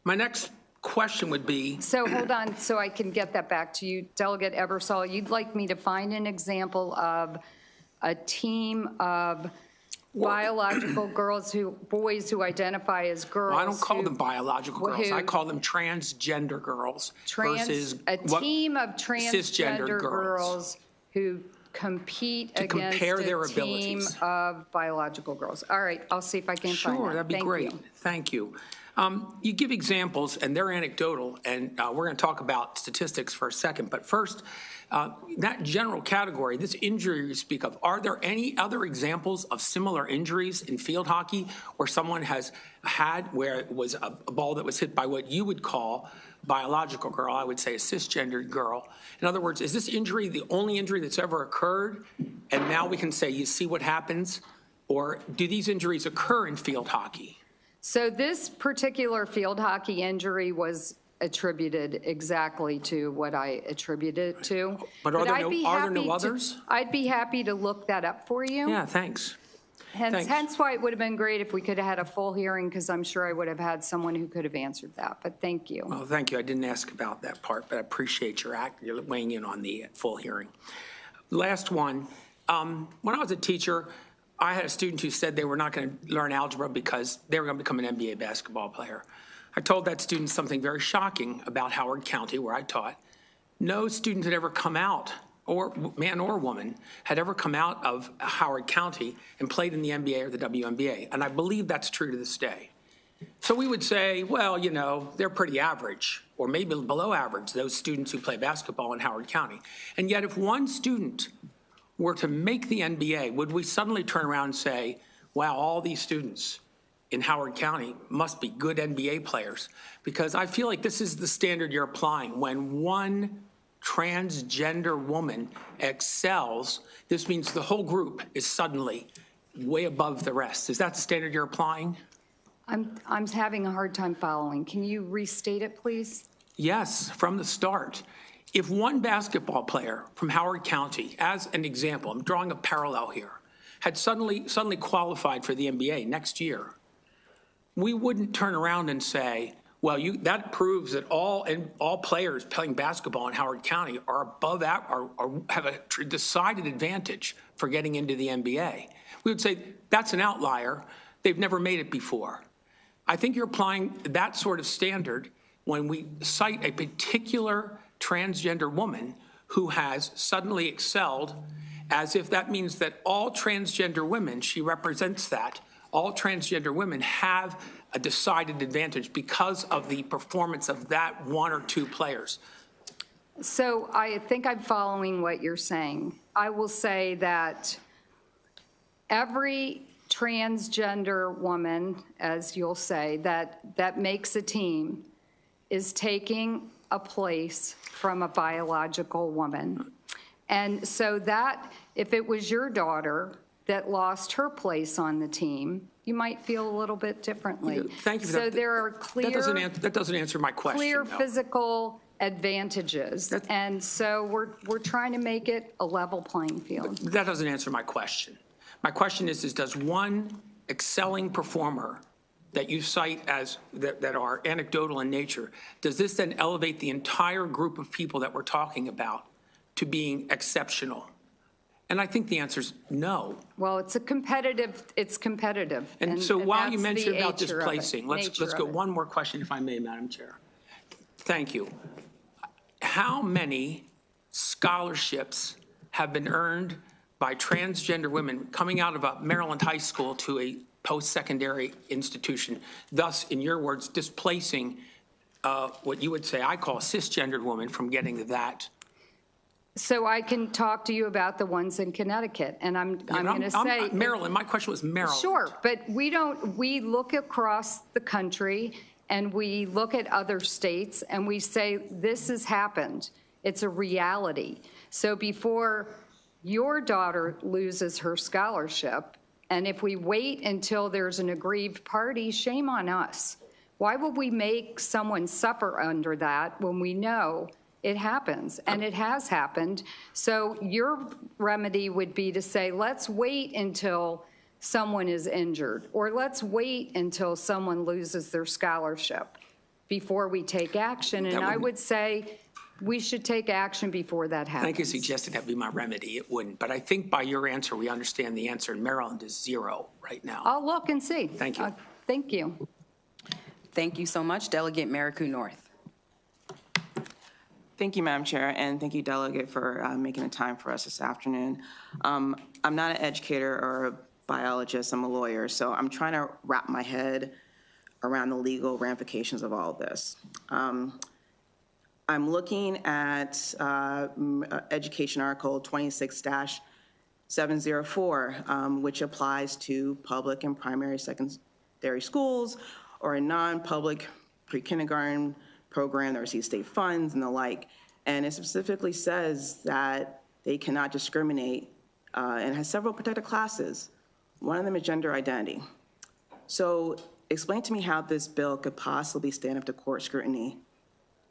My next question would be... So hold on, so I can get that back to you. Delegate Ebersol, you'd like me to find an example of a team of biological boys who identify as girls. Well, I don't call them biological girls. I call them transgender girls versus a team of transgender girls who compete against a team of biological girls. All right, I'll see if I can find that. Sure, that'd be great. Thank you. You give examples, and they're anecdotal, and we're going to talk about statistics for a second. But first, that general category, this injury you speak of, are there any other examples of similar injuries in field hockey where someone has had, where it was a ball that was hit by what you would call biological girl, I would say a cisgendered girl? In other words, is this injury the only injury that's ever occurred, and now we can say, you see what happens? Or do these injuries occur in field hockey? So this particular field hockey injury was attributed exactly to what I attributed it to. But are there no others? I'd be happy to look that up for you. Yeah, thanks. Hence why it would have been great if we could have had a full hearing, because I'm sure I would have had someone who could have answered that, but thank you. Well, thank you. I didn't ask about that part, but I appreciate your weighing in on the full hearing. Last one. When I was a teacher, I had a student who said they were not going to learn algebra because they were going to become an NBA basketball player. I told that student something very shocking about Howard County, where I taught. No student had ever come out, or man or woman, had ever come out of Howard County and played in the NBA or the WNBA. And I believe that's true to this day. So we would say, well, you know, they're pretty average, or maybe below average, those students who play basketball in Howard County. And yet if one student were to make the NBA, would we suddenly turn around and say, wow, all these students in Howard County must be good NBA players? Because I feel like this is the standard you're applying. When one transgender woman excels, this means the whole group is suddenly way above the rest. Is that the standard you're applying? I'm having a hard time following. Can you restate it, please? Yes, from the start. If one basketball player from Howard County, as an example, I'm drawing a parallel here, had suddenly qualified for the NBA next year, we wouldn't turn around and say, Well, that proves that all players playing basketball in Howard County are above that, have a decided advantage for getting into the NBA. We would say that's an outlier. They've never made it before. I think you're applying that sort of standard when we cite a particular transgender woman who has suddenly excelled, as if that means that all transgender women, she represents that, all transgender women have a decided advantage because of the performance of that one or two players. So I think I'm following what you're saying. I will say that every transgender woman, as you'll say, that makes a team is taking a place from a biological woman. And so that, if it was your daughter that lost her place on the team, you might feel a little bit differently. Thank you for so that. there are clear, that doesn't answer my question. clear though. physical advantages. And so we're trying to make it a level playing field. That doesn't answer my question. My question is does one excelling performer that you cite as that are anecdotal in nature, does this then elevate the entire group of people that we're talking about to being exceptional? And I think the answer is no. Well, it's competitive. And so while you that's mentioned the about nature of it, displacing, let's nature go of it. one more question, if I may, Madam Chair. Thank you. How many scholarships have been earned by transgender women coming out of a Maryland high school to a post-secondary institution, thus, in your words, displacing what you would say I call a cisgendered woman from getting that? So I can talk to you about the ones in Connecticut, and I'm going to say Maryland. My question was Maryland. Sure, but we look across the country and we look at other states and we say this has happened. It's a reality. So before your daughter loses her scholarship, and if we wait until there's an aggrieved party, shame on us. Why would we make someone suffer under that when we know it happens, and it has happened? So your remedy would be to say, let's wait until someone is injured, or let's wait until someone loses their scholarship before we take action. And I would say we should take action before that happens. Thank you for suggesting that be my remedy. It wouldn't. But I think by your answer, we understand the answer in Maryland is 0 right now. I'll look and see. Thank you. Thank you. Thank you so much. Delegate Maricopa North. Thank you, Madam Chair, and thank you, Delegate, for making the time for us this afternoon. I'm not an educator or a biologist, I'm a lawyer, so I'm trying to wrap my head around the legal ramifications of all of this. I'm looking at Education Article 26-704, which applies to public and primary secondary schools or a non-public pre-kindergarten program that receives state funds and the like. And it specifically says that they cannot discriminate and has several protected classes. One of them is gender identity. So explain to me how this bill could possibly stand up to court scrutiny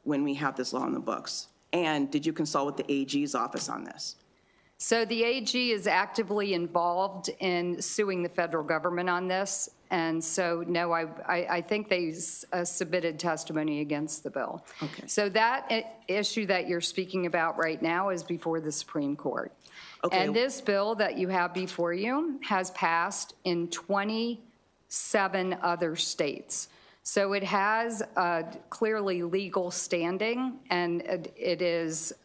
when we have this law in the books. And did you consult with the AG's office on this? So the AG is actively involved in suing the federal government on this. And so, no, I think they submitted testimony against the bill. Okay. So that issue that you're speaking about right now is before the Supreme Court. Okay. And this bill that you have before you has passed in 27 other states. So it has clearly legal standing, and it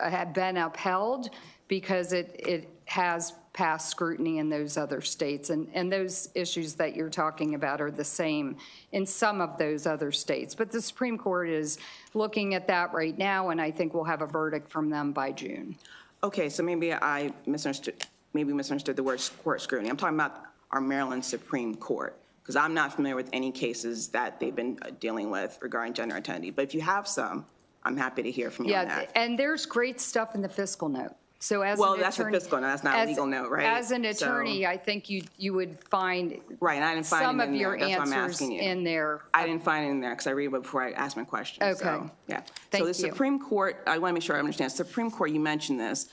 had been upheld because it has passed scrutiny in those other states. And those issues that you're talking about are the same in some of those other states. But the Supreme Court is looking at that right now, and I think we'll have a verdict from them by June. Okay, so maybe I misunderstood the word court scrutiny. I'm talking about our Maryland Supreme Court, because I'm not familiar with any cases that they've been dealing with regarding gender identity. But if you have some, I'm happy to hear from you on that. And there's great stuff in the fiscal note. So as Well, an that's a attorney, fiscal note, that's not a legal note, right? As an So- attorney, I think you would find Right, and I didn't find some it of in your there. That's why I'm answers asking you. in there. I didn't find it in there because I read it before I asked my question. Okay. So, yeah. Thank So the you. Supreme Court, I want to make sure I understand. Supreme Court, you mentioned this.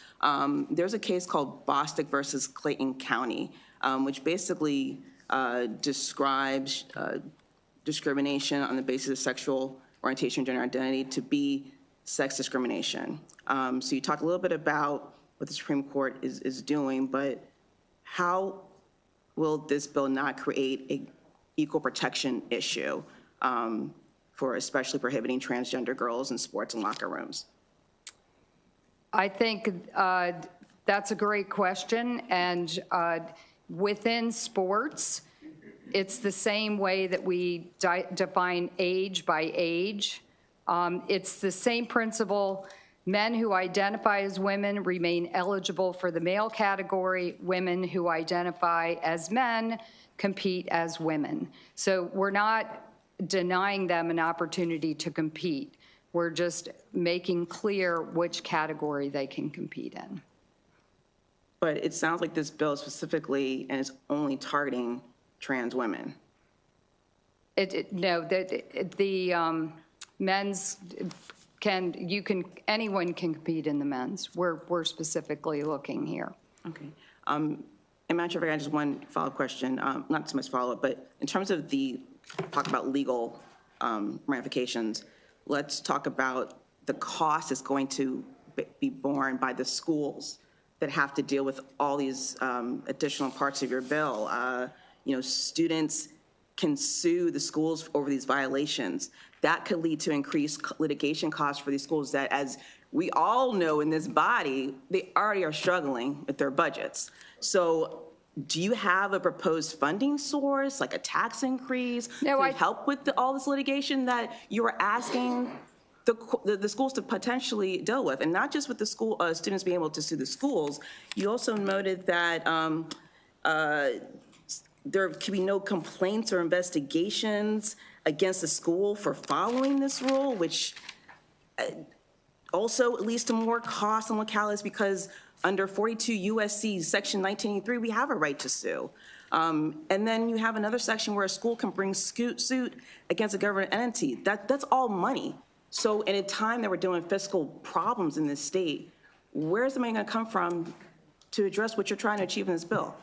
There's a case called Bostick versus Clayton County, which basically describes discrimination on the basis of sexual orientation, gender identity to be sex discrimination. So you talked a little bit about what the Supreme Court is doing, but how will this bill not create a equal protection issue for especially prohibiting transgender girls in sports and locker rooms? I think that's a great question. And within sports, it's the same way that we define age by age. It's the same principle. Men who identify as women remain eligible for the male category. Women who identify as men compete as women. So we're not denying them an opportunity to compete. We're just making clear which category they can compete in. But it sounds like this bill specifically and is only targeting trans women. No, the men's anyone can compete in the men's. We're specifically looking here. Okay. And Madam Chair, I just one follow-up question, not so much follow-up, but in terms of talk about legal ramifications, let's talk about the cost is going to be borne by the schools that have to deal with all these additional parts of your bill. Students can sue the schools over these violations. That could lead to increased litigation costs for these schools that, as we all know in this body, they already are struggling with their budgets. So do you have a proposed funding source, like a tax increase, to help with all this litigation that you are asking the schools to potentially deal with? And not just with the students being able to sue the schools, you also noted that there can be no complaints or investigations against the school for following this rule, which also leads to more costs on localities because under 42 USC section 1983, we have a right to sue. And then you have another section where a school can bring suit against a government entity. That's all money. So in a time that we're dealing with fiscal problems in this state, where's the money going to come from to address what you're trying to achieve in this bill?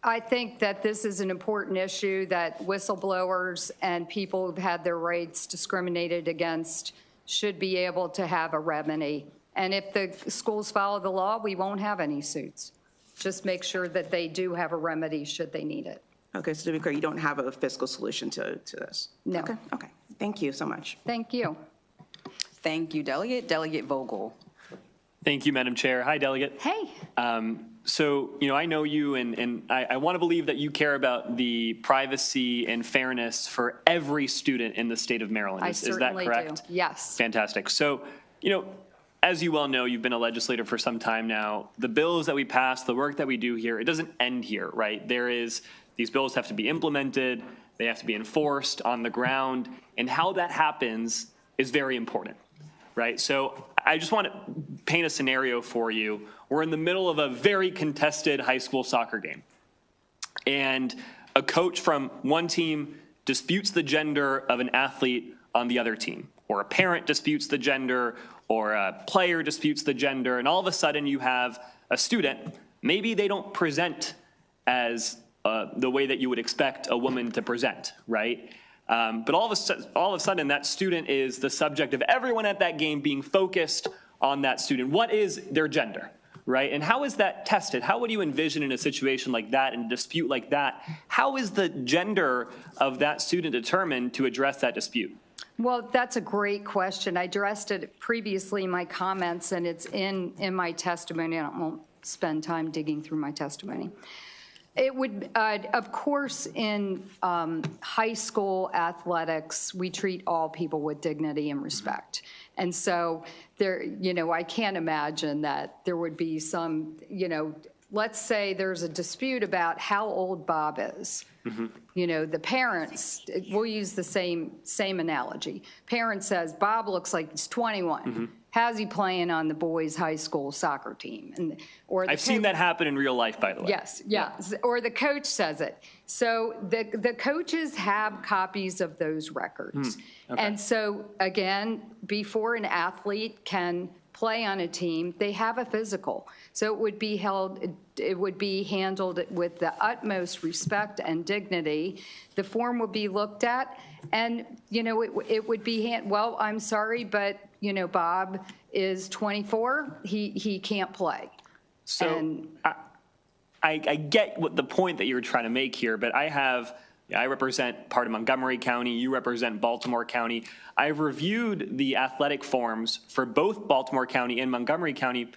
I think that this is an important issue that whistleblowers and people who've had their rights discriminated against should be able to have a remedy. And if the schools follow the law, we won't have any suits. Just make sure that they do have a remedy should they need it. Okay, so to be clear, you don't have a fiscal solution to this? No. Okay. Thank you so much. Thank you. Thank you, Delegate. Delegate Vogel. Thank you, Madam Chair. Hi, Delegate. Hey. So, I know you, and I want to believe that you care about the privacy and fairness for every student in the state of Maryland. I Is that certainly correct? do. Yes. Fantastic. So, as you well know, you've been a legislator for some time now. The bills that we pass, the work that we do here, it doesn't end here, right? These bills have to be implemented, they have to be enforced on the ground, and how that happens is very important, right? So I just want to paint a scenario for you. We're in the middle of a very contested high school soccer game, and a coach from one team disputes the gender of an athlete on the other team, or a parent disputes the gender, or a player disputes the gender, and all of a sudden you have a student, maybe they don't present as the way that you would expect a woman to present, right? But all of a sudden that student is the subject of everyone at that game being focused on that student. What is their gender, right? And how is that tested? How would you envision in a situation like that, in a dispute like that, how is the gender of that student determined to address that dispute? Well, that's a great question. I addressed it previously in my comments, and it's in my testimony. I won't spend time digging through my testimony. It would, of course, in high school athletics, we treat all people with dignity and respect. And so there, I can't imagine that there would be some, let's say there's a dispute about how old Bob is. Mm-hmm. The parents, we'll use the same analogy. Parent says, Bob looks like he's 21. Mm-hmm. How's he playing on the boys' high school soccer team? I've seen that happen in real life, by the way. Yes, yeah. Or the coach says it. So the coaches have copies of those records. Okay. And so, again, before an athlete can play on a team, they have a physical. So it would be handled with the utmost respect and dignity. The form would be looked at, and, it would be, well, I'm sorry, but, Bob is 24, he can't play. So I get what the point that you're trying to make here, but I represent part of Montgomery County, you represent Baltimore County. I've reviewed the athletic forms for both Baltimore County and Montgomery County.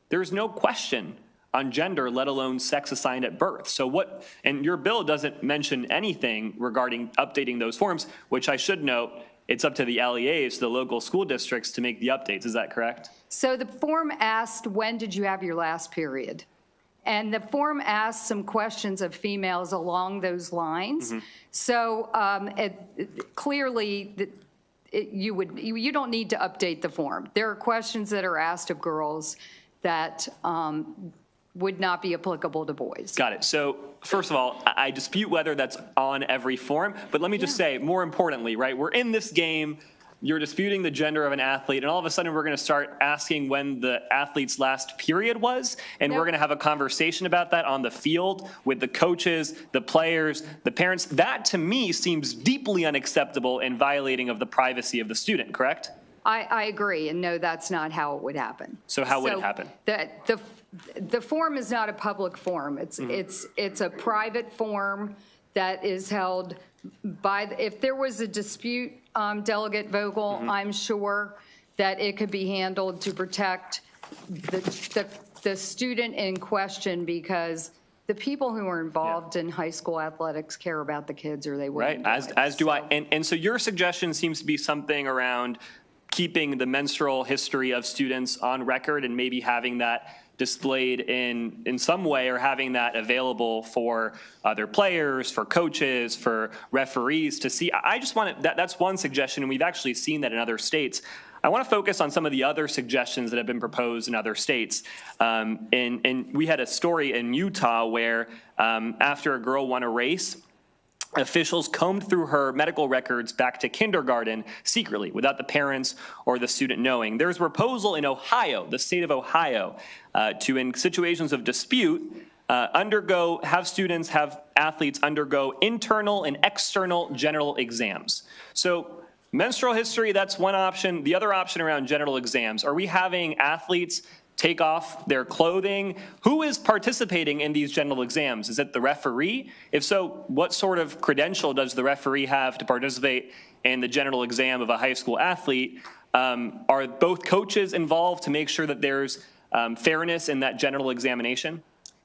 There's no question on gender, let alone sex assigned at birth. So and your bill doesn't mention anything regarding updating those forms, which I should note, it's up to the LEAs, the local school districts, to make the updates. Is that correct? So the form asked, when did you have your last period? And the form asked some questions of females along those lines. Mm-hmm. So clearly, you don't need to update the form. There are questions that are asked of girls that would not be applicable to boys. Got it. So first of all, I dispute whether that's on every form, but let me just say, more importantly, right, we're in this game, you're disputing the gender of an athlete, and all of a sudden we're going to start asking when the athlete's last period was, and we're going to have a conversation about that on the field with the coaches, the players, the parents. That, to me, seems deeply unacceptable and violating of the privacy of the student, correct? I agree, and no, that's not how it would happen. So how would it happen? The form is not a public form. It's a private form that is held by, if there was a dispute, Delegate Vogel, I'm sure that it could be handled to protect the student in question, because the people who are involved in high school athletics care about the kids, or they wouldn't. Right, as do I. And so your suggestion seems to be something around keeping the menstrual history of students on record and maybe having that displayed in some way, or having that available for other players, for coaches, for referees to see. I just want to, that's one suggestion, and we've actually seen that in other states. I want to focus on some of the other suggestions that have been proposed in other states. And we had a story in Utah where after a girl won a race, officials combed through her medical records back to kindergarten secretly, without the parents or the student knowing. There's a proposal in Ohio, the state of Ohio, to, in situations of dispute, have athletes undergo internal and external genital exams. So menstrual history, that's one option. The other option around genital exams, are we having athletes take off their clothing? Who is participating in these genital exams? Is it the referee? If so, what sort of credential does the referee have to participate in the genital exam of a high school athlete? Are both coaches involved to make sure that there's fairness in that genital examination?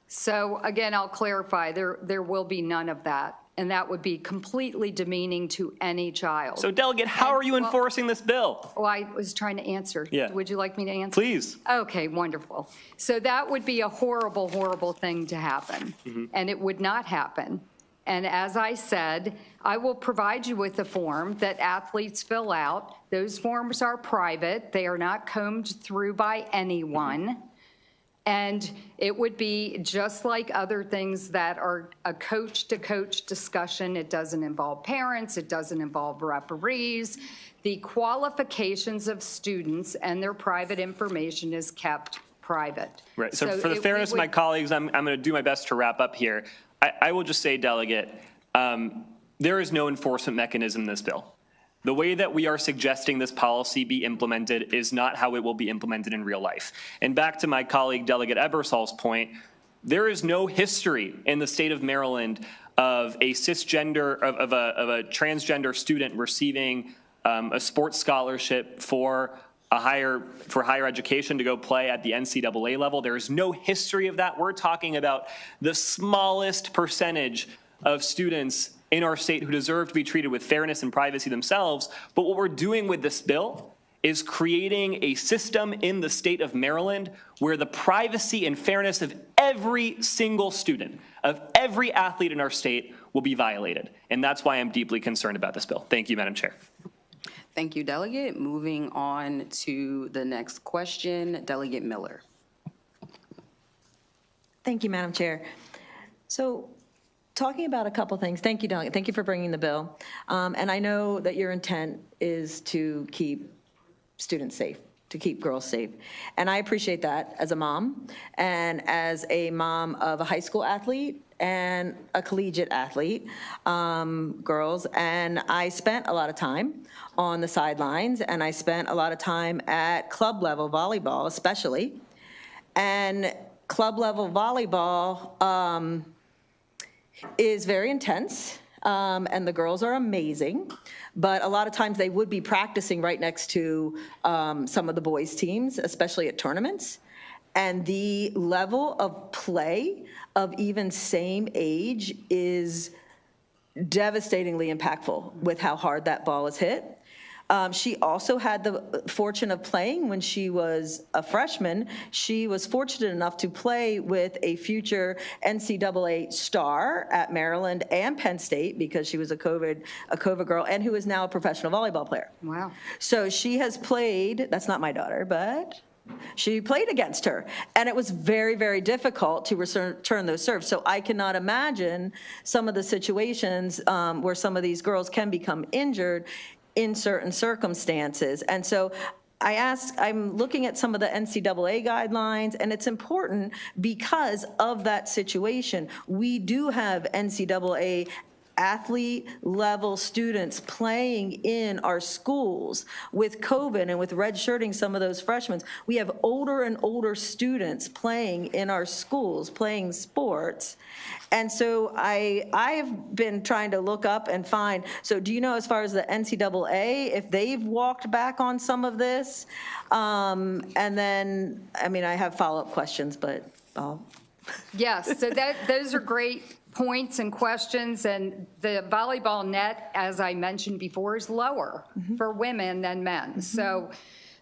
So again, I'll clarify, there will be none of that. And that would be completely demeaning to any child. So, Delegate, how are you enforcing this bill? Well, I was trying to answer. Yeah. Would you like me to answer? Please. Okay, wonderful. So that would be a horrible, horrible thing to happen. And it would not happen. And as I said, I will provide you with a form that athletes fill out. Those forms are private. They are not combed through by anyone. And it would be just like other things that are a coach-to-coach discussion. It doesn't involve parents. It doesn't involve referees. The qualifications of students and their private information is kept private. Right. So for the fairness of my colleagues, I'm going to do my best to wrap up here. I will just say, Delegate, there is no enforcement mechanism in this bill. The way that we are suggesting this policy be implemented is not how it will be implemented in real life. And back to my colleague, Delegate Ebersol's point, there is no history in the state of Maryland of a cisgender, of a transgender student receiving a sports scholarship for higher education to go play at the NCAA level. There is no history of that. We're talking about the smallest percentage of students in our state who deserve to be treated with fairness and privacy themselves. But what we're doing with this bill is creating a system in the state of Maryland where the privacy and fairness of every single student, of every athlete in our state, will be violated. And that's why I'm deeply concerned about this bill. Thank you, Madam Chair. Thank you, Delegate. Moving on to the next question, Delegate Miller. Thank you, Madam Chair. So, talking about a couple things, thank you, Delegate. Thank you for bringing the bill. And I know that your intent is to keep students safe. to keep girls safe. And I appreciate that as a mom and as a mom of a high school athlete and a collegiate athlete, girls. And I spent a lot of time on the sidelines, and I spent a lot of time at club level volleyball, especially. And club level volleyball is very intense, and the girls are amazing. But a lot of times they would be practicing right next to some of the boys' teams, especially at tournaments. And the level of play of even same age is devastatingly impactful with how hard that ball is hit. She also had the fortune of playing when she was a freshman. She was fortunate enough to play with a future NCAA star at Maryland and Penn State, because she was a COVID girl, and who is now a professional volleyball player. Wow. So she has played, that's not my daughter, but she played against her, and it was very, very difficult to return those serves. So I cannot imagine some of the situations where some of these girls can become injured in certain circumstances. And so I'm looking at some of the NCAA guidelines, and it's important because of that situation. We do have NCAA athlete level students playing in our schools. With COVID and with redshirting some of those freshmen, we have older and older students playing in our schools, playing sports. And so I've been trying to look up and find, so do you know, as far as the NCAA, if they've walked back on some of this? And then, I mean, I have follow-up questions, but I'll. Yes, so those are great points and questions, and the volleyball net, as I mentioned before, is lower for women than men. So,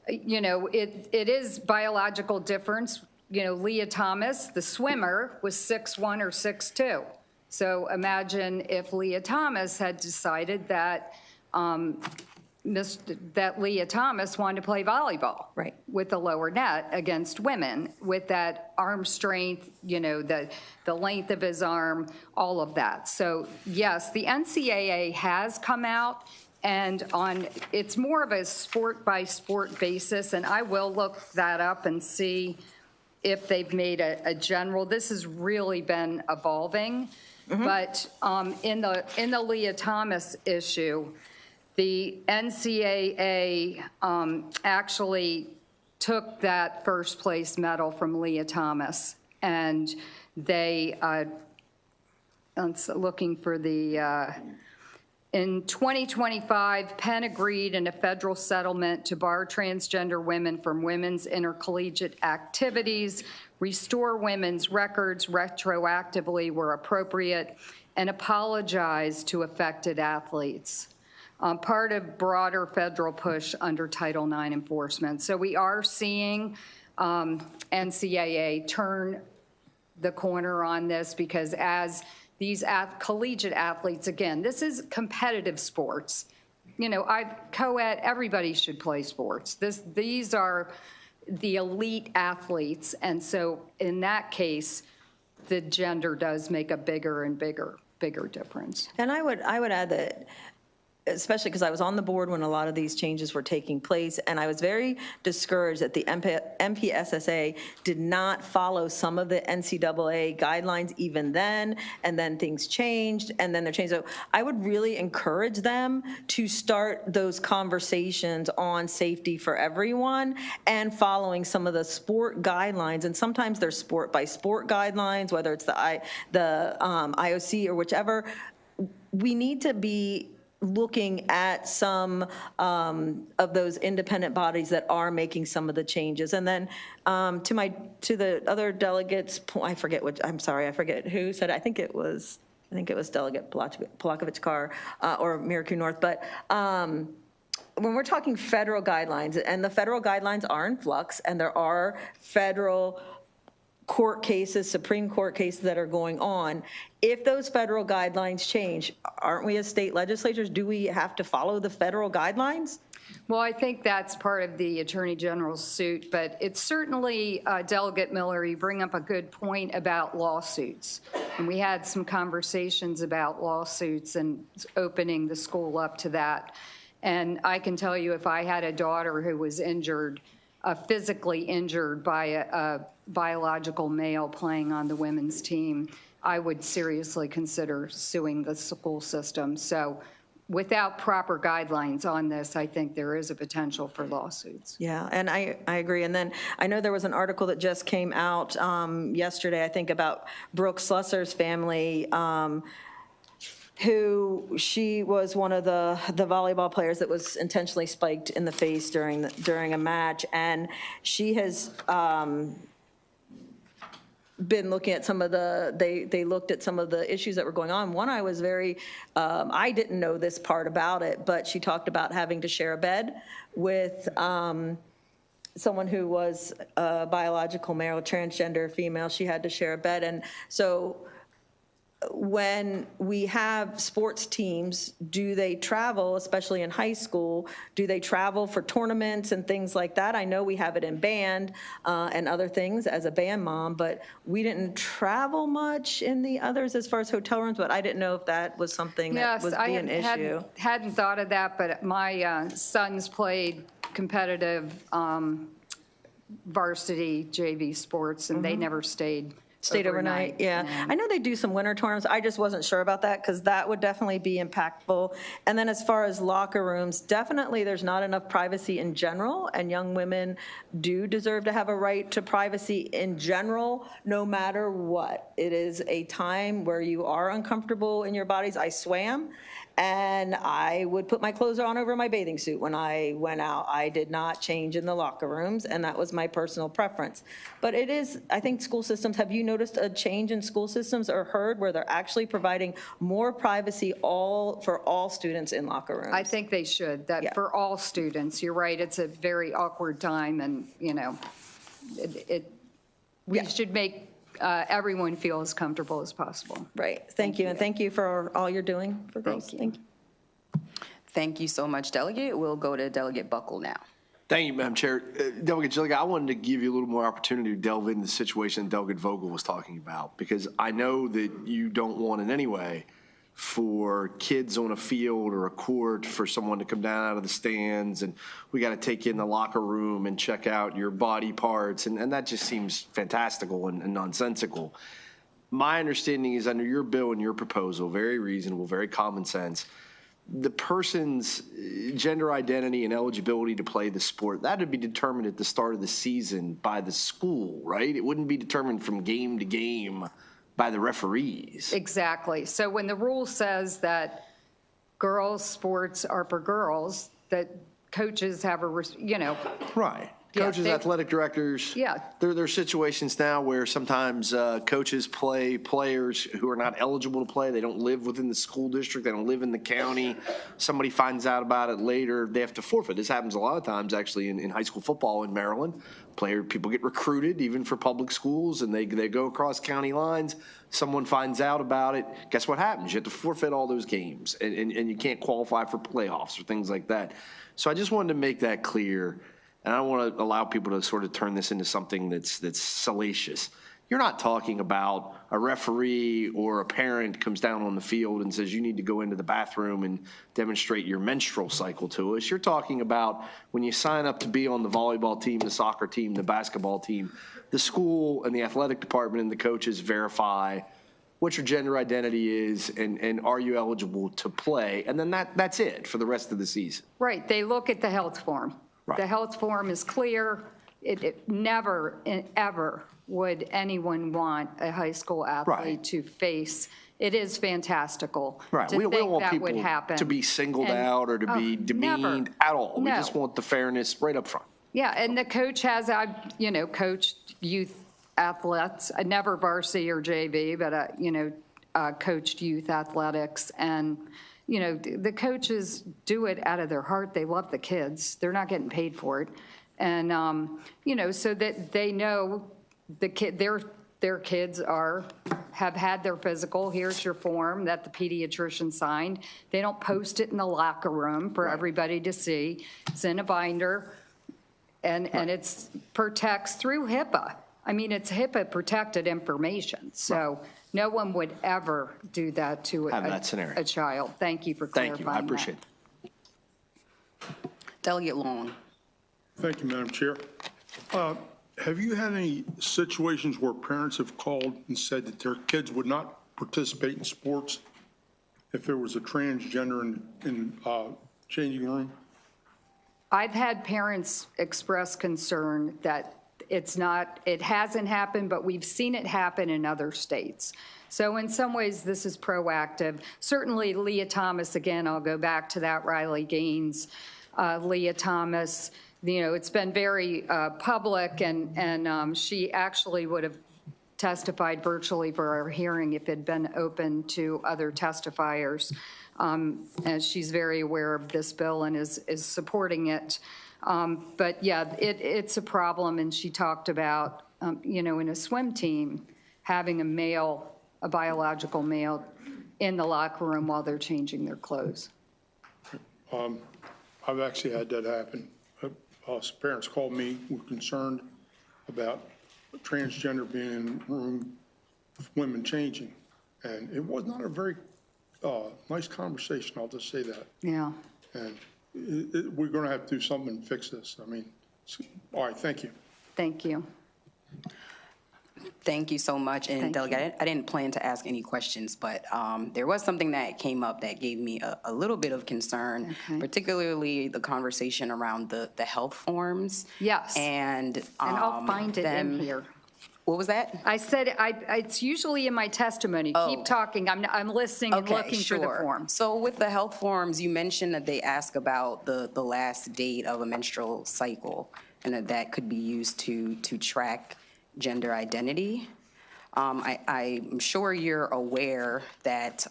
you know, it is biological difference. You know, Leah Thomas, the swimmer, was 6'1" or 6'2". So imagine if Leah Thomas had decided that that Leah Thomas wanted to play volleyball, right, with the lower net against women, with that arm strength, you know, the length of his arm, all of that. So yes, the NCAA has come out, and it's more of a sport by sport basis, and I will look that up and see if they've made a general. This has really been evolving, but in the Leah Thomas issue, the NCAA actually took that first place medal from Leah Thomas, and they, I'm looking for the, in 2025, Penn agreed in a federal settlement to bar transgender women from women's intercollegiate activities, restore women's records retroactively where appropriate, and apologize to affected athletes. Part of broader federal push under Title IX enforcement. So we are seeing NCAA turn the corner on this, because as these collegiate athletes, again, this is competitive sports. You know, co-ed, everybody should play sports. These are the elite athletes, and so in that case, the gender does make a bigger and bigger difference. And I would add that, especially because I was on the board when a lot of these changes were taking place, and I was very discouraged that the MPSSA did not follow some of the NCAA guidelines even then, and then things changed, and then they're changed. So I would really encourage them to start those conversations on safety for everyone and following some of the sport guidelines, and sometimes they're sport by sport guidelines, whether it's the IOC or whichever. We need to be looking at some of those independent bodies that are making some of the changes. And then to the other delegates, I forget who said it. I think it was Delegate Polakovich-Carr or Miracle North. But when we're talking federal guidelines, and the federal guidelines are in flux, and there are federal court cases, Supreme Court cases that are going on. If those federal guidelines change, aren't we as state legislatures, do we have to follow the federal guidelines? Well, I think that's part of the Attorney General's suit, but it's certainly, Delegate Miller, you bring up a good point about lawsuits. And we had some conversations about lawsuits and opening the school up to that. And I can tell you, if I had a daughter who was injured physically injured by a biological male playing on the women's team, I would seriously consider suing the school system. So without proper guidelines on this, I think there is a potential for lawsuits. Yeah, and I agree. And then I know there was an article that just came out yesterday, I think, about Brooke Slusser's family, who she was one of the volleyball players that was intentionally spiked in the face during a match. And she has been looking at some of they looked at some of the issues that were going on. One, I was very, I didn't know this part about it, but she talked about having to share a bed with someone who was a biological male, transgender female. She had to share a bed. And so when we have sports teams, do they travel, especially in high school, do they travel for tournaments and things like that? I know we have it in band and other things as a band mom, but we didn't travel much in the others as far as hotel rooms, but I didn't know if that was something that would be an issue. Hadn't thought of that, but my sons played competitive varsity JV sports, and they never stayed overnight. Yeah. I know they do some winter tournaments. I just wasn't sure about that because that would definitely be impactful. And then as far as locker rooms, definitely there's not enough privacy in general, and young women do deserve to have a right to privacy in general, no matter what. It is a time where you are uncomfortable in your bodies. I swam, and I would put my clothes on over my bathing suit when I went out. I did not change in the locker rooms, and that was my personal preference. But it is, I think school systems, have you noticed a change in school systems or heard where they're actually providing more privacy for all students in locker rooms? I think they should, for all students. You're right, it's a very awkward time, and, you know, we should make everyone feel as comfortable as possible. Right. Thank you. And thank you for all you're doing for girls. Thank you. Thank you so much, Delegate. We'll go to Delegate Buckle now. Thank you, Madam Chair. Delegate Jilligan, I wanted to give you a little more opportunity to delve into the situation Delegate Vogel was talking about, because I know that you don't want in any way for kids on a field or a court for someone to come down out of the stands and we got to take you in the locker room and check out your body parts. And that just seems fantastical and nonsensical. My understanding is under your bill and your proposal, very reasonable, very common sense, the person's gender identity and eligibility to play the sport, that would be determined at the start of the season by the school, right? It wouldn't be determined from game to game by the referees. Exactly. So when the rule says that girls' sports are for girls, that coaches have a, you know. Right. Coaches, athletic directors. Yeah. There are situations now where sometimes coaches play players who are not eligible to play. They don't live within the school district. They don't live in the county. Somebody finds out about it later. They have to forfeit. This happens a lot of times, actually, in high school football in Maryland. People get recruited, even for public schools, and they go across county lines. Someone finds out about it. Guess what happens? You have to forfeit all those games, and you can't qualify for playoffs or things like that. So I just wanted to make that clear. And I don't want to allow people to sort of turn this into something that's salacious. You're not talking about a referee or a parent comes down on the field and says you need to go into the bathroom and demonstrate your menstrual cycle to us. You're talking about when you sign up to be on the volleyball team, the soccer team, the basketball team, the school and the athletic department and the coaches verify what your gender identity is and are you eligible to play. And then that's it for the rest of the season. Right. They look at the health form. Right. The health form is clear. It never, ever would anyone want a high school athlete to face. It is fantastical to think we don't want that people would happen. to be singled out or to be demeaned at all. We just want the fairness right up front. Yeah, and the coach has, coached youth athletes, never varsity or JV, but, coached youth athletics. And the coaches do it out of their heart. They love the kids. They're not getting paid for it. And, so that they know their kids have had their physical. Here's your form that the pediatrician signed. They don't post it in the locker room for everybody to see. It's in a binder, and it's protects through HIPAA. I mean, it's HIPAA protected information. So no one would ever do that to a child. Thank you for clarifying that. Thank you. I appreciate it. Delegate Long. Thank you, Madam Chair. Have you had any situations where parents have called and said that their kids would not participate in sports if there was a transgender in changing room? I've had parents express concern that it hasn't happened, but we've seen it happen in other states. So in some ways, this is proactive. Certainly, Leah Thomas, again, I'll go back to that, Riley Gaines, Leah Thomas, it's been very public, and she actually would have testified virtually for our hearing if it had been open to other testifiers. And she's very aware of this bill and is supporting it. But yeah, it's a problem, and she talked about, in a swim team, having a biological male in the locker room while they're changing their clothes. I've actually had that happen. Parents called me, were concerned about transgender being in the room with women changing. And it was not a very nice conversation, I'll just say that. Yeah. And we're going to have to do something to fix this. All right, thank you. Thank you. Thank you so much. And Delegate, I didn't plan to ask any questions, but there was something that came up that gave me a little bit of concern, particularly the conversation around the health forms. Yes. And I'll find it in here. What was that? I said it's usually in my testimony. Keep talking. I'm listening and looking for the form. So with the health forms, you mentioned that they ask about the last date of a menstrual cycle, and that could be used to track gender identity. I'm sure you're aware that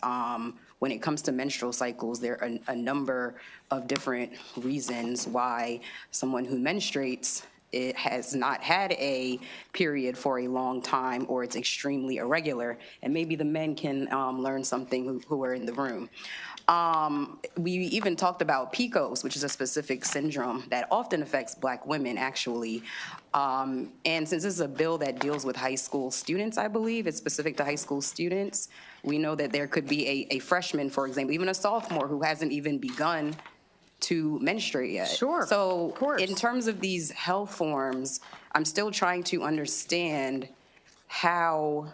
when it comes to menstrual cycles, there are a number of different reasons why someone who menstruates has not had a period for a long time, or it's extremely irregular, and maybe the men can learn something who are in the room. We even talked about PCOS, which is a specific syndrome that often affects Black women, actually. And since this is a bill that deals with high school students, I believe, it's specific to high school students, we know that there could be a freshman, for example, even a sophomore who hasn't even begun to menstruate yet. Sure. So in terms of these health forms, I'm still trying to understand how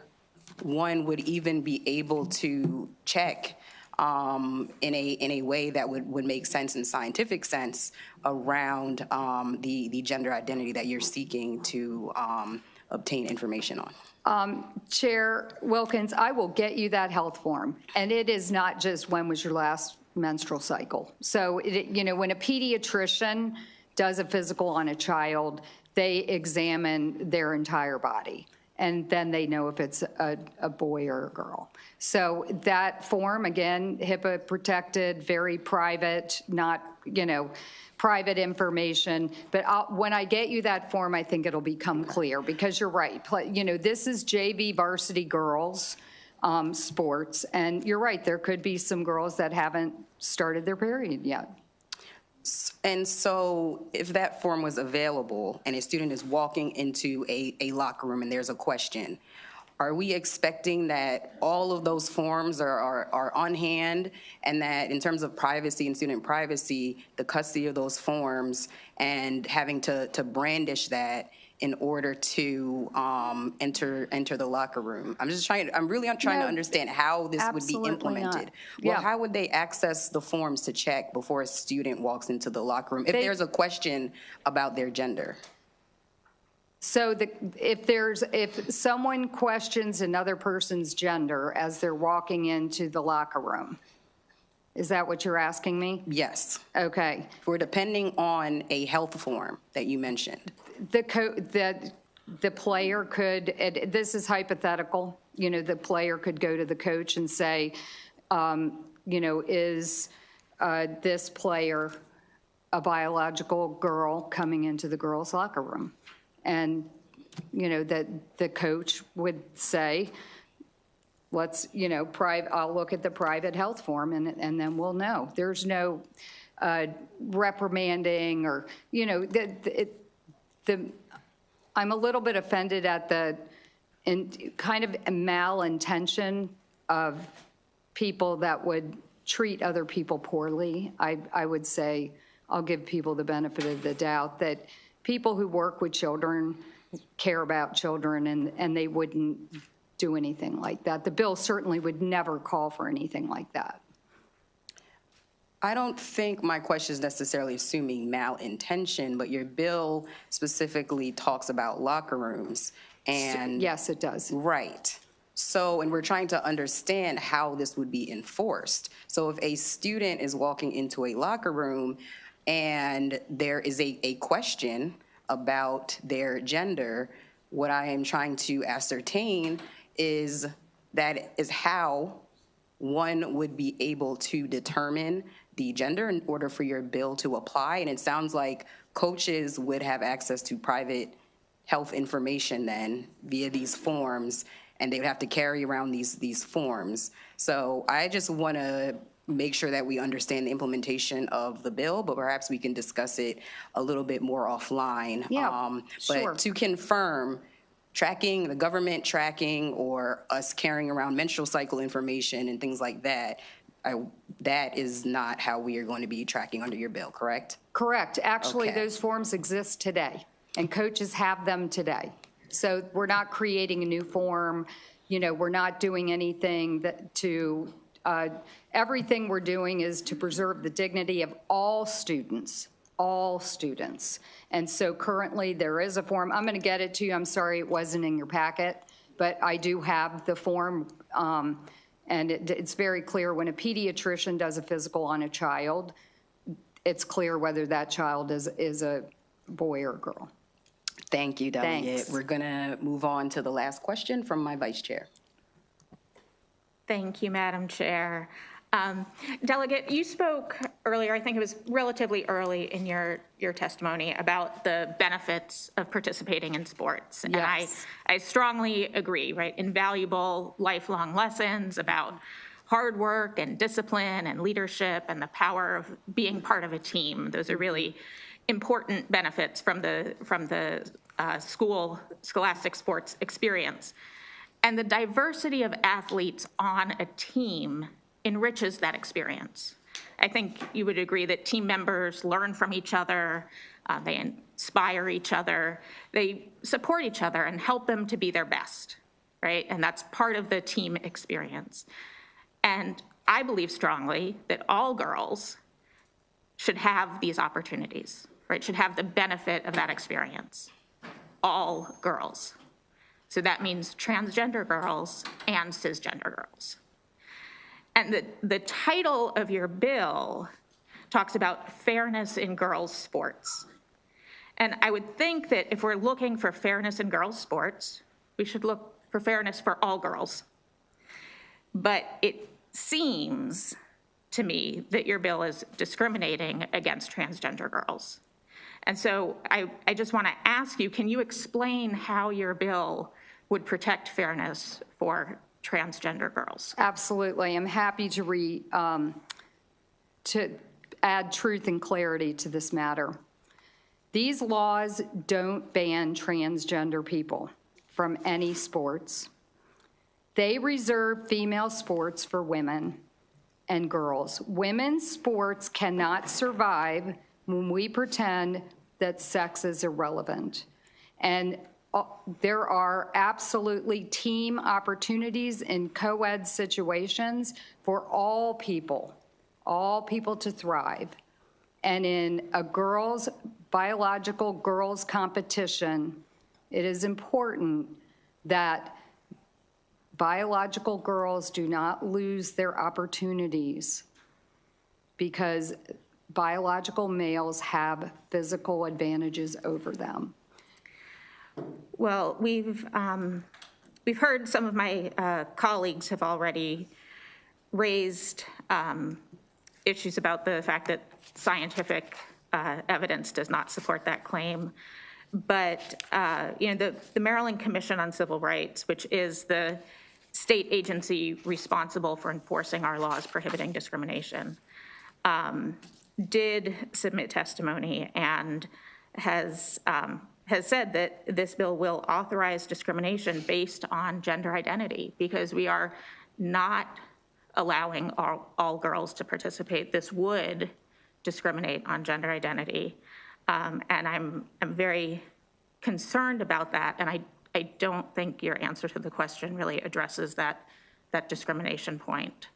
one would even be able to check in a way that would make sense and scientific sense around the gender identity that you're seeking to obtain information on. Chair Wilkins, I will get you that health form, and it is not just when was your last menstrual cycle. So, when a pediatrician does a physical on a child, they examine their entire body, and then they know if it's a boy or a girl. So that form, again, HIPAA protected, very private, not, private information. But when I get you that form, I think it'll become clear, because you're right. This is JV varsity girls sports, and you're right, there could be some girls that haven't started their period yet. And so if that form was available and a student is walking into a locker room and there's a question, are we expecting that all of those forms are on hand, and that in terms of privacy and student privacy, the custody of those forms and having to brandish that in order to enter the locker room? I'm really trying to understand how this would be implemented. Well, how would they access the forms to check before a student walks into the locker room if there's a question about their gender? So if someone questions another person's gender as they're walking into the locker room, is that what you're asking me? Yes. Okay. We're depending on a health form that you mentioned. The player could, this is hypothetical, the player could go to the coach and say, is this player a biological girl coming into the girls' locker room? And, that the coach would say, let's, I'll look at the private health form, and then we'll know. There's no reprimanding or, I'm a little bit offended at the kind of malintention of people that would treat other people poorly. I would say I'll give people the benefit of the doubt that people who work with children care about children, and they wouldn't do anything like that. The bill certainly would never call for anything like that. I don't think my question is necessarily assuming malintention, but your bill specifically talks about locker rooms. And yes, it does. Right. So, and we're trying to understand how this would be enforced. So if a student is walking into a locker room and there is a question about their gender, what I am trying to ascertain is how one would be able to determine the gender in order for your bill to apply. And it sounds like coaches would have access to private health information then via these forms, and they would have to carry around these forms. So I just want to make sure that we understand the implementation of the bill, but perhaps we can discuss it a little bit more offline. Yeah, sure. But to confirm, tracking, the government tracking, or us carrying around menstrual cycle information and things like that, that is not how we are going to be tracking under your bill, correct? Correct. Actually, Okay. those forms exist today, and coaches have them today. So we're not creating a new form. You know, we're not doing anything everything we're doing is to preserve the dignity of all students. And so currently there is a form. I'm going to get it to you. I'm sorry it wasn't in your packet, but I do have the form. And it's very clear when a pediatrician does a physical on a child, it's clear whether that child is a boy or a girl. Thank you, Delegate. Thanks. We're going to move on to the last question from my Vice Chair. Thank you, Madam Chair. Delegate, you spoke earlier, I think it was relatively early in your testimony, about the benefits of participating in sports. And Yes. I strongly agree, right? Invaluable lifelong lessons about hard work and discipline and leadership and the power of being part of a team. Those are really important benefits from the scholastic sports experience. And the diversity of athletes on a team enriches that experience. I think you would agree that team members learn from each other, they inspire each other, they support each other and help them to be their best, right? And that's part of the team experience. And I believe strongly that all girls should have these opportunities, right? Should have the benefit of that experience. All girls. So that means transgender girls and cisgender girls. And the title of your bill talks about fairness in girls' sports. And I would think that if we're looking for fairness in girls' sports, we should look for fairness for all girls. But it seems to me that your bill is discriminating against transgender girls. And so I just want to ask you, can you explain how your bill would protect fairness for transgender girls? Absolutely. I'm happy to add truth and clarity to this matter. These laws don't ban transgender people from any sports. They reserve female sports for women and girls. Women's sports cannot survive when we pretend that sex is irrelevant. And there are absolutely team opportunities in co-ed situations for all people to thrive. And in a biological girls competition, it is important that biological girls do not lose their opportunities because biological males have physical advantages over them. Well, we've heard some of my colleagues have already raised issues about the fact that scientific evidence does not support that claim. But the Maryland Commission on Civil Rights, which is the state agency responsible for enforcing our laws prohibiting discrimination, did submit testimony and has said that this bill will authorize discrimination based on gender identity because we are not allowing all girls to participate. This would discriminate on gender identity. And I'm very concerned about that, and I don't think your answer to the question really addresses that discrimination point.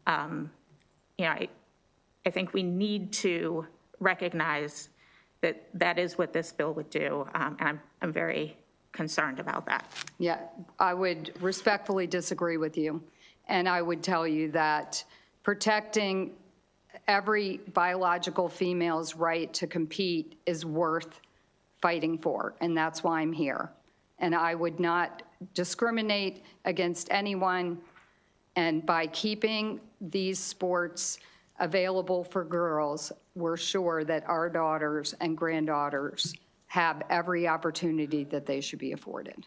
I think we need to recognize that that is what this bill would do, and I'm very concerned about that. Yeah, I would respectfully disagree with you. And I would tell you that protecting every biological female's right to compete is worth fighting for, and that's why I'm here. And I would not discriminate against anyone, and by keeping these sports available for girls, we're sure that our daughters and granddaughters have every opportunity that they should be afforded.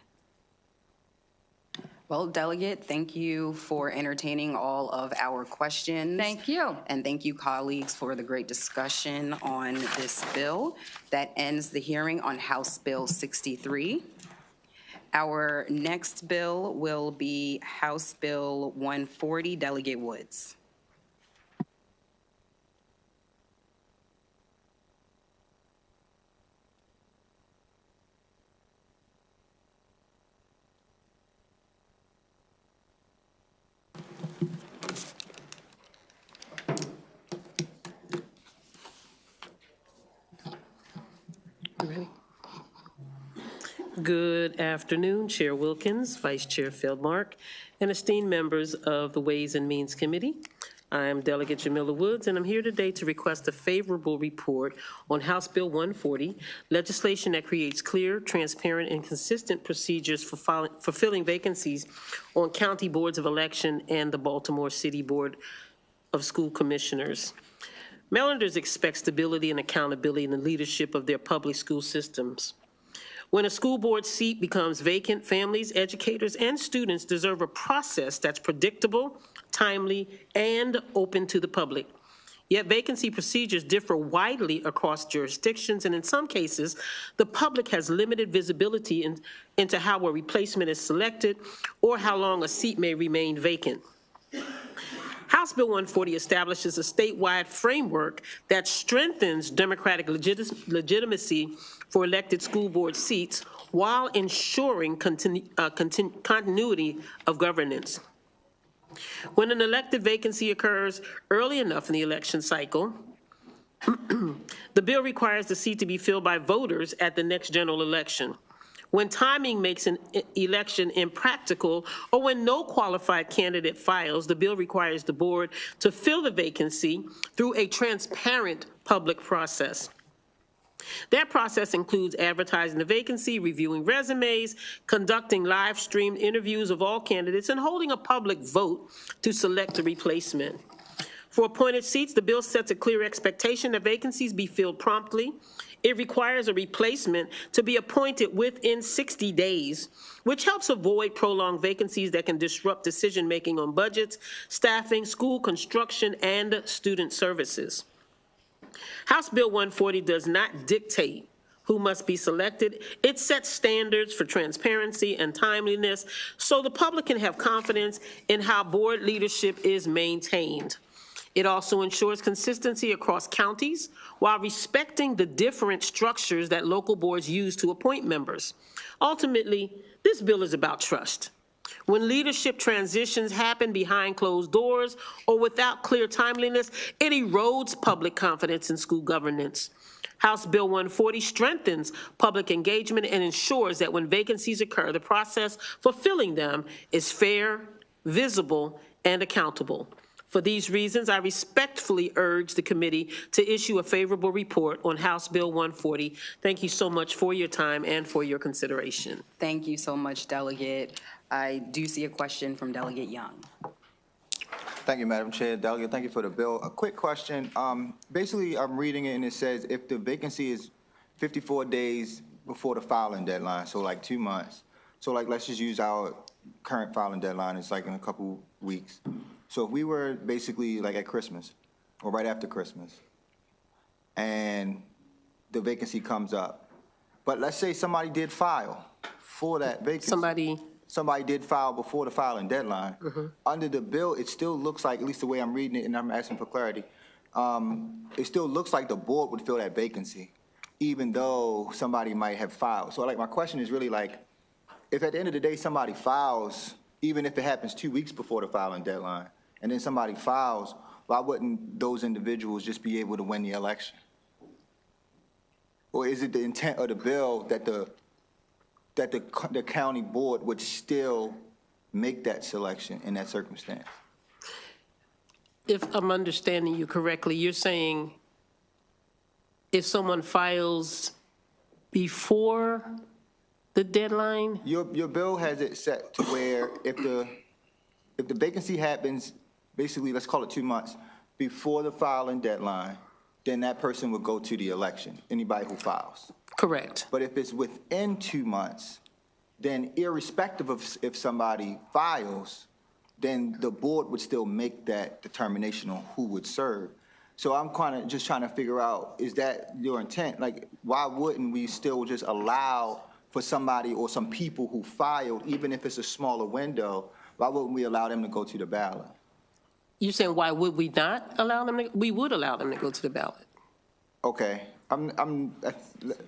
Well, Delegate, thank you for entertaining all of our questions. Thank you. And thank you, colleagues, for the great discussion on this bill. That ends the hearing on House Bill 63. Our next bill will be House Bill 140, Delegate Woods. Ready? Good afternoon, Chair Wilkins, Vice Chair Feldmark, and esteemed members of the Ways and Means Committee. I am Delegate Jamila Woods, and I'm here today to request a favorable report on House Bill 140, legislation that creates clear, transparent, and consistent procedures for filling vacancies on county boards of election and the Baltimore City Board of School Commissioners. Marylanders expect stability and accountability in the leadership of their public school systems. When a school board seat becomes vacant, families, educators, and students deserve a process that's predictable, timely, and open to the public. Yet vacancy procedures differ widely across jurisdictions, and in some cases, the public has limited visibility into how a replacement is selected or how long a seat may remain vacant. House Bill 140 establishes a statewide framework that strengthens democratic legitimacy for elected school board seats while ensuring continuity of governance. When an elected vacancy occurs early enough in the election cycle, the bill requires the seat to be filled by voters at the next general election. When timing makes an election impractical or when no qualified candidate files, the bill requires the board to fill the vacancy through a transparent public process. That process includes advertising the vacancy, reviewing resumes, conducting live streamed interviews of all candidates, and holding a public vote to select a replacement. For appointed seats, the bill sets a clear expectation that vacancies be filled promptly. It requires a replacement to be appointed within 60 days, which helps avoid prolonged vacancies that can disrupt decision-making on budgets, staffing, school construction, and student services. House Bill 140 does not dictate who must be selected. It sets standards for transparency and timeliness so the public can have confidence in how board leadership is maintained. It also ensures consistency across counties while respecting the different structures that local boards use to appoint members. Ultimately, this bill is about trust. When leadership transitions happen behind closed doors or without clear timeliness, it erodes public confidence in school governance. House Bill 140 strengthens public engagement and ensures that when vacancies occur, the process for filling them is fair, visible, and accountable. For these reasons, I respectfully urge the committee to issue a favorable report on House Bill 140. Thank you so much for your time and for your consideration. Thank you so much, Delegate. I do see a question from Delegate Young. Thank you, Madam Chair. Delegate, thank you for the bill. A quick question. Basically, I'm reading it and it says if the vacancy is 54 days before the filing deadline, so like 2 months. So like, let's just use our current filing deadline. It's like in a couple weeks. So if we were basically like at Christmas or right after Christmas and the vacancy comes up, but let's say somebody did file for that vacancy. Somebody did file before the filing deadline. Under the bill, it still looks like, at least the way I'm reading it and I'm asking for clarity, it still looks like the board would fill that vacancy, even though somebody might have filed. So like my question is really like, if at the end of the day somebody files, even if it happens 2 weeks before the filing deadline, and then somebody files, why wouldn't those individuals just be able to win the election? Or is it the intent of the bill that the county board would still make that selection in that circumstance? If I'm understanding you correctly, you're saying if someone files before the deadline? Your bill has it set to where if the vacancy happens, basically, let's call it 2 months, before the filing deadline, then that person would go to the election, anybody who files. Correct. But if it's within 2 months, then irrespective of if somebody files, then the board would still make that determination on who would serve. So I'm kind of just trying to figure out, is that your intent? Like, why wouldn't we still just allow for somebody or some people who filed, even if it's a smaller window, why wouldn't we allow them to go to the ballot? You're saying why would we not allow them to, we would allow them to go to the ballot. Okay,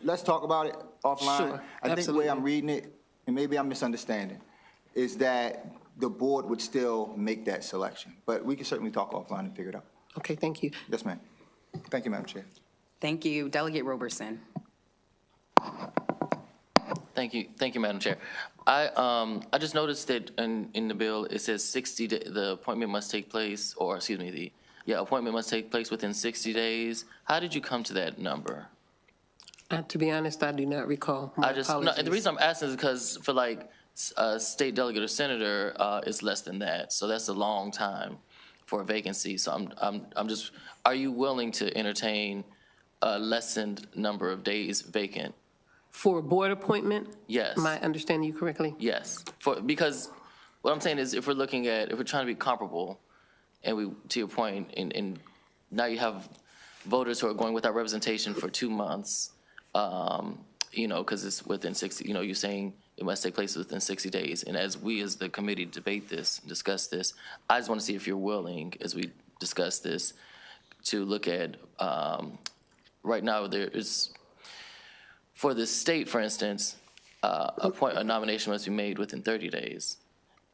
let's talk about it offline. Sure, I think the way I'm reading it, and maybe I'm misunderstanding, is that the board would still make that selection. But we can certainly talk offline and figure it out. Okay, thank you. Yes, ma'am. Thank you, Madam Chair. Thank you. Delegate Roberson. Thank you, Madam Chair. I just noticed that in the bill, it says 60, the appointment must take place, or excuse me, appointment must take place within 60 days. How did you come to that number? To be honest, I do not recall. The reason I'm asking is because for like a state delegate or senator, it's less than that. So that's a long time for a vacancy. So I'm just, are you willing to entertain a lessened number of days vacant? For a board appointment? Yes. Am I understanding you correctly? Yes. Because what I'm saying is if we're trying to be comparable, and we, to your point, and now you have voters who are going without representation for 2 months, because it's within 60, you're saying it must take place within 60 days. And as we as the committee debate this, discuss this, I just want to see if you're willing, as we discuss this, to look at, right now there is, for the state, for instance, a nomination must be made within 30 days.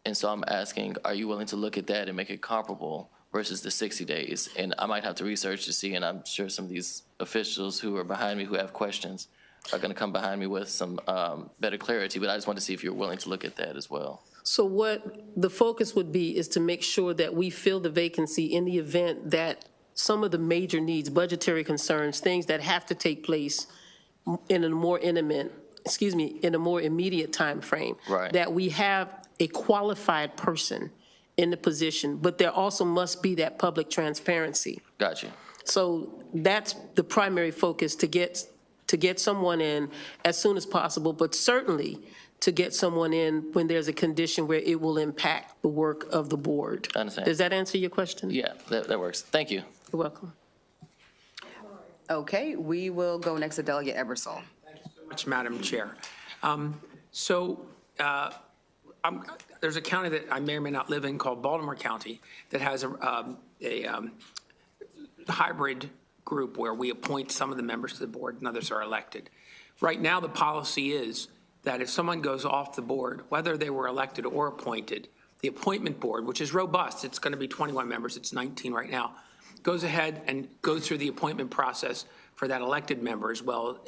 And so I'm asking, are you willing to look at that and make it comparable versus the 60 days? And I might have to research to see, and I'm sure some of these officials who are behind me who have questions are going to come behind me with some better clarity, but I just want to see if you're willing to look at that as well. So what the focus would be is to make sure that we fill the vacancy in the event that some of the major needs, budgetary concerns, things that have to take place in a more in a more immediate time frame. Right. That we have a qualified person in the position, but there also must be that public transparency. Got you. So that's the primary focus, to get someone in as soon as possible, but certainly to get someone in when there's a condition where it will impact the work of the board. I understand. Does that answer your question? Yeah, that works. Thank you. You're welcome. Okay, we will go next to Delegate Ebersol. Thank you so much, Madam Chair. There's a county that I may or may not live in called Baltimore County that has a hybrid group where we appoint some of the members to the board and others are elected. Right now, the policy is that if someone goes off the board, whether they were elected or appointed, the appointment board, which is robust, it's going to be 21 members, it's 19 right now, goes ahead and goes through the appointment process for that elected member as well,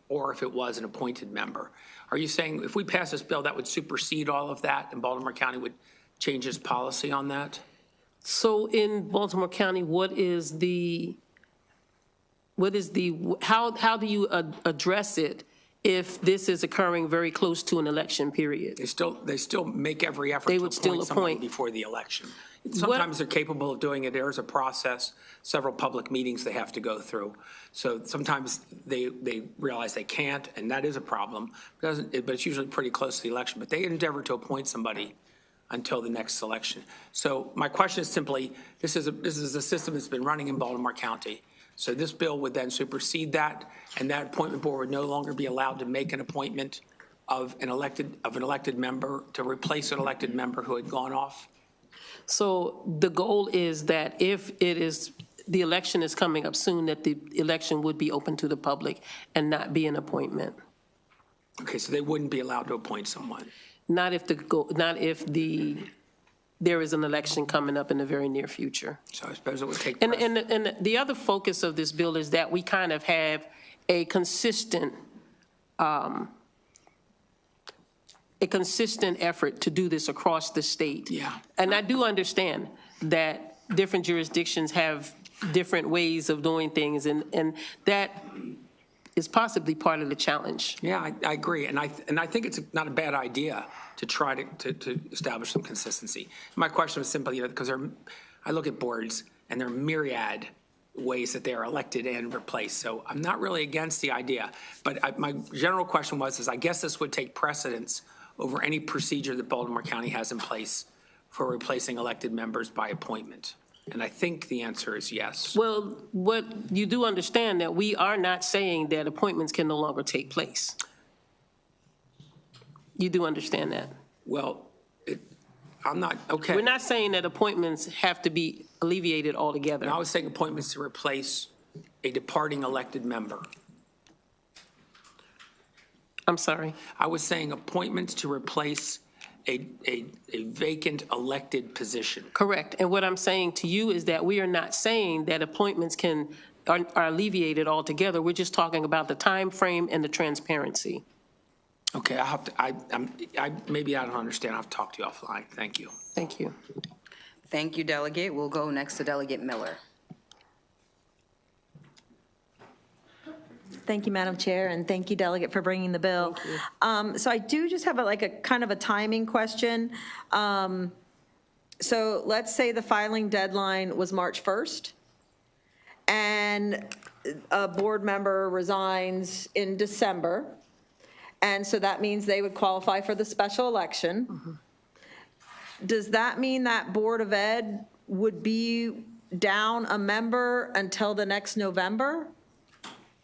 or if it was an appointed member. Are you saying if we pass this bill, that would supersede all of that and Baltimore County would change its policy on that? So in Baltimore County, how do you address it if this is occurring very close to an election period? They still make every effort to appoint somebody before the election. Sometimes they're capable of doing it. There's a process, several public meetings they have to go through. So sometimes they realize they can't, and that is a problem. But it's usually pretty close to the election. But they endeavor to appoint somebody until the next election. So my question is simply, this is a system that's been running in Baltimore County. So this bill would then supersede that, and that appointment board would no longer be allowed to make an appointment of an elected member to replace an elected member who had gone off? So the goal is that if it is the election is coming up soon, that the election would be open to the public and not be an appointment. Okay, so they wouldn't be allowed to appoint someone? Not if there is an election coming up in the very near future. So I suppose it would take And the other focus of this bill is that we kind of have a consistent effort to do this across the state. Yeah. And I do understand that different jurisdictions have different ways of doing things, and that is possibly part of the challenge. Yeah, I agree, and I think it's not a bad idea to try to establish some consistency. My question was simply, because I look at boards, and there are myriad ways that they are elected and replaced, so I'm not really against the idea. But my general question was, I guess this would take precedence over any procedure that Baltimore County has in place for replacing elected members by appointment. And I think the answer is yes. Well, what you do understand that we are not saying that appointments can no longer take place. You do understand that? Well, I'm not, okay. We're not saying that appointments have to be alleviated altogether. And I was saying appointments to replace a departing elected member. I'm sorry? I was saying appointments to replace a vacant elected position. Correct. And what I'm saying to you is that we are not saying that appointments are alleviated altogether. We're just talking about the time frame and the transparency. Okay, maybe I don't understand. I'll talk to you offline. Thank you. Thank you. Thank you, Delegate. We'll go next to Delegate Miller. Thank you, Madam Chair, and thank you, Delegate, for bringing the bill. So I do just have a kind of a timing question. So let's say the filing deadline was March 1st, and a board member resigns in December, and so that means they would qualify for the special election. Mm-hmm. Does that mean that Board of Ed would be down a member until the next November?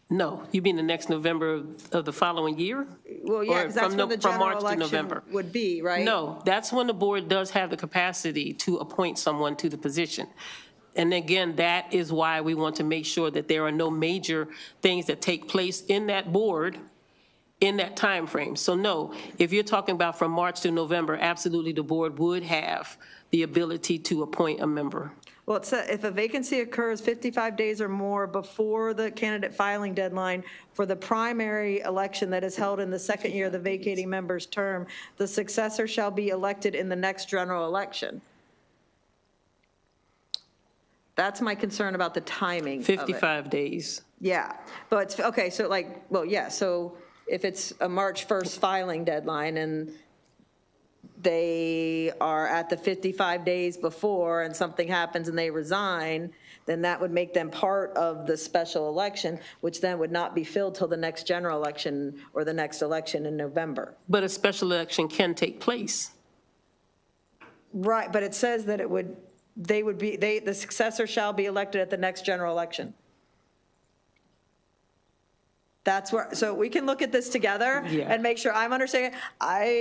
No, you mean the next November of the following year? Well, yeah, because that's when the from general March to election November. would be, right? No, that's when the board does have the capacity to appoint someone to the position. And again, that is why we want to make sure that there are no major things that take place in that board in that time frame. So no, if you're talking about from March to November, absolutely the board would have the ability to appoint a member. Well, if a vacancy occurs 55 days or more before the candidate filing deadline for the primary election that is held in the second year of the vacating member's term, the successor shall be elected in the next general election. That's my concern about the timing of it. 55 days. Yeah, but it's, okay, so so if it's a March 1st filing deadline and they are at the 55 days before and something happens and they resign, then that would make them part of the special election, which then would not be filled till the next general election or the next election in November. But a special election can take place. Right, but it says that the successor shall be elected at the next general election. That's where, so we can look at this together and make sure I'm understanding. That's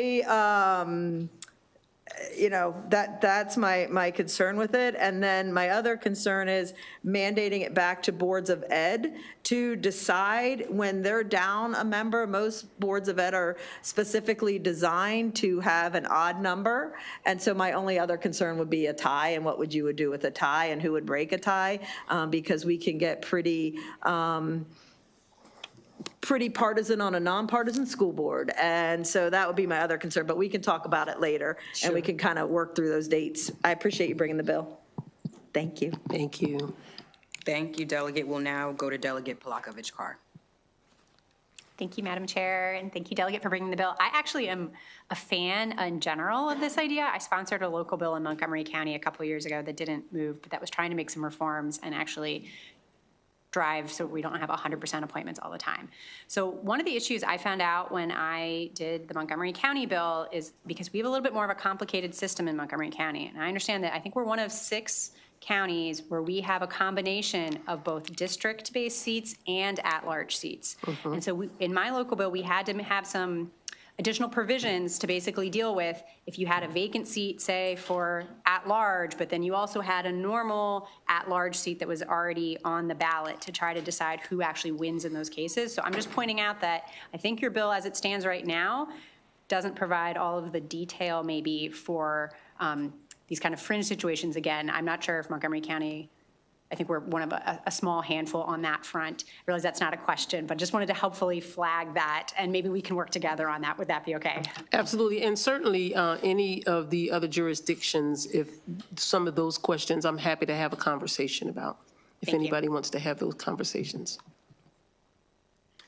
my concern with it. And then my other concern is mandating it back to boards of ed to decide when they're down a member. Most boards of ed are specifically designed to have an odd number. And so my only other concern would be a tie, and what would you do with a tie and who would break a tie? Because we can get pretty partisan on a nonpartisan school board. And so that would be my other concern, but we can talk about it later and we can kind of work through those dates. I appreciate you bringing the bill. Thank you. Thank you. Thank you, Delegate. We'll now go to Delegate Polakovich-Carr. Thank you, Madam Chair, and thank you, Delegate, for bringing the bill. I actually am a fan in general of this idea. I sponsored a local bill in Montgomery County a couple of years ago that didn't move, but that was trying to make some reforms and actually drive so we don't have 100% appointments all the time. So one of the issues I found out when I did the Montgomery County bill is because we have a little bit more of a complicated system in Montgomery County. And I understand that I think we're one of 6 counties where we have a combination of both district-based seats and at-large seats. And so in my local bill, we had to have some additional provisions to basically deal with if you had a vacant seat, say, for at-large, but then you also had a normal at-large seat that was already on the ballot to try to decide who actually wins in those cases. So I'm just pointing out that I think your bill as it stands right now doesn't provide all of the detail maybe for these kind of fringe situations. Again, I'm not sure if Montgomery County, I think we're one of a small handful on that front. I realize that's not a question, but just wanted to helpfully flag that, and maybe we can work together on that. Would that be okay? Absolutely, and certainly any of the other jurisdictions, if some of those questions, I'm happy to have a conversation about, if anybody wants to have those conversations.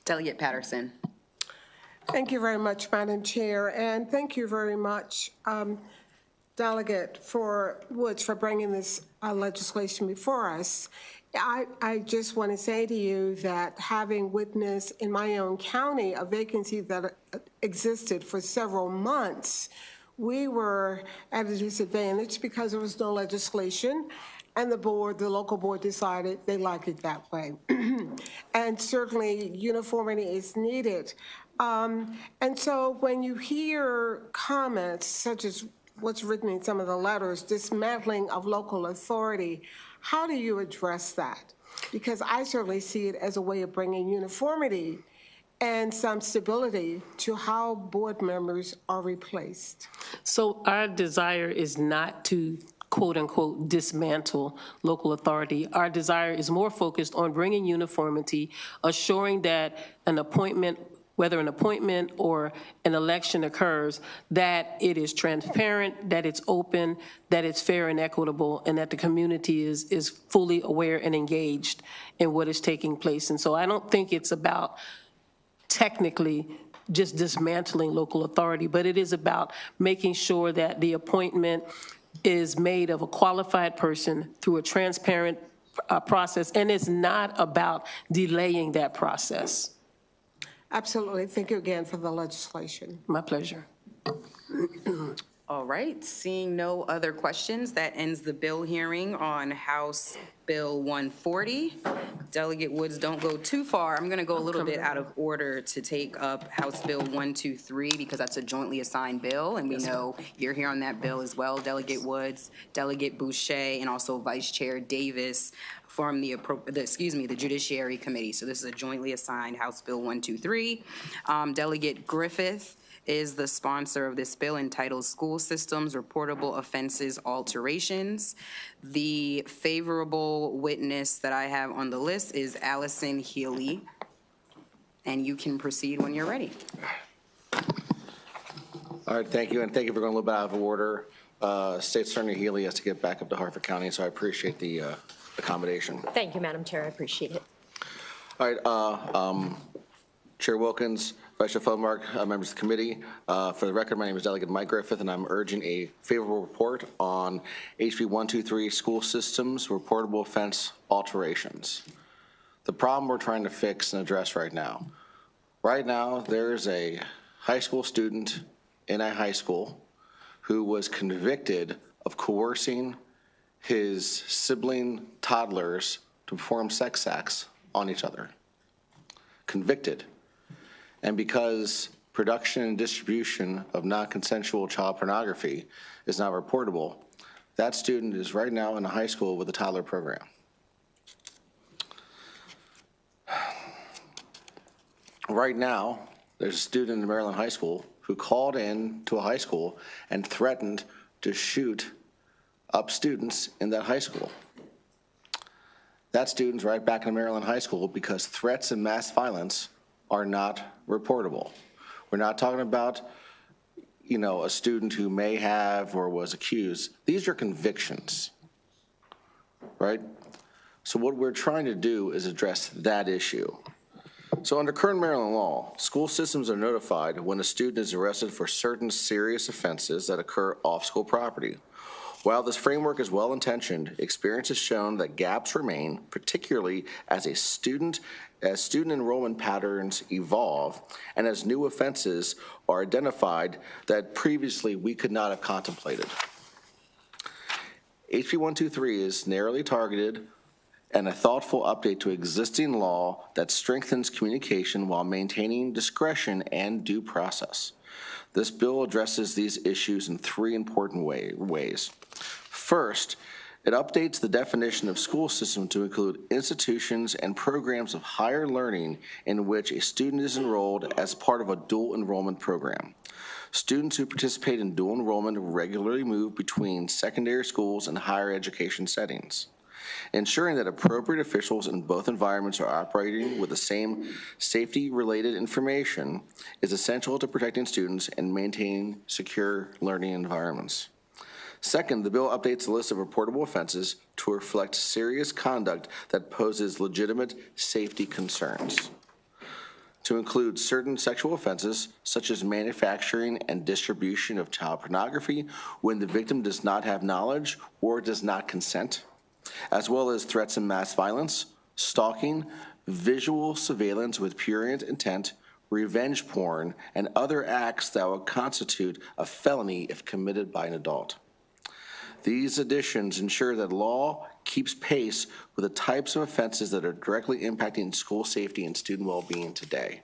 Delegate Patterson. Thank you very much, Madam Chair, and thank you very much, Delegate Woods, for bringing this legislation before us. I just want to say to you that having witnessed in my own county a vacancy that existed for several months, we were at a disadvantage because there was no legislation, and the local board decided they like it that way. And certainly uniformity is needed. And so when you hear comments such as what's written in some of the letters, dismantling of local authority, how do you address that? Because I certainly see it as a way of bringing uniformity and some stability to how board members are replaced. So our desire is not to quote unquote dismantle local authority. Our desire is more focused on bringing uniformity, assuring that an appointment, whether an appointment or an election occurs, that it is transparent, that it's open, that it's fair and equitable, and that the community is fully aware and engaged in what is taking place. And so I don't think it's about technically just dismantling local authority, but it is about making sure that the appointment is made of a qualified person through a transparent process, and it's not about delaying that process. Absolutely. Thank you again for the legislation. My pleasure. All right, seeing no other questions, that ends the bill hearing on House Bill 140. Delegate Woods, don't go too far. I'm going to go a little bit out of order to take up House Bill 123 because that's a jointly assigned bill, and we know you're here on that bill as well, Delegate Woods, Delegate Boucher, and also Vice Chair Davis from the Judiciary Committee. So this is a jointly assigned House Bill 123. Delegate Griffith is the sponsor of this bill entitled School Systems Reportable Offenses Alterations. The favorable witness that I have on the list is Allison Healy, and you can proceed when you're ready. All right, thank you, and thank you for going a little bit out of order. State Attorney Healy has to get back up to Harford County, so I appreciate the accommodation. Thank you, Madam Chair, I appreciate it. All right, Chair Wilkins, Vice Chair Feldmark, members of the committee. For the record, my name is Delegate Mike Griffith, and I'm urging a favorable report on HB 123 School Systems Reportable Offense Alterations. The problem we're trying to fix and address right now. Right now, there's a high school student in a high school who was convicted of coercing his sibling toddlers to perform sex acts on each other. Convicted. And because production and distribution of non-consensual child pornography is not reportable, that student is right now in a high school with a toddler program. Right now, there's a student in Maryland High School who called in to a high school and threatened to shoot up students in that high school. That student's right back in Maryland High School because threats and mass violence are not reportable. We're not talking about, a student who may have or was accused. These are convictions, right? So what we're trying to do is address that issue. So under current Maryland law, school systems are notified when a student is arrested for certain serious offenses that occur off school property. While this framework is well-intentioned, experience has shown that gaps remain, particularly as student enrollment patterns evolve and as new offenses are identified that previously we could not have contemplated. HB 123 is narrowly targeted and a thoughtful update to existing law that strengthens communication while maintaining discretion and due process. This bill addresses these issues in three important ways. First, it updates the definition of school system to include institutions and programs of higher learning in which a student is enrolled as part of a dual enrollment program. Students who participate in dual enrollment regularly move between secondary schools and higher education settings. Ensuring that appropriate officials in both environments are operating with the same safety-related information is essential to protecting students and maintaining secure learning environments. Second, the bill updates the list of reportable offenses to reflect serious conduct that poses legitimate safety concerns, to include certain sexual offenses, such as manufacturing and distribution of child pornography when the victim does not have knowledge or does not consent, as well as threats and mass violence, stalking, visual surveillance with prurient intent, revenge porn, and other acts that would constitute a felony if committed by an adult. These additions ensure that law keeps pace with the types of offenses that are directly impacting school safety and student well-being today.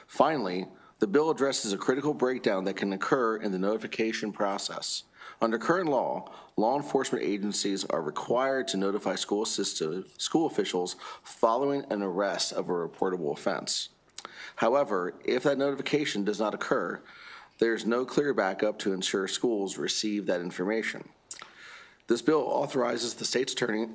Finally, the bill addresses a critical breakdown that can occur in the notification process. Under current law enforcement agencies are required to notify school officials following an arrest of a reportable offense. However, if that notification does not occur, there's no clear backup to ensure schools receive that information. This bill authorizes the state's attorney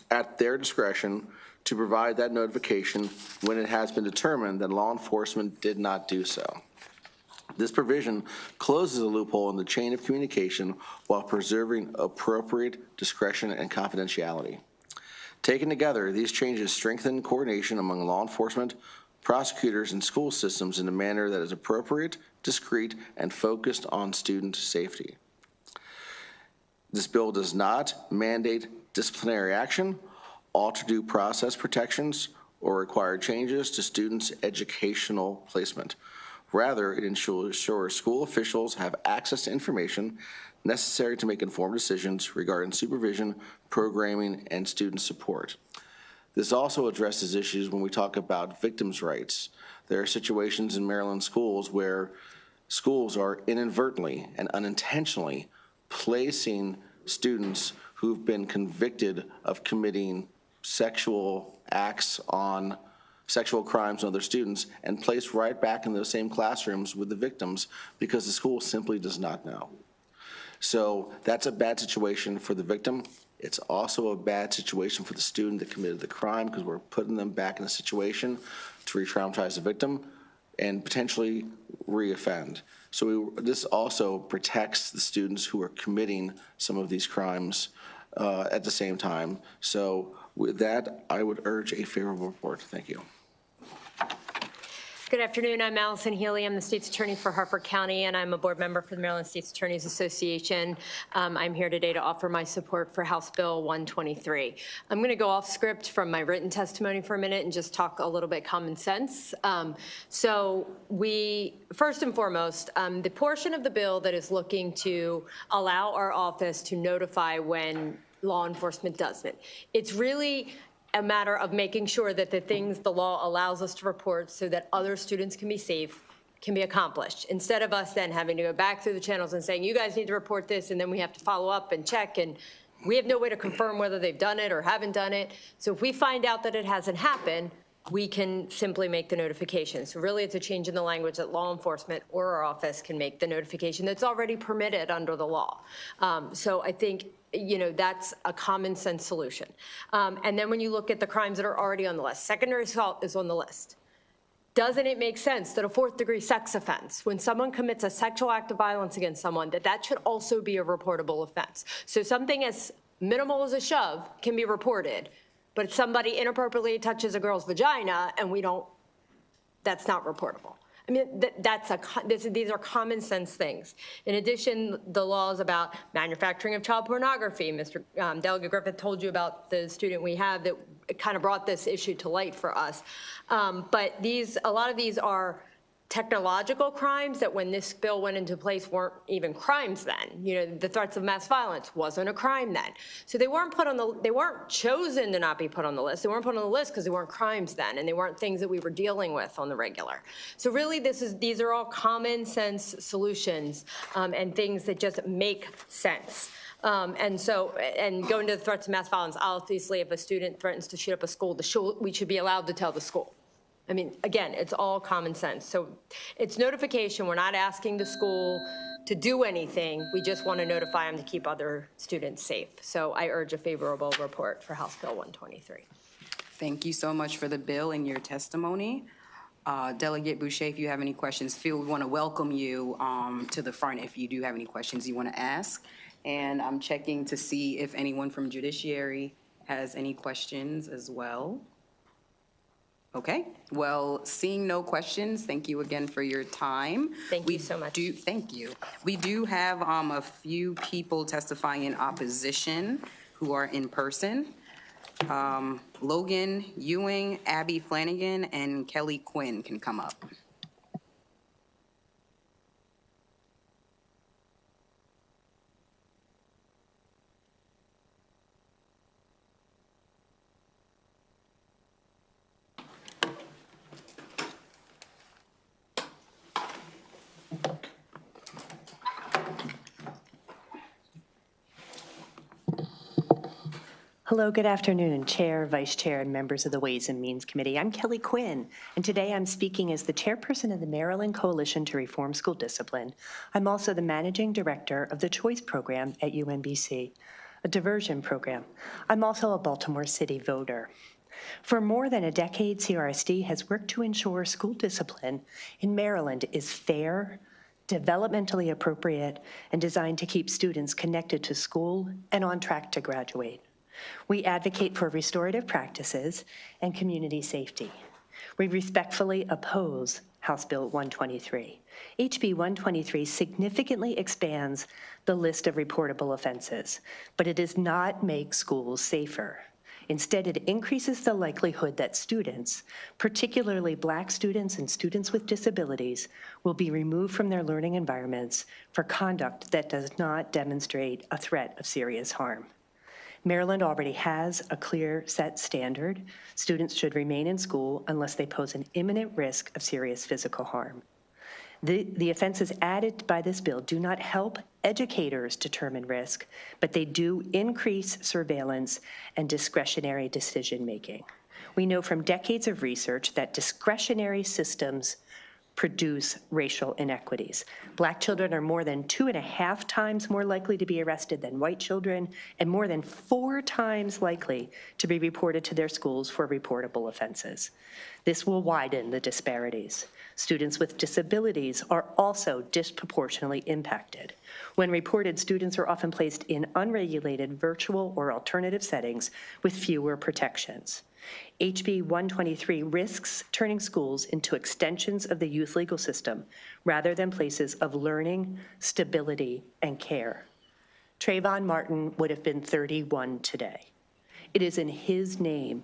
at their discretion to provide that notification when it has been determined that law enforcement did not do so. This provision closes a loophole in the chain of communication while preserving appropriate discretion and confidentiality. Taken together, these changes strengthen coordination among law enforcement, prosecutors, and school systems in a manner that is appropriate, discreet, and focused on student safety. This bill does not mandate disciplinary action, alter due process protections, or require changes to students' educational placement. Rather, it ensures school officials have access to information necessary to make informed decisions regarding supervision, programming, and student support. This also addresses issues when we talk about victims' rights. There are situations in Maryland schools where schools are inadvertently and unintentionally placing students who've been convicted of committing sexual acts on sexual crimes on other students and placed right back in those same classrooms with the victims because the school simply does not know. So that's a bad situation for the victim. It's also a bad situation for the student that committed the crime because we're putting them back in a situation to re-traumatize the victim and potentially re-offend. So this also protects the students who are committing some of these crimes at the same time. So with that, I would urge a favorable report. Thank you. Good afternoon. I'm Allison Healy. I'm the state's attorney for Harford County, and I'm a board member for the Maryland State's Attorneys Association. I'm here today to offer my support for House Bill 123. I'm going to go off script from my written testimony for a minute and just talk a little bit common sense. So we, first and foremost, the portion of the bill that is looking to allow our office to notify when law enforcement doesn't. It's really a matter of making sure that the things the law allows us to report so that other students can be safe can be accomplished, instead of us then having to go back through the channels and saying, you guys need to report this, and then we have to follow up and check, and we have no way to confirm whether they've done it or haven't done it. So if we find out that it hasn't happened, we can simply make the notification. So really it's a change in the language that law enforcement or our office can make the notification that's already permitted under the law. So I think, that's a common sense solution. And then when you look at the crimes that are already on the list, secondary assault is on the list. Doesn't it make sense that a 4th-degree sex offense, when someone commits a sexual act of violence against someone, that should also be a reportable offense? So something as minimal as a shove can be reported, but if somebody inappropriately touches a girl's vagina and that's not reportable. I mean, these are common sense things. In addition, the laws about manufacturing of child pornography. Mr. Delegate Griffith told you about the student we have that kind of brought this issue to light for us. But a lot of these are technological crimes that when this bill went into place weren't even crimes then. You know, the threats of mass violence wasn't a crime then. So they weren't chosen to not be put on the list. They weren't put on the list because they weren't crimes then, and they weren't things that we were dealing with on the regular. So really these are all common sense solutions and things that just make sense. And going to the threats of mass violence, obviously if a student threatens to shoot up a school, we should be allowed to tell the school. I mean, again, it's all common sense. So it's notification. We're not asking the school to do anything. We just want to notify them to keep other students safe. So I urge a favorable report for House Bill 123. Thank you so much for the bill and your testimony. Delegate Boucher, if you have any questions, we want to welcome you to the front if you do have any questions you want to ask. And I'm checking to see if anyone from Judiciary has any questions as well. Okay, well, seeing no questions, thank you again for your time. Thank you so much. Thank you. We do have a few people testifying in opposition who are in person. Logan Ewing, Abby Flanagan, and Kelly Quinn can come up. Hello, good afternoon, Chair, Vice Chair, and members of the Ways and Means Committee. I'm Kelly Quinn, and today I'm speaking as the chairperson of the Maryland Coalition to Reform School Discipline. I'm also the managing director of the Choice Program at UMBC, a diversion program. I'm also a Baltimore City voter. For more than a decade, CRSD has worked to ensure school discipline in Maryland is fair, developmentally appropriate, and designed to keep students connected to school and on track to graduate. We advocate for restorative practices and community safety. We respectfully oppose House Bill 123. HB 123 significantly expands the list of reportable offenses, but it does not make schools safer. Instead, it increases the likelihood that students, particularly Black students and students with disabilities, will be removed from their learning environments for conduct that does not demonstrate a threat of serious harm. Maryland already has a clear set standard. Students should remain in school unless they pose an imminent risk of serious physical harm. The offenses added by this bill do not help educators determine risk, but they do increase surveillance and discretionary decision-making. We know from decades of research that discretionary systems produce racial inequities. Black children are more than 2.5 times more likely to be arrested than white children, and more than 4 times likely to be reported to their schools for reportable offenses. This will widen the disparities. Students with disabilities are also disproportionately impacted. When reported, students are often placed in unregulated virtual or alternative settings with fewer protections. HB 123 risks turning schools into extensions of the youth legal system rather than places of learning, stability, and care. Trayvon Martin would have been 31 today. It is in his name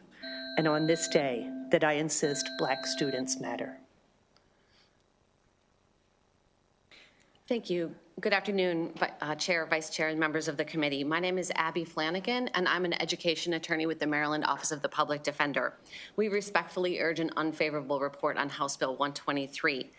and on this day that I insist Black students matter. Thank you. Good afternoon, Chair, Vice Chair, and members of the committee. My name is Abby Flanagan, and I'm an education attorney with the Maryland Office of the Public Defender. We respectfully urge an unfavorable report on House Bill 123.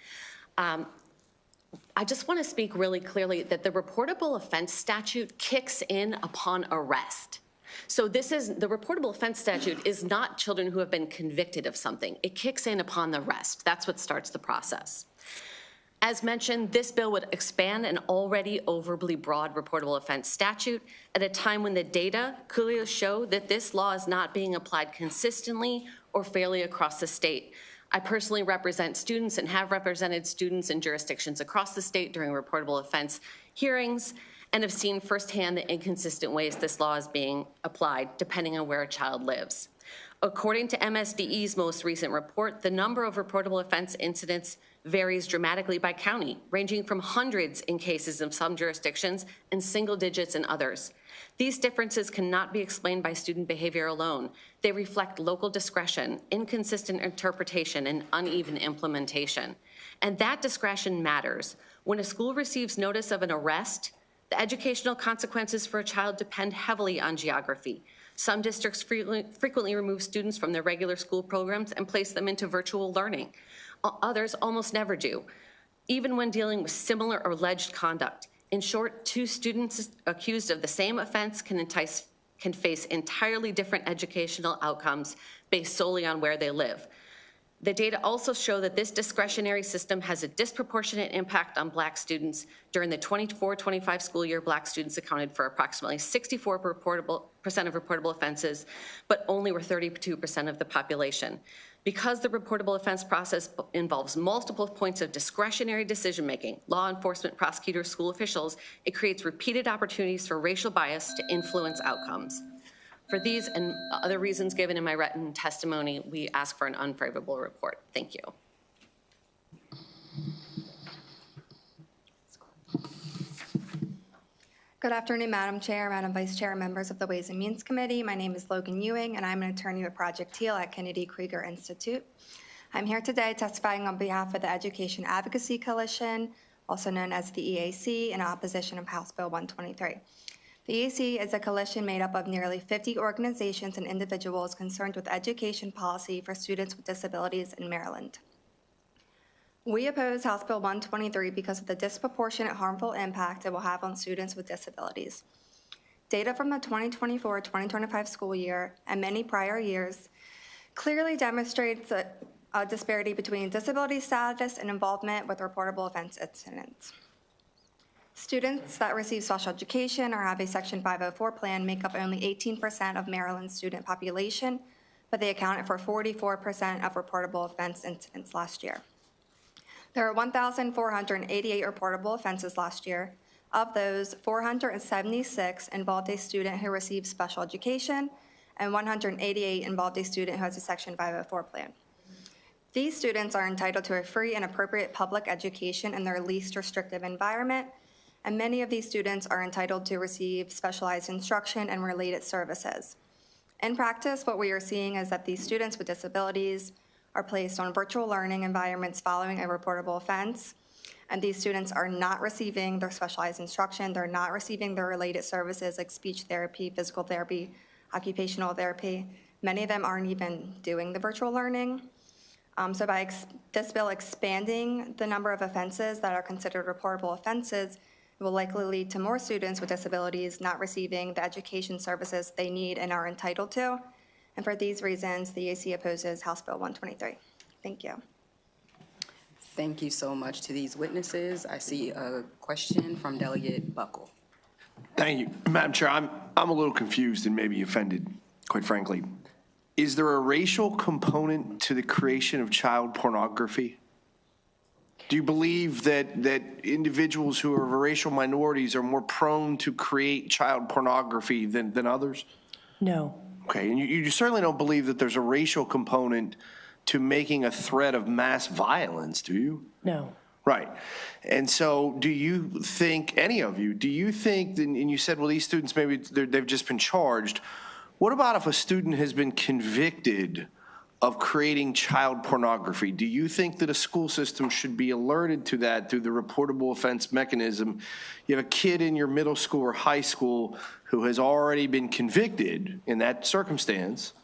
I just want to speak really clearly that the reportable offense statute kicks in upon arrest. So the reportable offense statute is not children who have been convicted of something. It kicks in upon the arrest. That's what starts the process. As mentioned, this bill would expand an already overly broad reportable offense statute at a time when the data clearly show that this law is not being applied consistently or fairly across the state. I personally represent students and have represented students in jurisdictions across the state during reportable offense hearings and have seen firsthand the inconsistent ways this law is being applied depending on where a child lives. According to MSDE's most recent report, the number of reportable offense incidents varies dramatically by county, ranging from hundreds in cases in some jurisdictions and single digits in others. These differences cannot be explained by student behavior alone. They reflect local discretion, inconsistent interpretation, and uneven implementation. And that discretion matters. When a school receives notice of an arrest, the educational consequences for a child depend heavily on geography. Some districts frequently remove students from their regular school programs and place them into virtual learning. Others almost never do, even when dealing with similar or alleged conduct. In short, two students accused of the same offense can face entirely different educational outcomes based solely on where they live. The data also show that this discretionary system has a disproportionate impact on Black students. During the 24-25 school year, Black students accounted for approximately 64% of reportable offenses, but only were 32% of the population. Because the reportable offense process involves multiple points of discretionary decision-making, law enforcement, prosecutors, school officials, it creates repeated opportunities for racial bias to influence outcomes. For these and other reasons given in my written testimony, we ask for an unfavorable report. Thank you. Good afternoon, Madam Chair, Madam Vice Chair, members of the Ways and Means Committee. My name is Logan Ewing, and I'm an attorney with Project Teal at Kennedy Krieger Institute. I'm here today testifying on behalf of the Education Advocacy Coalition, also known as the EAC, in opposition of House Bill 123. The EAC is a coalition made up of nearly 50 organizations and individuals concerned with education policy for students with disabilities in Maryland. We oppose House Bill 123 because of the disproportionate harmful impact it will have on students with disabilities. Data from the 2024-2025 school year and many prior years clearly demonstrates a disparity between disability status and involvement with reportable offense incidents. Students that receive special education or have a Section 504 plan make up only 18% of Maryland's student population, but they accounted for 44% of reportable offense incidents last year. There are 1,488 reportable offenses last year. Of those, 476 involved a student who received special education, and 188 involved a student who has a Section 504 plan. These students are entitled to a free and appropriate public education in their least restrictive environment, and many of these students are entitled to receive specialized instruction and related services. In practice, what we are seeing is that these students with disabilities are placed on virtual learning environments following a reportable offense, and these students are not receiving their specialized instruction, they're not receiving their related services like speech therapy, physical therapy, occupational therapy. Many of them aren't even doing the virtual learning. So by this bill expanding the number of offenses that are considered reportable offenses, it will likely lead to more students with disabilities not receiving the education services they need and are entitled to. And for these reasons, the EAC opposes House Bill 123. Thank you. Thank you so much to these witnesses. I see a question from Delegate Buckle. Thank you, Madam Chair. I'm a little confused and maybe offended, quite frankly. Is there a racial component to the creation of child pornography? Do you believe that individuals who are racial minorities are more prone to create child pornography than others? No. Okay, and you certainly don't believe that there's a racial component to making a threat of mass violence, do you? No. Right. And so do you think, any of you, do you think, and you said, well, these students, maybe they've just been charged. What about if a student has been convicted of creating child pornography? Do you think that a school system should be alerted to that through the reportable offense mechanism? You have a kid in your middle school or high school who has already been convicted in that circumstance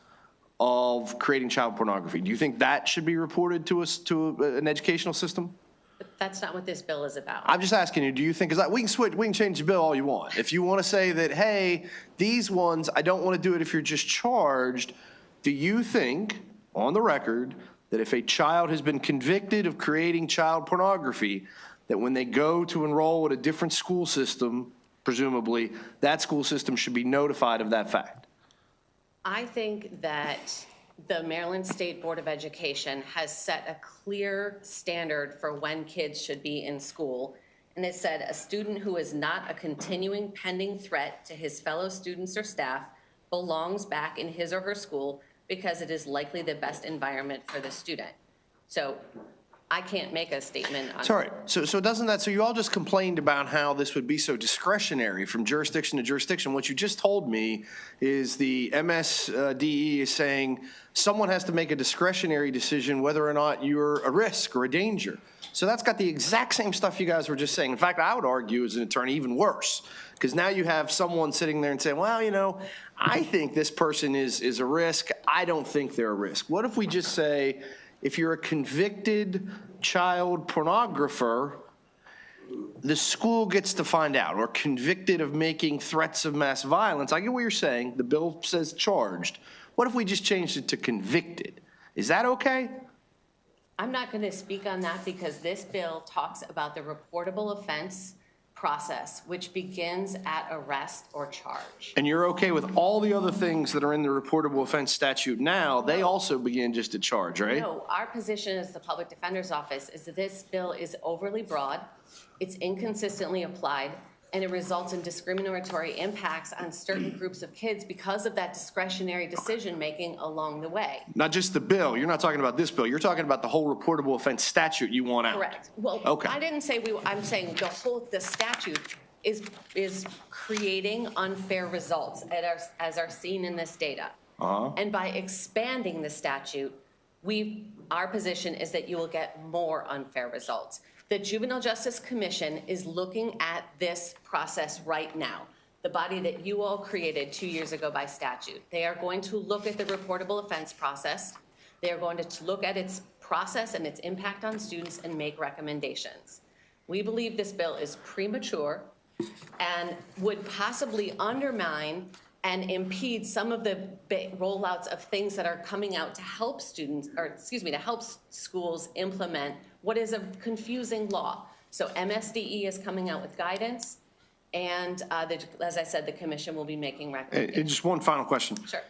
of creating child pornography. Do you think that should be reported to us, to an educational system? But that's not what this bill is about. I'm just asking you, do you think, because we can change the bill all you want. If you want to say that, hey, these ones, I don't want to do it if you're just charged, do you think, on the record, that if a child has been convicted of creating child pornography, that when they go to enroll at a different school system, presumably, that school system should be notified of that fact? I think that the Maryland State Board of Education has set a clear standard for when kids should be in school. And it said a student who is not a continuing pending threat to his fellow students or staff belongs back in his or her school because it is likely the best environment for the student. So I can't make a statement on. Sorry, so doesn't that, so you all just complained about how this would be so discretionary from jurisdiction to jurisdiction. What you just told me is the MSDE is saying someone has to make a discretionary decision whether or not you're a risk or a danger. So that's got the exact same stuff you guys were just saying. In fact, I would argue as an attorney even worse, because now you have someone sitting there and saying, well, you know, I think this person is a risk. I don't think they're a risk. What if we just say, if you're a convicted child pornographer, the school gets to find out, or convicted of making threats of mass violence? I get what you're saying. The bill says charged. What if we just changed it to convicted? Is that okay? I'm not going to speak on that because this bill talks about the reportable offense process, which begins at arrest or charge. And you're okay with all the other things that are in the reportable offense statute now? They also begin just at charge, right? No, our position as the Public Defender's Office is that this bill is overly broad, it's inconsistently applied, and it results in discriminatory impacts on certain groups of kids because of that discretionary decision-making along the way. Not just the bill. You're not talking about this bill. You're talking about the whole reportable offense statute you want out. Correct. Well, Okay. I didn't say I'm saying the statute is creating unfair results as are seen in this data. And by expanding the statute, our position is that you will get more unfair results. The Juvenile Justice Commission is looking at this process right now, the body that you all created 2 years ago by statute. They are going to look at the reportable offense process. They are going to look at its process and its impact on students and make recommendations. We believe this bill is premature and would possibly undermine and impede some of the rollouts of things that are coming out to help students, or excuse me, to help schools implement what is a confusing law. So MSDE is coming out with guidance, and as I said, the commission will be making recommendations. And just one final question. Sure.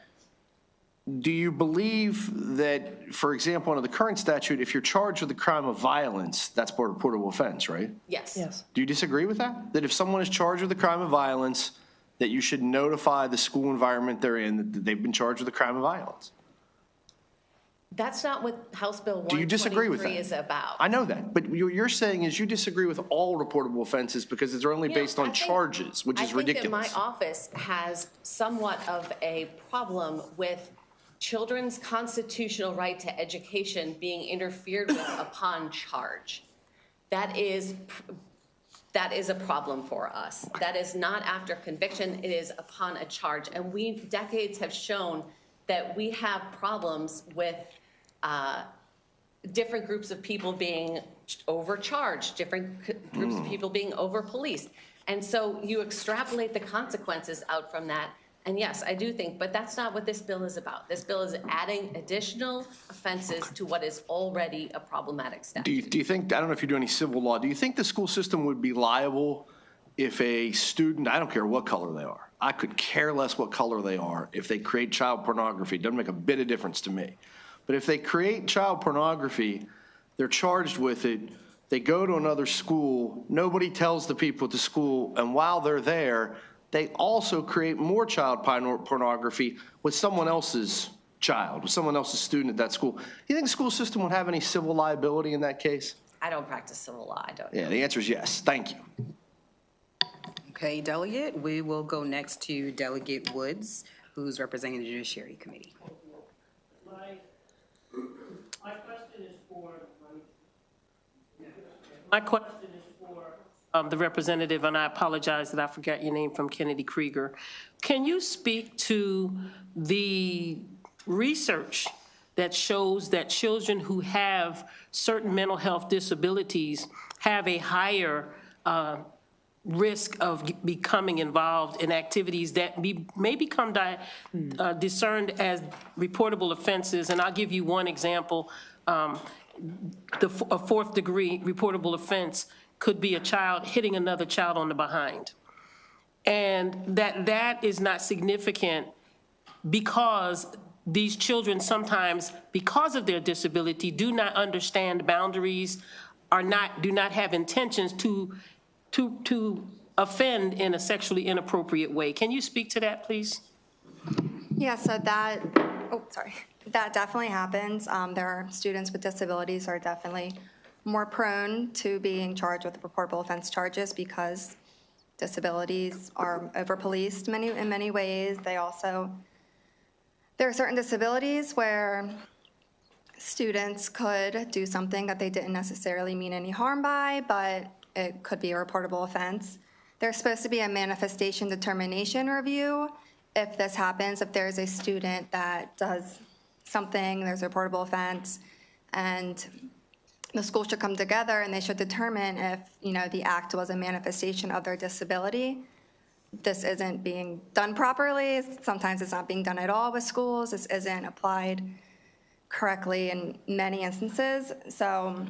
Do you believe that, for example, under the current statute, if you're charged with a crime of violence, that's part of reportable offense, right? Yes. Yes. Do you disagree with that? That if someone is charged with a crime of violence, that you should notify the school environment they're in that they've been charged with a crime of violence? That's not what House Bill Do you disagree with 123 that? is about. I know that, but what you're saying is you disagree with all reportable offenses because they're only based on charges, which is ridiculous. I think that my office has somewhat of a problem with children's constitutional right to education being interfered with upon charge. That is a problem for us. That is not after conviction, it is upon a charge. And decades have shown that we have problems with different groups of people being overcharged, different groups of people being over-policed. And so you extrapolate the consequences out from that. And yes, I do think, but that's not what this bill is about. This bill is adding additional offenses to what is already a problematic statute. Do you think, I don't know if you do any civil law, do you think the school system would be liable if a student, I don't care what color they are, I could care less what color they are, if they create child pornography? It doesn't make a bit of difference to me. But if they create child pornography, they're charged with it, they go to another school, nobody tells the people at the school, and while they're there, they also create more child pornography with someone else's child, with someone else's student at that school. Do you think the school system would have any civil liability in that case? I don't practice civil law, I don't. Yeah, the answer is yes. Thank you. Okay, Delegate, we will go next to Delegate Woods, who's representing the Judiciary Committee. My question is for the representative, and I apologize that I forgot your name, from Kennedy Krieger. Can you speak to the research that shows that children who have certain mental health disabilities have a higher risk of becoming involved in activities that may become discerned as reportable offenses? And I'll give you one example. A fourth degree reportable offense could be a child hitting another child on the behind. And that is not significant because these children sometimes, because of their disability, do not understand boundaries, do not have intentions to offend in a sexually inappropriate way. Can you speak to that, please? Yeah, so that That definitely happens. There are students with disabilities are definitely more prone to being charged with reportable offense charges because disabilities are over-policed in many ways. There are certain disabilities where students could do something that they didn't necessarily mean any harm by, but it could be a reportable offense. There's supposed to be a manifestation determination review if this happens, if there's a student that does something, there's a reportable offense, and the school should come together and they should determine if, the act was a manifestation of their disability. This isn't being done properly. Sometimes it's not being done at all with schools. This isn't applied correctly in many instances. So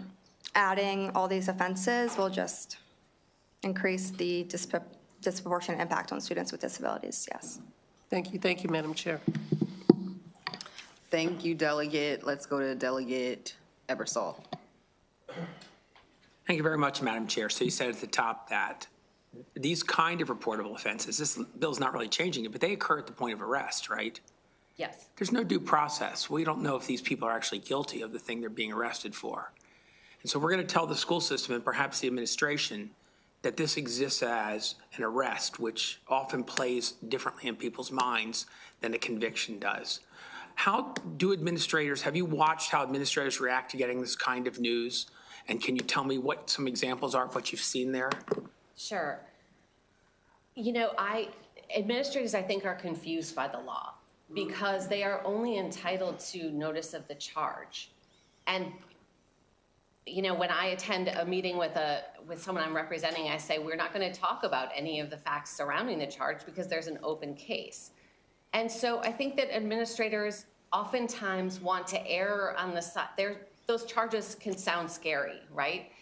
adding all these offenses will just increase the disproportionate impact on students with disabilities, yes. Thank you, Madam Chair. Thank you, Delegate. Let's go to Delegate Ebersol. Thank you very much, Madam Chair. So you said at the top that these kind of reportable offenses, this bill's not really changing it, but they occur at the point of arrest, right? Yes. There's no due process. We don't know if these people are actually guilty of the thing they're being arrested for. And so we're going to tell the school system and perhaps the administration that this exists as an arrest, which often plays differently in people's minds than a conviction does. How do administrators, have you watched how administrators react to getting this kind of news? And can you tell me what some examples are of what you've seen there? Sure. Administrators, I think, are confused by the law because they are only entitled to notice of the charge. And, when I attend a meeting with someone I'm representing, I say, we're not going to talk about any of the facts surrounding the charge because there's an open case. And so I think that administrators oftentimes want to err on the side. Those charges can sound scary, right?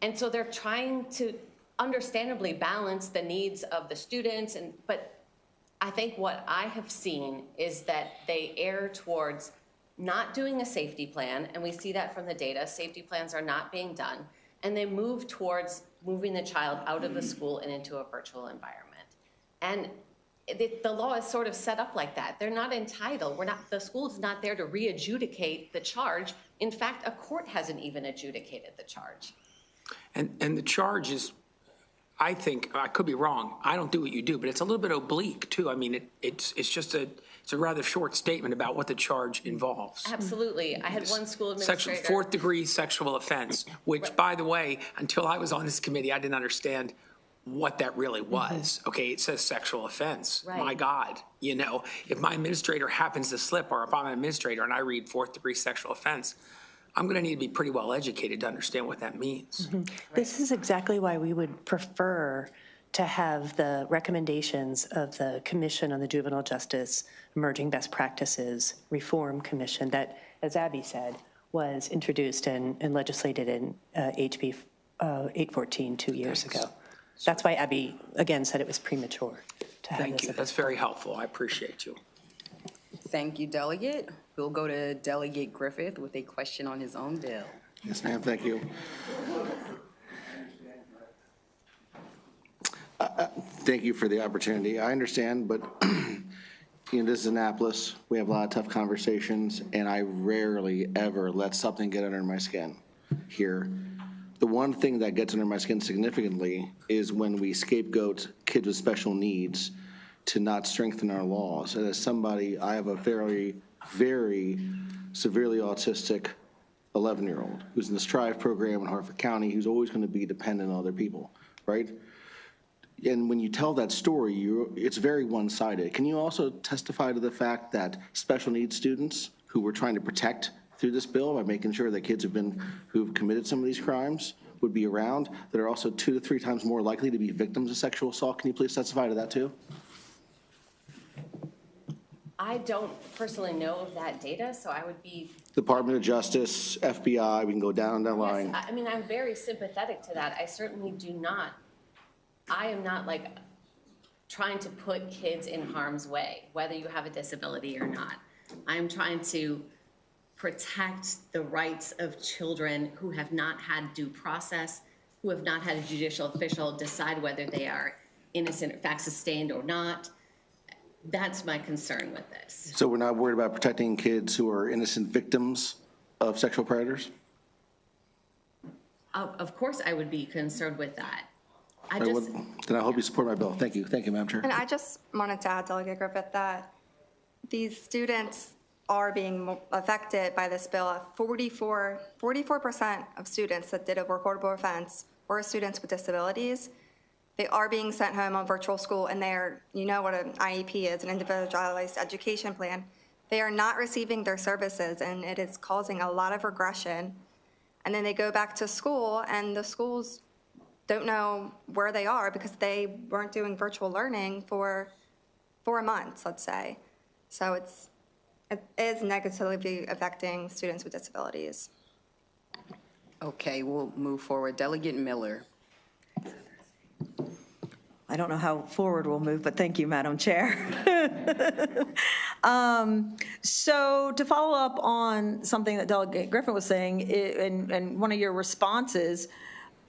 And so they're trying to understandably balance the needs of the students. But I think what I have seen is that they err towards not doing a safety plan, and we see that from the data. Safety plans are not being done, and they move towards moving the child out of the school and into a virtual environment. And the law is sort of set up like that. They're not entitled. The school's not there to re-adjudicate the charge. In fact, a court hasn't even adjudicated the charge. And the charge is, I think, I could be wrong, I don't do what you do, but it's a little bit oblique too. I mean, it's just it's a rather short statement about what the charge involves. Absolutely. I had one school administrator. Fourth degree sexual offense, which, by the way, until I was on this committee, I didn't understand what that really was. Okay, it says sexual offense. Right. My God, if my administrator happens to slip, or if I'm an administrator and I read fourth degree sexual offense, I'm going to need to be pretty well educated to understand what that means. Mm-hmm. This is exactly why we would prefer to have the recommendations of the Commission on the Juvenile Justice Emerging Best Practices Reform Commission that, as Abby said, was introduced and legislated in HB 814 2 years ago. That's why Abby, again, said it was premature to have Thank you. That's very helpful. I appreciate you. Thank you, Delegate. We'll go to Delegate Griffith with a question on his own bill. Yes, ma'am. Thank you. Thank you for the opportunity. I understand, but this is Annapolis. We have a lot of tough conversations, and I rarely ever let something get under my skin here. The one thing that gets under my skin significantly is when we scapegoat kids with special needs to not strengthen our laws. And as somebody, I have a very, very severely autistic 11-year-old who's in the Strive program in Harford County, who's always going to be dependent on other people, right? And when you tell that story, it's very one-sided. Can you also testify to the fact that special needs students who we're trying to protect through this bill by making sure that kids who've committed some of these crimes would be around, that are also 2 to 3 times more likely to be victims of sexual assault? Can you please testify to that too? I don't personally know of that data, so I would be... Department of Justice, FBI, we can go down that line. Yes, I mean, I'm very sympathetic to that. I certainly do not. I am not trying to put kids in harm's way, whether you have a disability or not. I'm trying to protect the rights of children who have not had due process, who have not had a judicial official decide whether they are innocent or fact sustained or not. That's my concern with this. So we're not worried about protecting kids who are innocent victims of sexual predators? Of course, I would be concerned with that. Then I hope you support my bill. Thank you. Thank you, Madam Chair. And I just wanted to add, Delegate Griffith, that these students are being affected by this bill. 44% of students that did a reportable offense were students with disabilities. They are being sent home on virtual school, and they are, you know what an IEP is, an individualized education plan. They are not receiving their services, and it is causing a lot of regression. And then they go back to school, and the schools don't know where they are because they weren't doing virtual learning for 4 months, let's say. So it is negatively affecting students with disabilities. Okay, we'll move forward. Delegate Miller. I don't know how forward we'll move, but thank you, Madam Chair. So to follow up on something that Delegate Griffin was saying, and one of your responses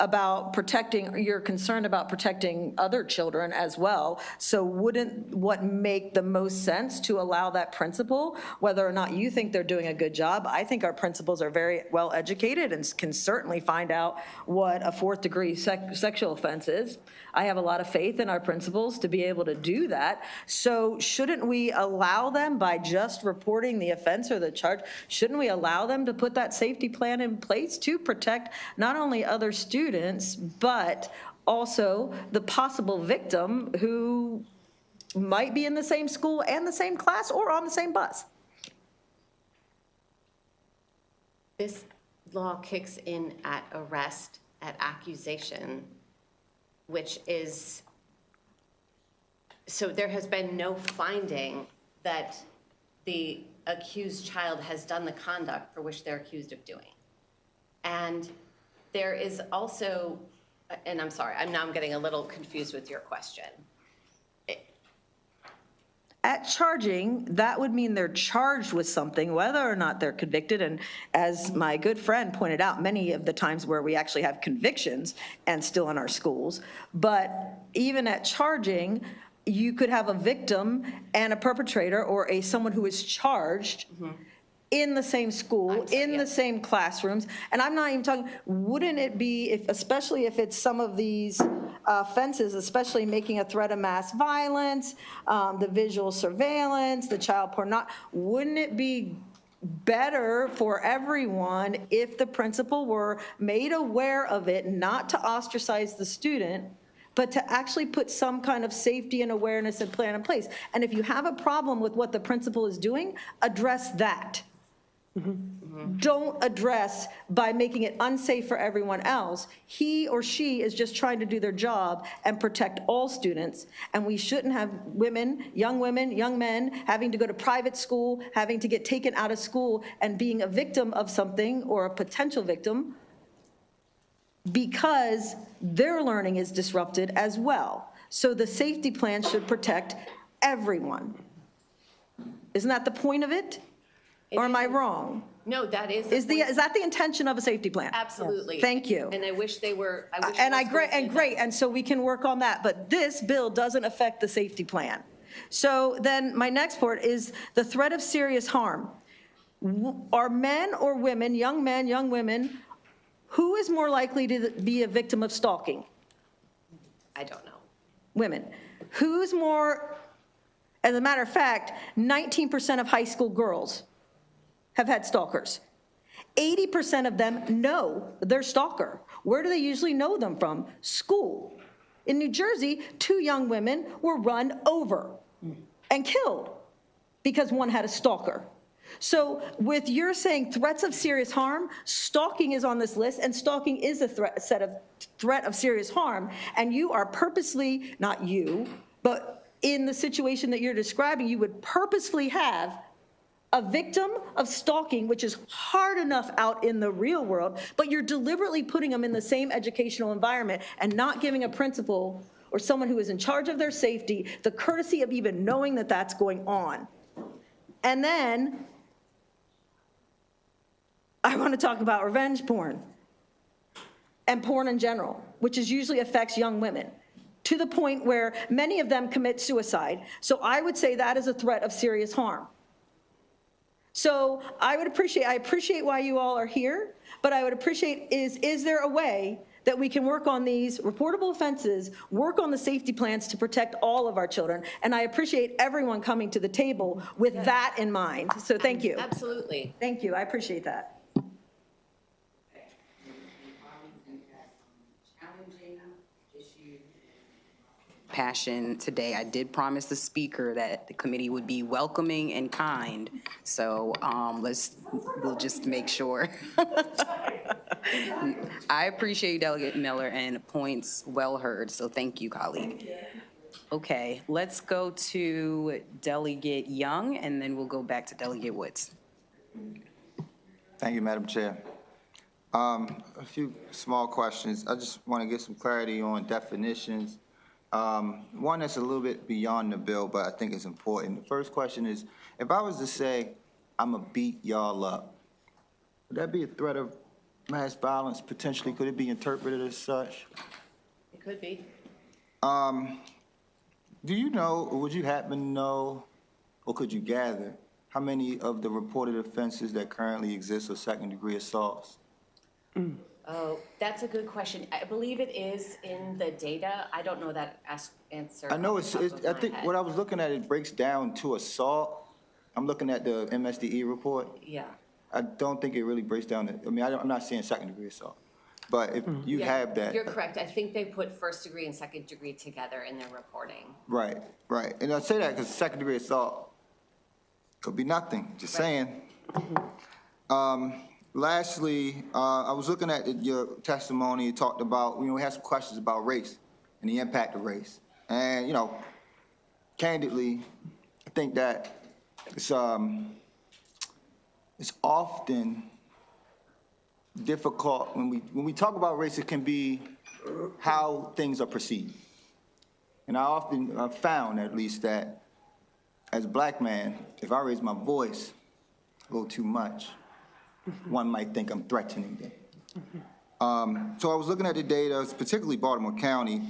about protecting, you're concerned about protecting other children as well. So wouldn't what make the most sense to allow that principal, whether or not you think they're doing a good job? I think our principals are very well educated and can certainly find out what a 4th-degree sexual offense is. I have a lot of faith in our principals to be able to do that. So shouldn't we allow them, by just reporting the offense or the charge, shouldn't we allow them to put that safety plan in place to protect not only other students, but also the possible victim who might be in the same school and the same class or on the same bus? This law kicks in at arrest, at accusation, which is, so there has been no finding that the accused child has done the conduct for which they're accused of doing. And there is also, and I'm sorry, I'm getting a little confused with your question. At charging, that would mean they're charged with something, whether or not they're convicted. And as my good friend pointed out, many of the times where we actually have convictions and still in our schools. But even at charging, you could have a victim and a perpetrator or someone who is charged in the same school, in the same classrooms. And I'm not even talking, wouldn't it be, especially if it's some of these offenses, especially making a threat of mass violence, the visual surveillance, the child porn, wouldn't it be better for everyone if the principal were made aware of it, not to ostracize the student, but to actually put some kind of safety and awareness and plan in place? And if you have a problem with what the principal is doing, address that. Don't address by making it unsafe for everyone else. He or she is just trying to do their job and protect all students. And we shouldn't have women, young men having to go to private school, having to get taken out of school and being a victim of something or a potential victim because their learning is disrupted as well. So the safety plan should protect everyone. Isn't that the point of it? Or am I wrong? No, that is. Is that the intention of a safety plan? Absolutely. Thank you. And I wish they were. Great, and so we can work on that. But this bill doesn't affect the safety plan. So then my next part is the threat of serious harm. Are men or women, young men, young women, who is more likely to be a victim of stalking? I don't know. Women. Who's more, as a matter of fact, 19% of high school girls have had stalkers. 80% of them know their stalker. Where do they usually know them from? School. In New Jersey, 2 young women were run over and killed because one had a stalker. So with your saying threats of serious harm, stalking is on this list, and stalking is a threat of serious harm, and you are purposely, not you, but in the situation that you're describing, you would purposely have a victim of stalking, which is hard enough out in the real world, but you're deliberately putting them in the same educational environment and not giving a principal or someone who is in charge of their safety the courtesy of even knowing that that's going on. And then I want to talk about revenge porn and porn in general, which usually affects young women. to the point where many of them commit suicide. So I would say that is a threat of serious harm. So I appreciate why you all are here, but I would appreciate is there a way that we can work on these reportable offenses, work on the safety plans to protect all of our children? And I appreciate everyone coming to the table with that in mind. So thank you. Absolutely. Thank you, I appreciate that. Passion today. I did promise the speaker that the committee would be welcoming and kind. So we'll just make sure. I appreciate you, Delegate Miller, and points well heard. So thank you, colleague. Okay, let's go to Delegate Young, and then we'll go back to Delegate Woods. Thank you, Madam Chair. A few small questions. I just want to get some clarity on definitions. One that's a little bit beyond the bill, but I think it's important. The first question is, if I was to say, I'm gonna beat y'all up, would that be a threat of mass violence potentially? Could it be interpreted as such? It could be. Do you know, or would you happen to know, or could you gather, how many of the reported offenses that currently exist are second-degree assaults? Oh, that's a good question. I believe it is in the data. I don't know that answer. I know off the top of I my think head. what I was looking at, it breaks down to assault. I'm looking at the MSDE report. Yeah. I don't think it really breaks down. I'm not saying second-degree assault, but if you Yeah, have that. You're correct. I think they put first degree and second degree together in their reporting. Right, right. And I say that because second-degree assault could be nothing, just saying. Lastly, I was looking at your testimony. You talked about, we had some questions about race and the impact of race. And, candidly, I think that it's often difficult when we talk about race. It can be how things are perceived. And I often found, at least, that as a black man, if I raise my voice a little too much, one might think I'm threatening them. So I was looking at the data, particularly Baltimore County.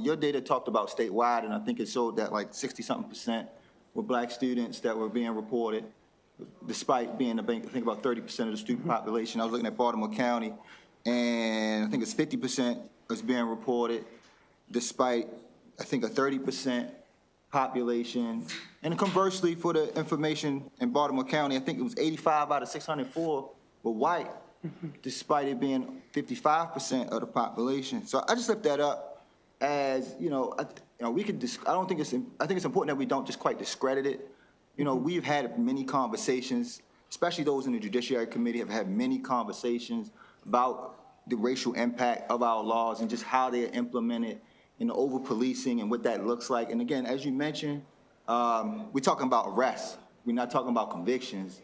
Your data talked about statewide, and I think it showed that like 60-something% were black students that were being reported, despite being, I think about 30% of the student population. I was looking at Baltimore County, and I think it's 50% was being reported, despite, I think, a 30% population. And conversely, for the information in Baltimore County, I think it was 85 out of 604 were white, despite it being 55% of the population. So I just lift that up as, we could, I think it's important that we don't just quite discredit it. We've had many conversations, especially those in the Judiciary Committee have had many conversations about the racial impact of our laws and just how they're implemented in the over-policing and what that looks like. And again, as you mentioned, we're talking about arrests. We're not talking about convictions.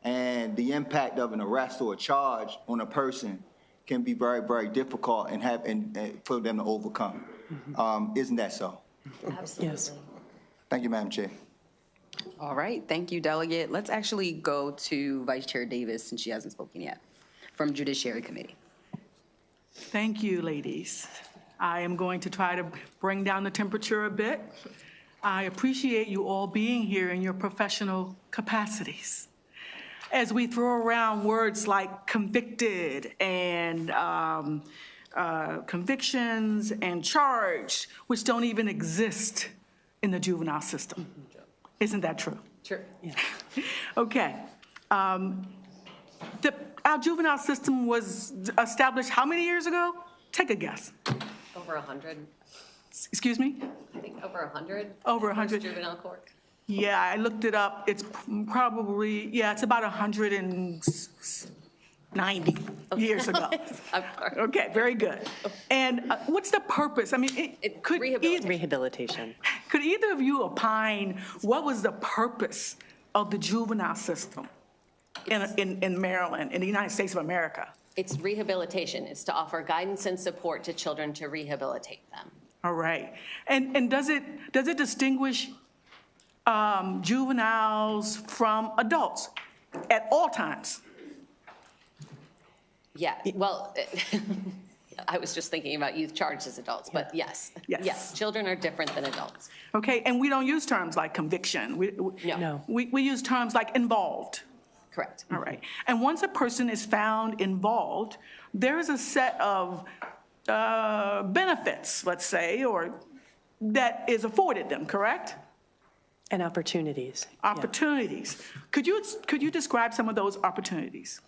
And the impact of an arrest or a charge on a person can be very, very difficult and for them to overcome. Isn't that so? Absolutely. Yes. Thank you, Madam Chair. All right, thank you, Delegate. Let's actually go to Vice Chair Davis, since she hasn't spoken yet, from Judiciary Committee. Thank you, ladies. I am going to try to bring down the temperature a bit. I appreciate you all being here in your professional capacities. As we throw around words like convicted and convictions and charged, which don't even exist in the juvenile system. Isn't that true? True. Yeah. Okay. Our juvenile system was established how many years ago? Take a guess. Over 100. Excuse me? I think over 100. Over 100. Juvenile court. Yeah, I looked it up. It's probably, it's about 190 years ago. Okay, very good. And what's the purpose? Could Rehabilitation. Could either of you opine what was the purpose of the juvenile system in Maryland, in the United States of America? It's rehabilitation. It's to offer guidance and support to children to rehabilitate them. All right. And does it distinguish juveniles from adults at all times? Yeah, well, I was just thinking about youth charged as adults, but yes. Yes. Yes, children are different than adults. Okay, and we don't use terms like conviction. No. We use terms like involved. Correct. All right. And once a person is found involved, there is a set of benefits, let's say, or that is afforded them, correct? And opportunities. Opportunities. Could you describe some of those opportunities?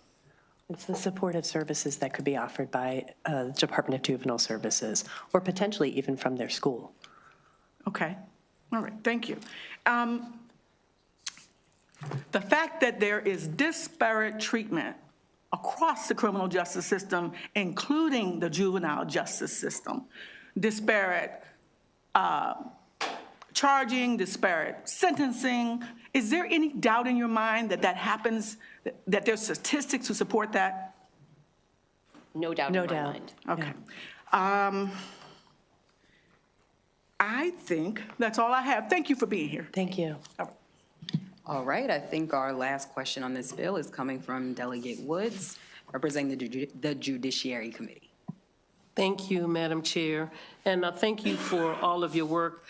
It's the supportive services that could be offered by the Department of Juvenile Services, or potentially even from their school. Okay. All right. Thank you. The fact that there is disparate treatment across the criminal justice system, including the juvenile justice system, disparate charging, disparate sentencing, is there any doubt in your mind that that happens, that there's statistics to support that? No doubt in my mind. Okay. I think that's all I have. Thank you for being here. Thank you. All right, I think our last question on this bill is coming from Delegate Woods, representing the Judiciary Committee. Thank you, Madam Chair, and thank you for all of your work.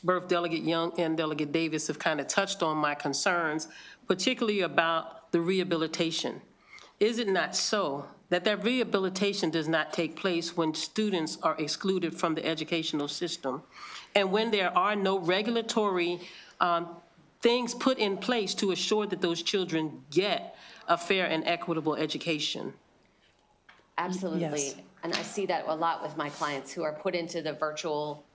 Both Delegate Young and Delegate Davis have kind of touched on my concerns, particularly about the rehabilitation. Is it not so that rehabilitation does not take place when students are excluded from the educational system, and when there are no regulatory things put in place to assure that those children get a fair and equitable education? Absolutely. Yes. And I see that a lot with my clients who are put into the virtual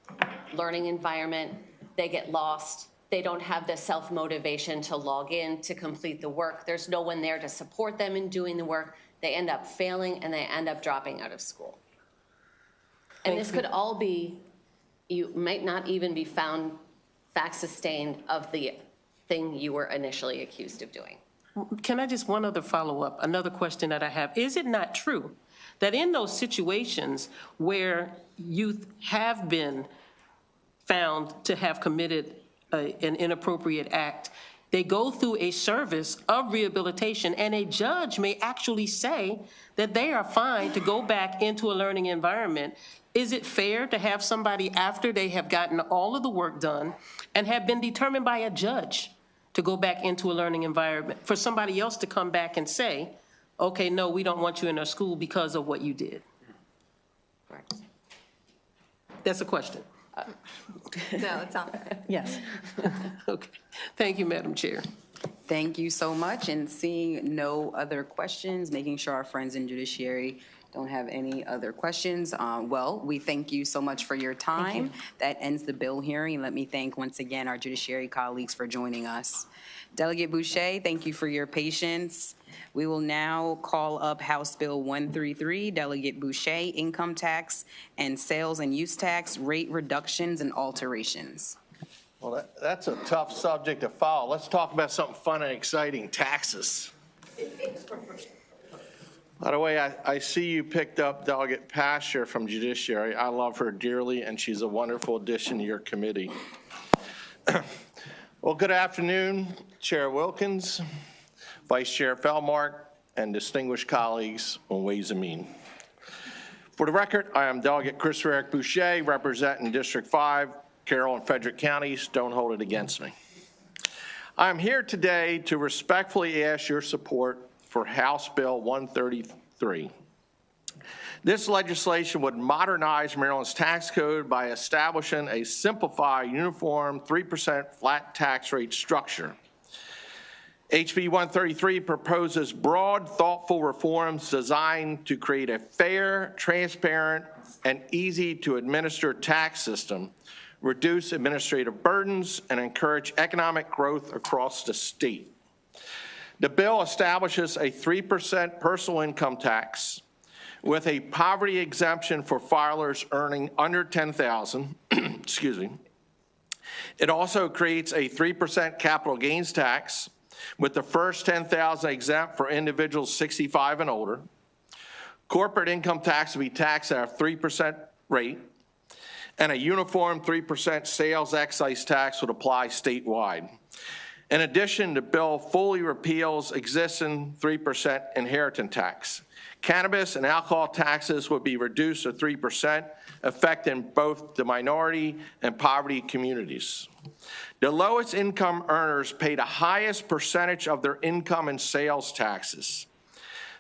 learning environment. They get lost. They don't have the self-motivation to log in, to complete the work. There's no one there to support them in doing the work. They end up failing and they end up dropping out of school. And this could all be, you might not even be found fact sustained of the thing you were initially accused of doing. Can I just one other follow-up, another question that I have. Is it not true that in those situations where youth have been found to have committed an inappropriate act, they go through a service of rehabilitation, and a judge may actually say that they are fine to go back into a learning environment? Is it fair to have somebody, after they have gotten all of the work done and have been determined by a judge to go back into a learning environment, for somebody else to come back and say, okay, no, we don't want you in our school because of what you did? Correct. That's a question. No, it's not. Yes. Okay. Thank you, Madam Chair. Thank you so much. And seeing no other questions, making sure our friends in Judiciary don't have any other questions. Well, we thank you so much for your time. That ends the bill hearing. Let me thank once again our Judiciary colleagues for joining us. Delegate Boucher, thank you for your patience. We will now call up House Bill 133, Delegate Boucher, Income Tax and Sales and Use Tax Rate Reductions and Alterations. Well, that's a tough subject to follow. Let's talk about something fun and exciting, taxes. By the way, I see you picked up Delegate Pasher from Judiciary. I love her dearly, and she's a wonderful addition to your committee. Well, good afternoon, Chair Wilkins, Vice Chair Feldmark, and distinguished colleagues on Ways and Means. For the record, I am Delegate Chris Eric Boucher, representing District 5, Carroll and Frederick counties. Don't hold it against me. I'm here today to respectfully ask your support for House Bill 133. This legislation would modernize Maryland's tax code by establishing a simplified, uniform 3% flat tax rate structure. HB 133 proposes broad, thoughtful reforms designed to create a fair, transparent, and easy-to-administer tax system, reduce administrative burdens, and encourage economic growth across the state. The bill establishes a 3% personal income tax with a poverty exemption for filers earning under $10,000. Excuse me. It also creates a 3% capital gains tax with the first $10,000 exempt for individuals 65 and older. Corporate income tax will be taxed at a 3% rate, and a uniform 3% sales excise tax would apply statewide. In addition, the bill fully repeals existing 3% inheritance tax. Cannabis and alcohol taxes would be reduced to 3%, affecting both the minority and poverty communities. The lowest income earners pay the highest percentage of their income in sales taxes.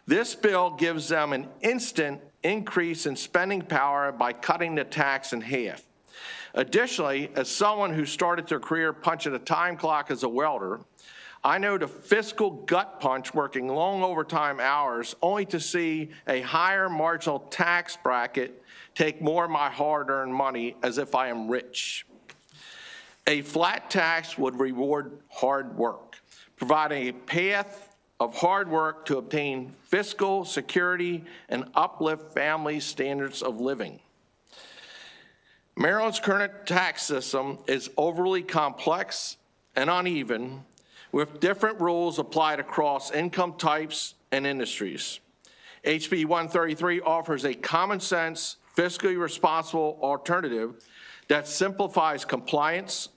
This bill gives them an instant increase in spending power by cutting the tax in half. Additionally, as someone who started their career punching a time clock as a welder, I know the fiscal gut punch working long overtime hours only to see a higher marginal tax bracket take more of my hard-earned money as if I am rich. A flat tax would reward hard work, providing a path of hard work to obtain fiscal security and uplift families' standards of living. Maryland's current tax system is overly complex and uneven, with different rules applied across income types and industries. HB 133 offers a common sense, fiscally responsible alternative that simplifies compliance,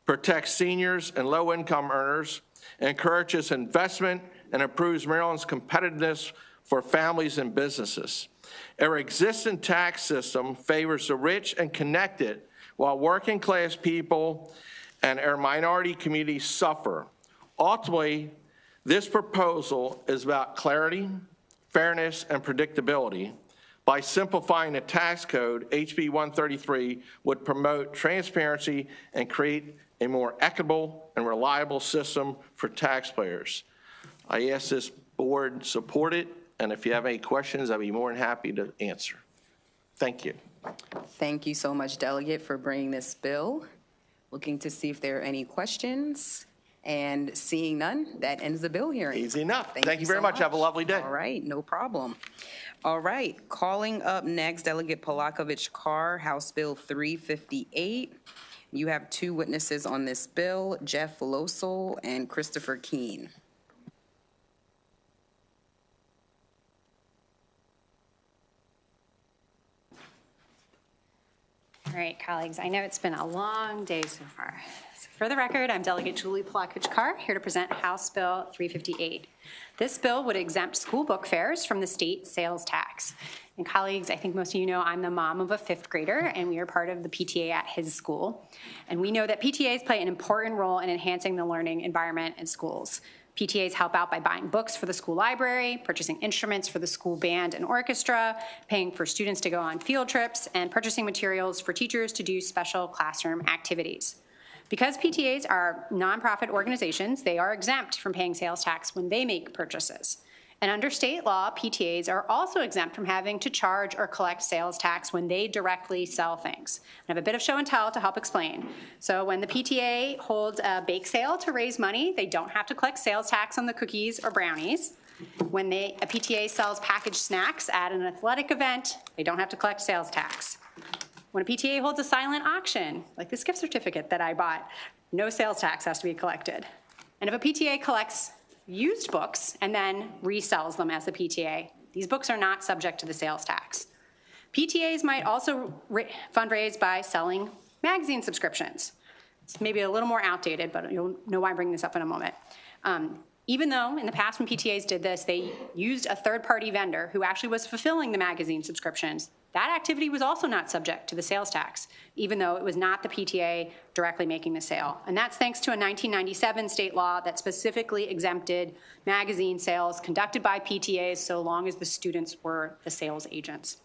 protects seniors and low-income earners, encourages investment, and improves Maryland's competitiveness for families and businesses. Our existing tax system favors the rich and connected, while working-class people and our minority communities suffer. Ultimately, this proposal is about clarity, fairness, and predictability. By simplifying the tax code, HB 133 would promote transparency and create a more equitable and reliable system for taxpayers. I ask this board support it, and if you have any questions, I'd be more than happy to answer. Thank you. Thank you so much, Delegate, for bringing this bill. Looking to see if there are any questions. And seeing none, that ends the bill hearing. Easy enough. Thank you very much. Have a lovely day. All right, no problem. All right, calling up next, Delegate Polakovich-Carr, House Bill 358. You have two witnesses on this bill, Jeff Losel and Christopher Keene. All right, colleagues, I know it's been a long day so far. So for the record, I'm Delegate Julie Polakovich-Carr, here to present House Bill 358. This bill would exempt school book fairs from the state sales tax. And colleagues, I think most of you know I'm the mom of a 5th grader, and we are part of the PTA at his school. And we know that PTAs play an important role in enhancing the learning environment in schools. PTAs help out by buying books for the school library, purchasing instruments for the school band and orchestra, paying for students to go on field trips, and purchasing materials for teachers to do special classroom activities. Because PTAs are nonprofit organizations, they are exempt from paying sales tax when they make purchases. And under state law, PTAs are also exempt from having to charge or collect sales tax when they directly sell things. I have a bit of show and tell to help explain. So when the PTA holds a bake sale to raise money, they don't have to collect sales tax on the cookies or brownies. When a PTA sells packaged snacks at an athletic event, they don't have to collect sales tax. When a PTA holds a silent auction, like this gift certificate that I bought, no sales tax has to be collected. And if a PTA collects used books and then resells them as the PTA, these books are not subject to the sales tax. PTAs might also fundraise by selling magazine subscriptions. It's maybe a little more outdated, but you'll know why I'm bringing this up in a moment. Even though in the past when PTAs did this, they used a third-party vendor who actually was fulfilling the magazine subscriptions, that activity was also not subject to the sales tax, even though it was not the PTA directly making the sale. And that's thanks to a 1997 state law that specifically exempted magazine sales conducted by PTAs so long as the students were the sales agents.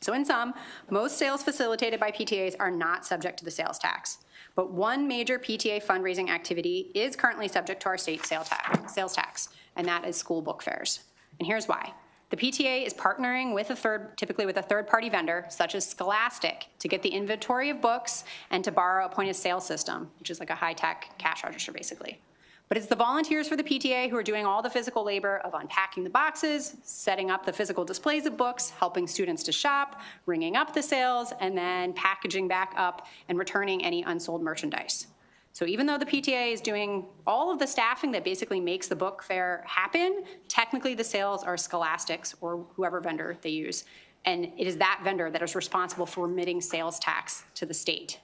So in sum, most sales facilitated by PTAs are not subject to the sales tax. But one major PTA fundraising activity is currently subject to our state sales tax, and that is school book fairs. And here's why. The PTA is partnering with typically with a third-party vendor, such as Scholastic, to get the inventory of books and to borrow a point-of-sale system, which is like a high-tech cash register, basically. But it's the volunteers for the PTA who are doing all the physical labor of unpacking the boxes, setting up the physical displays of books, helping students to shop, ringing up the sales, and then packaging back up and returning any unsold merchandise. So even though the PTA is doing all of the staffing that basically makes the book fair happen, technically the sales are Scholastic's or whoever vendor they use. And it is that vendor that is responsible for remitting sales tax to the state.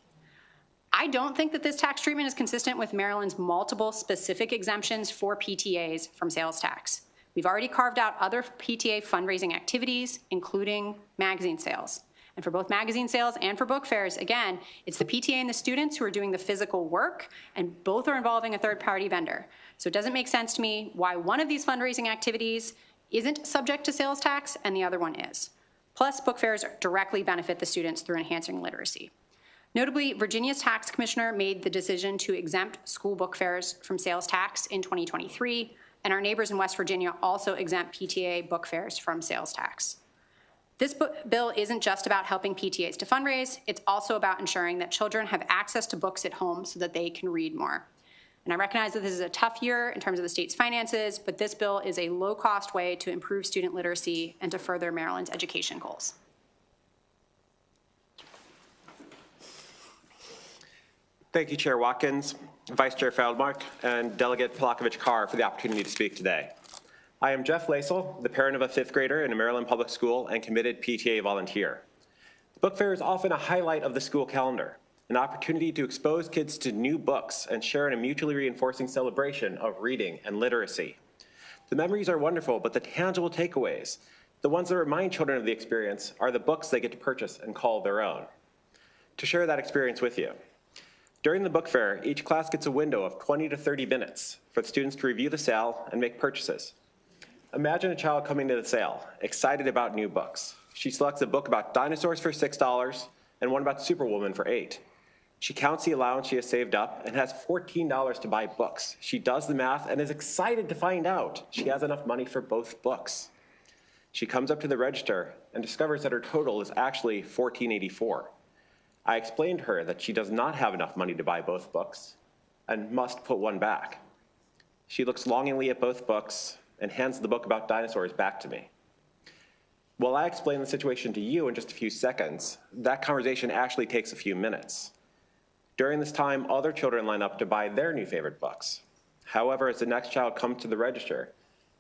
I don't think that this tax treatment is consistent with Maryland's multiple specific exemptions for PTAs from sales tax. We've already carved out other PTA fundraising activities, including magazine sales. And for both magazine sales and for book fairs, again, it's the PTA and the students who are doing the physical work, and both are involving a third-party vendor. So it doesn't make sense to me why one of these fundraising activities isn't subject to sales tax and the other one is. Plus, book fairs directly benefit the students through enhancing literacy. Notably, Virginia's tax commissioner made the decision to exempt school book fairs from sales tax in 2023, and our neighbors in West Virginia also exempt PTA book fairs from sales tax. This bill isn't just about helping PTAs to fundraise, it's also about ensuring that children have access to books at home so that they can read more. And I recognize that this is a tough year in terms of the state's finances, but this bill is a low-cost way to improve student literacy and to further Maryland's education goals. Thank you, Chair Watkins, Vice Chair Feldmark, and Delegate Polakovich-Carr for the opportunity to speak today. I am Jeff Lasel, the parent of a 5th grader in a Maryland public school and committed PTA volunteer. The book fair is often a highlight of the school calendar, an opportunity to expose kids to new books and share in a mutually reinforcing celebration of reading and literacy. The memories are wonderful, but the tangible takeaways, the ones that remind children of the experience, are the books they get to purchase and call their own. To share that experience with you, during the book fair, each class gets a window of 20 to 30 minutes for the students to review the sale and make purchases. Imagine a child coming to the sale, excited about new books. She selects a book about dinosaurs for $6 and one about Superwoman for $8. She counts the allowance she has saved up and has $14 to buy books. She does the math and is excited to find out she has enough money for both books. She comes up to the register and discovers that her total is actually $14.84. I explained to her that she does not have enough money to buy both books and must put one back. She looks longingly at both books and hands the book about dinosaurs back to me. While I explain the situation to you in just a few seconds, that conversation actually takes a few minutes. During this time, other children line up to buy their new favorite books. However, as the next child comes to the register,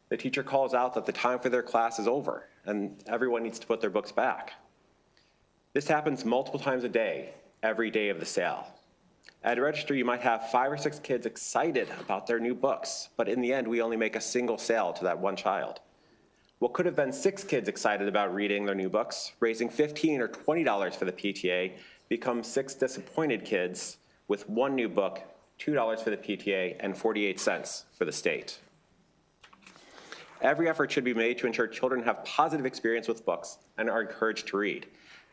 the teacher calls out that the time for their class is over and everyone needs to put their books back. This happens multiple times a day, every day of the sale. At a register, you might have 5 or 6 kids excited about their new books, but in the end, we only make a single sale to that one child. What could have been 6 kids excited about reading their new books, raising $15 or $20 for the PTA, becomes 6 disappointed kids with 1 new book, $2 for the PTA, and 48 cents for the state. Every effort should be made to ensure children have positive experience with books and are encouraged to read.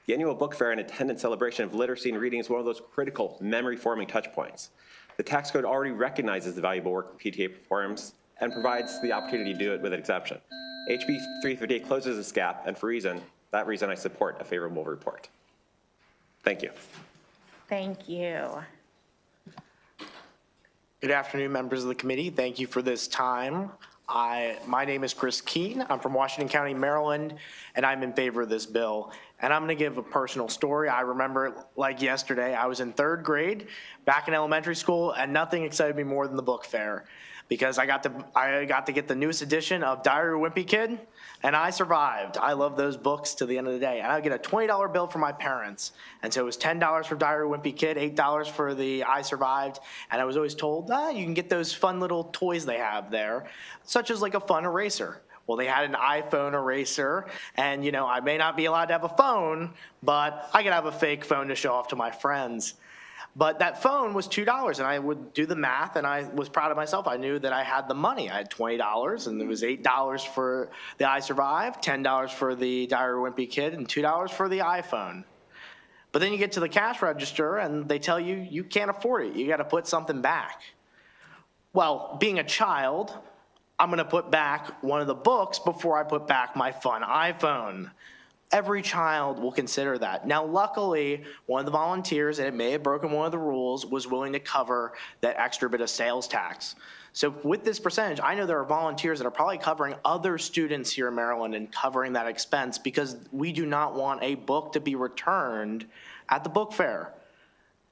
The annual book fair and attendance celebration of literacy and reading is one of those critical memory-forming touch points. The tax code already recognizes the valuable work PTA performs and provides the opportunity to do it with an exemption. HB 358 closes this gap, and for that reason, I support a favorable report. Thank you. Thank you. Good afternoon, members of the committee. Thank you for this time. My name is Chris Keene. I'm from Washington County, Maryland, and I'm in favor of this bill. And I'm going to give a personal story. I remember it like yesterday. I was in 3rd grade back in elementary school, and nothing excited me more than the book fair, because I got to get the newest edition of Diary of a Wimpy Kid, and I survived. I love those books to the end of the day. And I would get a $20 bill from my parents. And so it was $10 for Diary of a Wimpy Kid, $8 for the I Survived. And I was always told, you can get those fun little toys they have there, such as like a fun eraser. Well, they had an iPhone eraser, and I may not be allowed to have a phone, but I could have a fake phone to show off to my friends. But that phone was $2, and I would do the math, and I was proud of myself. I knew that I had the money. I had $20, and there was $8 for the I Survived, $10 for the Diary of a Wimpy Kid, and $2 for the iPhone. But then you get to the cash register, and they tell you you can't afford it. You got to put something back. Well, being a child, I'm going to put back one of the books before I put back my fun iPhone. Every child will consider that. Now, luckily, one of the volunteers, and it may have broken one of the rules, was willing to cover that extra bit of sales tax. So with this percentage, I know there are volunteers that are probably covering other students here in Maryland and covering that expense, because we do not want a book to be returned at the book fair.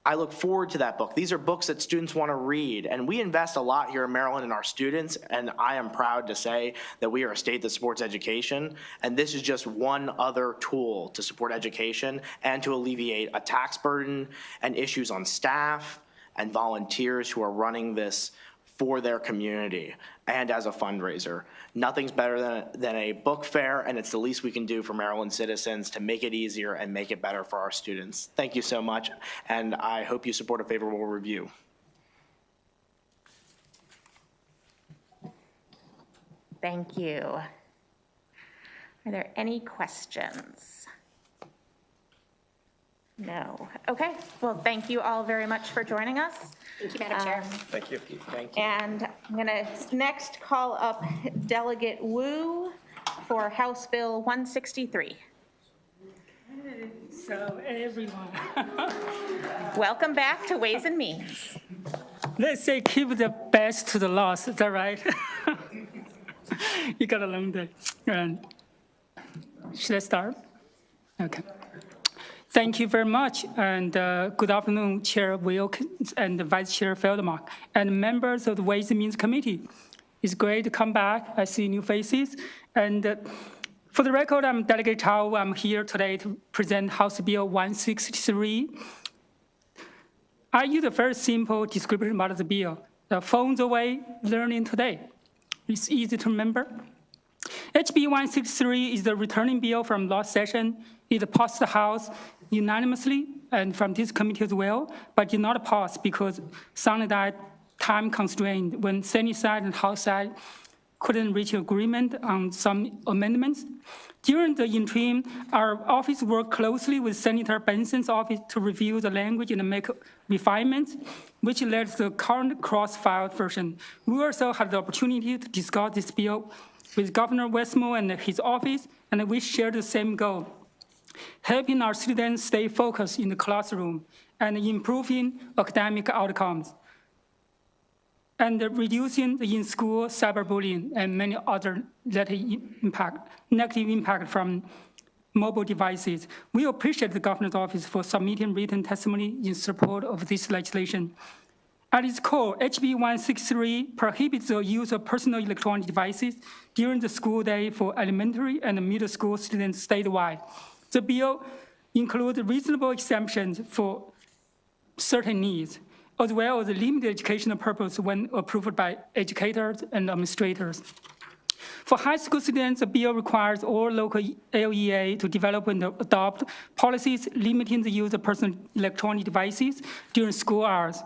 I look forward to that book. These are books that students want to read, and we invest a lot here in Maryland in our students, and I am proud to say that we are a state that supports education, and this is just one other tool to support education and to alleviate a tax burden and issues on staff and volunteers who are running this for their community and as a fundraiser. Nothing's better than a book fair, and it's the least we can do for Maryland citizens to make it easier and make it better for our students. Thank you so much, and I hope you support a favorable review. Thank you. Are there any questions? No. Okay. Well, thank you all very much for joining us. Thank you, Madam Chair. Thank you. Thank you. And I'm going to next call up Delegate Wu for House Bill 163. So everyone. Welcome back to Ways and Means. Let's say keep the best to the last, is that right? You got a long day. And should I start? Okay. Thank you very much, and good afternoon, Chair Wilkins and Vice Chair Feldmark, and members of the Ways and Means Committee. It's great to come back. I see new faces. And for the record, I'm Delegate Chao. I'm here today to present House Bill 163. I use a very simple description about the bill. The phones away, learning today. It's easy to remember. HB 163 is the returning bill from last session. It passed the House unanimously and from this committee as well, but did not pass because sounded that time constrained when Senate side and House side couldn't reach agreement on some amendments. During the interim, our office worked closely with Senator Benson's office to review the language and make refinements, which led to the current cross-filed version. We also had the opportunity to discuss this bill with Governor Westmore and his office, and we shared the same goal: helping our students stay focused in the classroom and improving academic outcomes, and reducing the in-school cyberbullying and many other negative impact from mobile devices. We appreciate the governor's office for submitting written testimony in support of this legislation. At its core, HB 163 prohibits the use of personal electronic devices during the school day for elementary and middle school students statewide. The bill includes reasonable exemptions for certain needs, as well as limited educational purpose when approved by educators and administrators. For high school students, the bill requires all local LEA to develop and adopt policies limiting the use of personal electronic devices during school hours.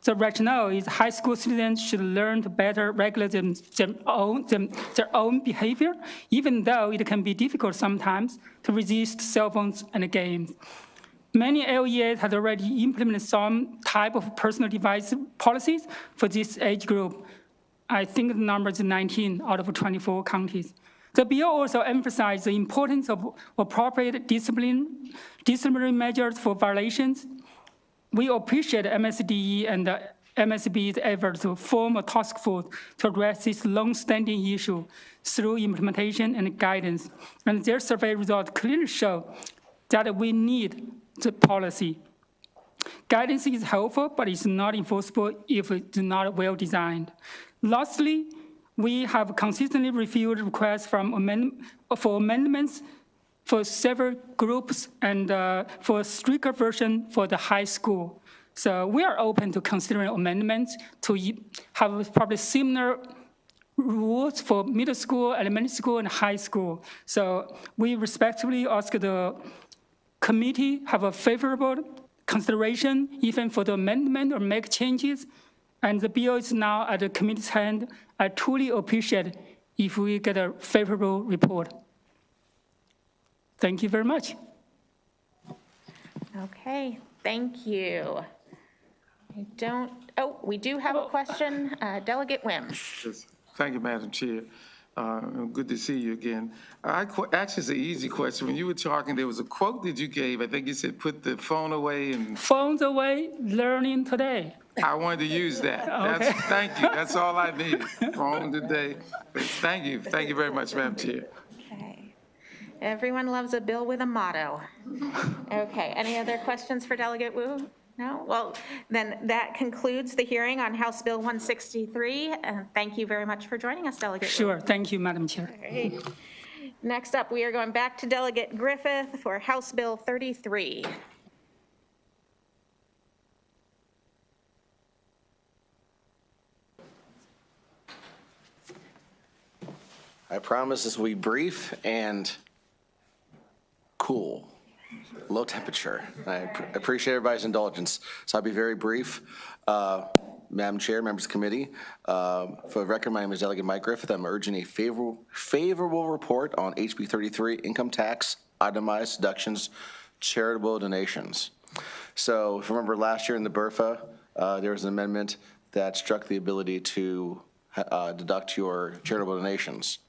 The rationale is high school students should learn to better regulate their own behavior, even though it can be difficult sometimes to resist cell phones and games. Many LEAs have already implemented some type of personal device policies for this age group. I think the number is 19 out of 24 counties. The bill also emphasizes the importance of appropriate disciplinary measures for violations. We appreciate MSDE and the MSB's effort to form a task force to address this long-standing issue through implementation and guidance. And their survey results clearly show that we need the policy. Guidance is helpful, but it's not enforceable if it's not well designed. Lastly, we have consistently reviewed requests for amendments for several groups and for a stricter version for the high school. So we are open to considering amendments to have probably similar rules for middle school, elementary school, and high school. So we respectfully ask the committee have a favorable consideration even for the amendment or make changes. And the bill is now at the committee's hand. I truly appreciate if we get a favorable report. Thank you very much. Okay, thank you. We do have a question. Delegate Wim. Yes. Thank you, Madam Chair. Good to see you again. Actually, it's an easy question. When you were talking, there was a quote that you gave. I think you said, put the phone away and... Phones away, learning today. I wanted to use that. Okay. Thank you. That's all I needed. Phone today. Thank you. Thank you very much, Madam Chair. Okay. Everyone loves a bill with a motto. Okay, any other questions for Delegate Wu? No? Well, then that concludes the hearing on House Bill 163. And thank you very much for joining us, Delegate. Sure, thank you, Madam Chair. All right. Next up, we are going back to Delegate Griffith for House Bill 33. I promise this will be brief and cool, low temperature. I appreciate everybody's indulgence. So I'll be very brief. Madam Chair, members of the committee, for the record, my name is Delegate Mike Griffith. I'm urging a favorable report on HB 33, income tax, itemized deductions, charitable donations. So if you remember last year in the BRFA, there was an amendment that struck the ability to deduct your charitable donations.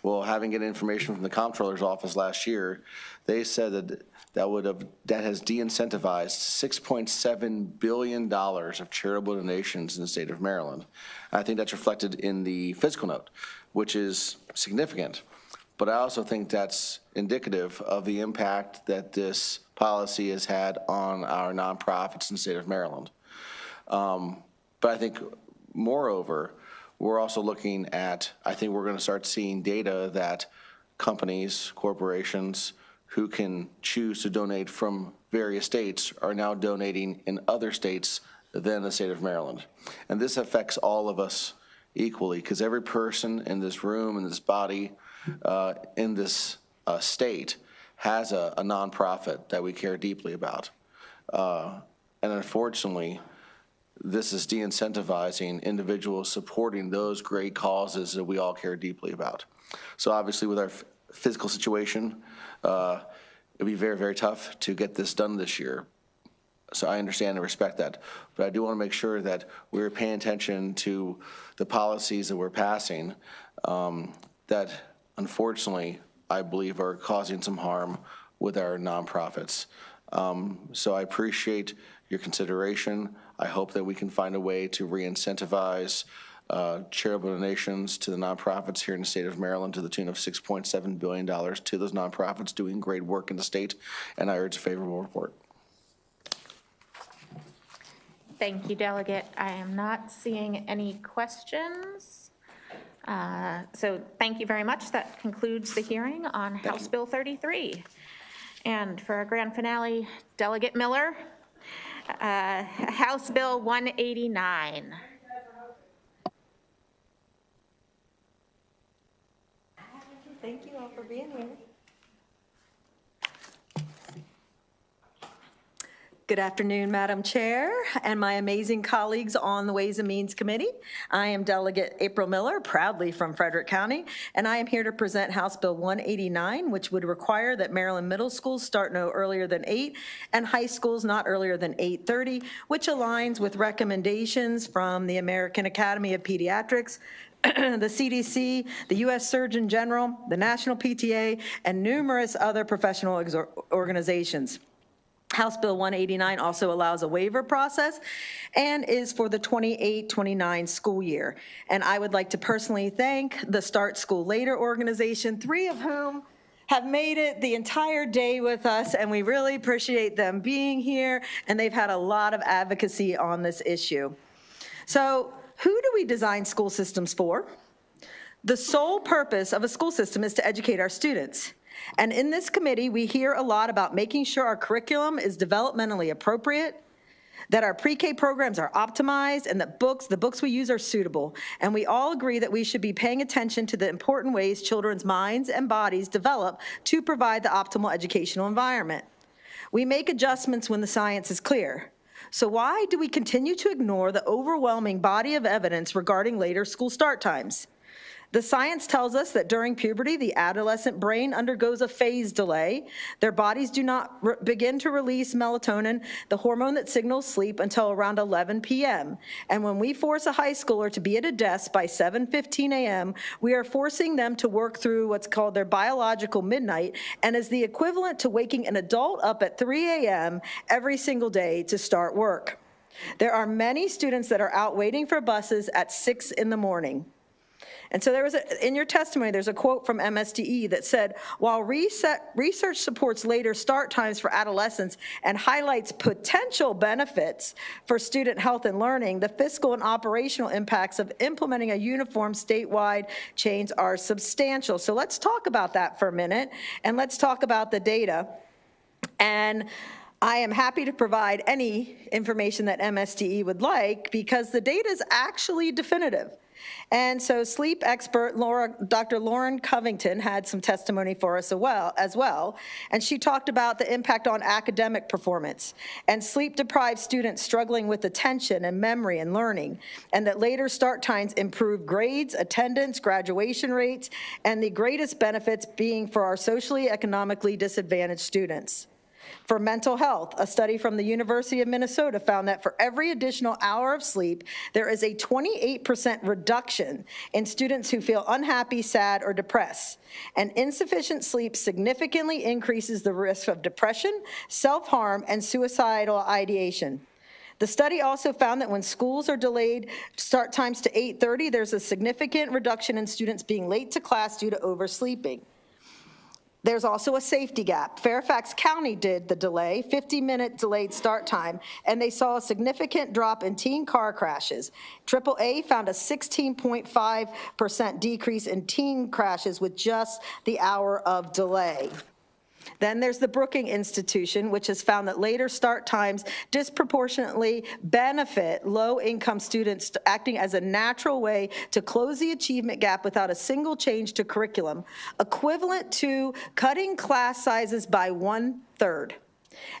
Well, having get information from the comptroller's office last year, they said that that has de-incentivized $6.7 billion of charitable donations in the state of Maryland. I think that's reflected in the fiscal note, which is significant. But I also think that's indicative of the impact that this policy has had on our nonprofits in the state of Maryland. But I think, moreover, we're also looking at, I think we're going to start seeing data that companies, corporations who can choose to donate from various states are now donating in other states than the state of Maryland. And this affects all of us equally, because every person in this room, in this body, in this state has a nonprofit that we care deeply about. And unfortunately, this is de-incentivizing individuals supporting those great causes that we all care deeply about. So obviously with our physical situation, it'll be very, very tough to get this done this year. So I understand and respect that. But I do want to make sure that we're paying attention to the policies that we're passing that unfortunately I believe are causing some harm with our nonprofits. So I appreciate your consideration. I hope that we can find a way to re-incentivize charitable donations to the nonprofits here in the state of Maryland to the tune of $6.7 billion to those nonprofits doing great work in the state, and I urge a favorable report. Thank you, Delegate. I am not seeing any questions. So thank you very much. That concludes the hearing on House Bill 33. And for our grand finale, Delegate Miller, House Bill 189. Thank you all for being here. Good afternoon, Madam Chair, and my amazing colleagues on the Ways and Means Committee. I am Delegate April Miller, proudly from Frederick County, and I am here to present House Bill 189, which would require that Maryland middle schools start no earlier than 8 and high schools not earlier than 8:30, which aligns with recommendations from the American Academy of Pediatrics, the CDC, the U.S. Surgeon General, the National PTA, and numerous other professional organizations. House Bill 189 also allows a waiver process and is for the 28-29 school year. And I would like to personally thank the Start School Later organization, 3 of whom have made it the entire day with us, and we really appreciate them being here, and they've had a lot of advocacy on this issue. So who do we design school systems for? The sole purpose of a school system is to educate our students. And in this committee, we hear a lot about making sure our curriculum is developmentally appropriate, that our pre-K programs are optimized, and that the books we use are suitable. And we all agree that we should be paying attention to the important ways children's minds and bodies develop to provide the optimal educational environment. We make adjustments when the science is clear. So why do we continue to ignore the overwhelming body of evidence regarding later school start times? The science tells us that during puberty, the adolescent brain undergoes a phase delay. Their bodies do not begin to release melatonin, the hormone that signals sleep, until around 11 p.m. And when we force a high schooler to be at a desk by 7:15 a.m., we are forcing them to work through what's called their biological midnight, and is the equivalent to waking an adult up at 3 a.m. every single day to start work. There are many students that are out waiting for buses at 6 in the morning. And so there was, in your testimony, there's a quote from MSDE that said, while research supports later start times for adolescents and highlights potential benefits for student health and learning, the fiscal and operational impacts of implementing a uniform statewide change are substantial. So let's talk about that for a minute, and let's talk about the data. And I am happy to provide any information that MSDE would like because the data is actually definitive. And so sleep expert Dr. Lauren Covington had some testimony for us as well, and she talked about the impact on academic performance and sleep-deprived students struggling with attention and memory and learning, and that later start times improve grades, attendance, graduation rates, and the greatest benefits being for our socially economically disadvantaged students. For mental health, a study from the University of Minnesota found that for every additional hour of sleep, there is a 28% reduction in students who feel unhappy, sad, or depressed. And insufficient sleep significantly increases the risk of depression, self-harm, and suicidal ideation. The study also found that when schools are delayed start times to 8:30, there's a significant reduction in students being late to class due to oversleeping. There's also a safety gap. Fairfax County did the delay, 50-minute delayed start time, and they saw a significant drop in teen car crashes. AAA found a 16.5% decrease in teen crashes with just the hour of delay. Then there's the Brookings Institution, which has found that later start times disproportionately benefit low-income students, acting as a natural way to close the achievement gap without a single change to curriculum, equivalent to cutting class sizes by 1/3.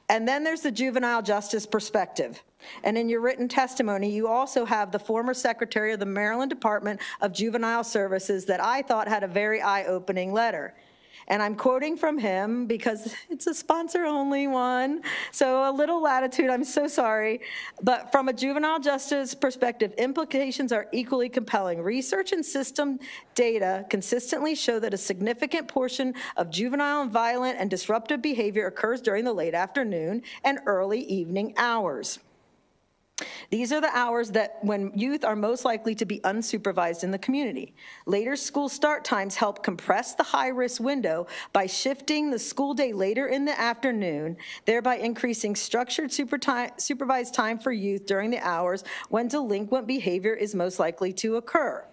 And then there's the juvenile justice perspective. And in your written testimony, you also have the former secretary of the Maryland Department of Juvenile Services that I thought had a very eye-opening letter. And I'm quoting from him because it's a sponsor-only one, so a little latitude, I'm so sorry. But from a juvenile justice perspective, implications are equally compelling. Research and system data consistently show that a significant portion of juvenile and violent and disruptive behavior occurs during the late afternoon and early evening hours. These are the hours that when youth are most likely to be unsupervised in the community. Later school start times help compress the high-risk window by shifting the school day later in the afternoon, thereby increasing structured supervised time for youth during the hours when delinquent behavior is most likely to occur.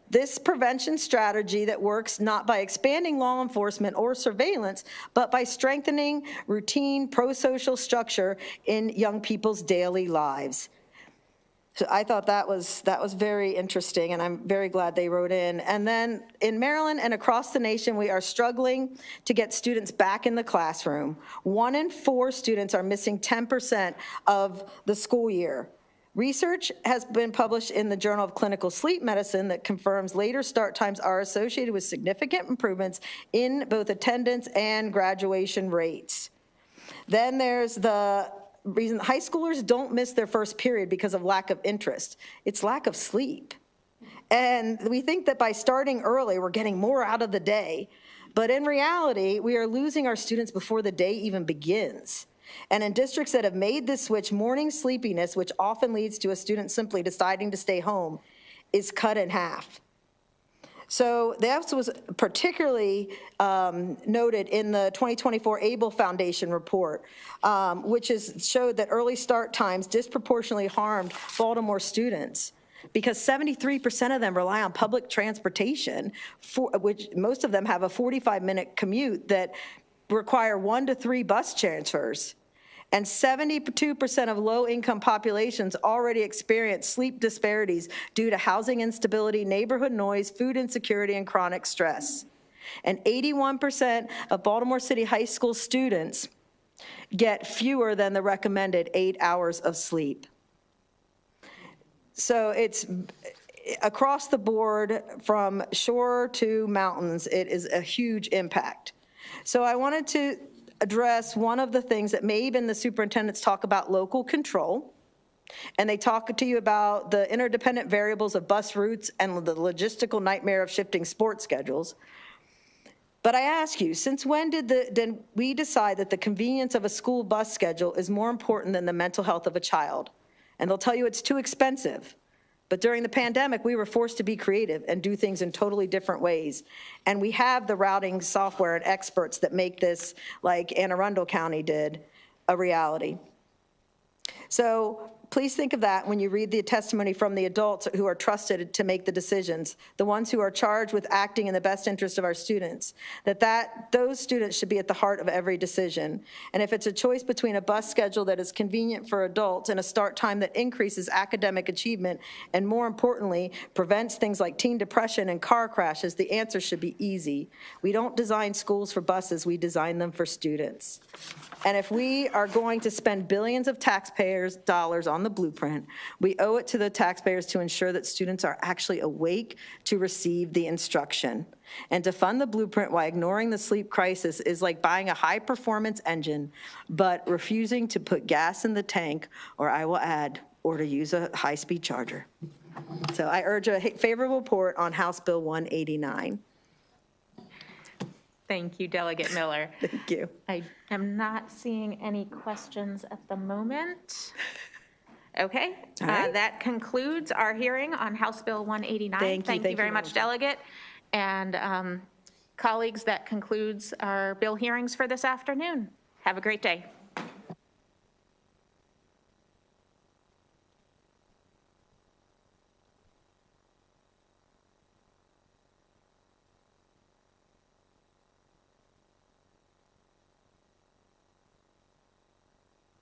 This prevention strategy that works not by expanding law enforcement or surveillance, but by strengthening routine pro-social structure in young people's daily lives. So I thought that was very interesting, and I'm very glad they wrote in. And then in Maryland and across the nation, we are struggling to get students back in the classroom. 1 in 4 students are missing 10% of the school year. Research has been published in the Journal of Clinical Sleep Medicine that confirms later start times are associated with significant improvements in both attendance and graduation rates. Then there's the reason high schoolers don't miss their first period because of lack of interest. It's lack of sleep. And we think that by starting early, we're getting more out of the day. But in reality, we are losing our students before the day even begins. And in districts that have made this switch, morning sleepiness, which often leads to a student simply deciding to stay home, is cut in half. So that was particularly noted in the 2024 ABLE Foundation report, which showed that early start times disproportionately harmed Baltimore students because 73% of them rely on public transportation, which most of them have a 45-minute commute that require 1 to 3 bus transfers. And 72% of low-income populations already experience sleep disparities due to housing instability, neighborhood noise, food insecurity, and chronic stress. And 81% of Baltimore City high school students get fewer than the recommended 8 hours of sleep. So it's across the board from shore to mountains, it is a huge impact. So I wanted to address one of the things that may even the superintendents talk about local control. And they talk to you about the interdependent variables of bus routes and the logistical nightmare of shifting sports schedules. But I ask you, since when did we decide that the convenience of a school bus schedule is more important than the mental health of a child? And they'll tell you it's too expensive. But during the pandemic, we were forced to be creative and do things in totally different ways. And we have the routing software and experts that make this, like Anne Arundel County did, a reality. So please think of that when you read the testimony from the adults who are trusted to make the decisions, the ones who are charged with acting in the best interest of our students, those students should be at the heart of every decision. And if it's a choice between a bus schedule that is convenient for adults and a start time that increases academic achievement and, more importantly, prevents things like teen depression and car crashes, the answer should be easy. We don't design schools for buses, we design them for students. And if we are going to spend billions of taxpayers' dollars on the blueprint, we owe it to the taxpayers to ensure that students are actually awake to receive the instruction. And to fund the blueprint while ignoring the sleep crisis is like buying a high-performance engine, but refusing to put gas in the tank, or I will add, or to use a high-speed charger. So I urge a favorable report on House Bill 189. Thank you, Delegate Miller. Thank you. I am not seeing any questions at the moment. Okay, All right. that concludes our hearing on House Bill 189. Thank you very much, Delegate. And colleagues, that concludes our bill hearings for this afternoon. Have a great day.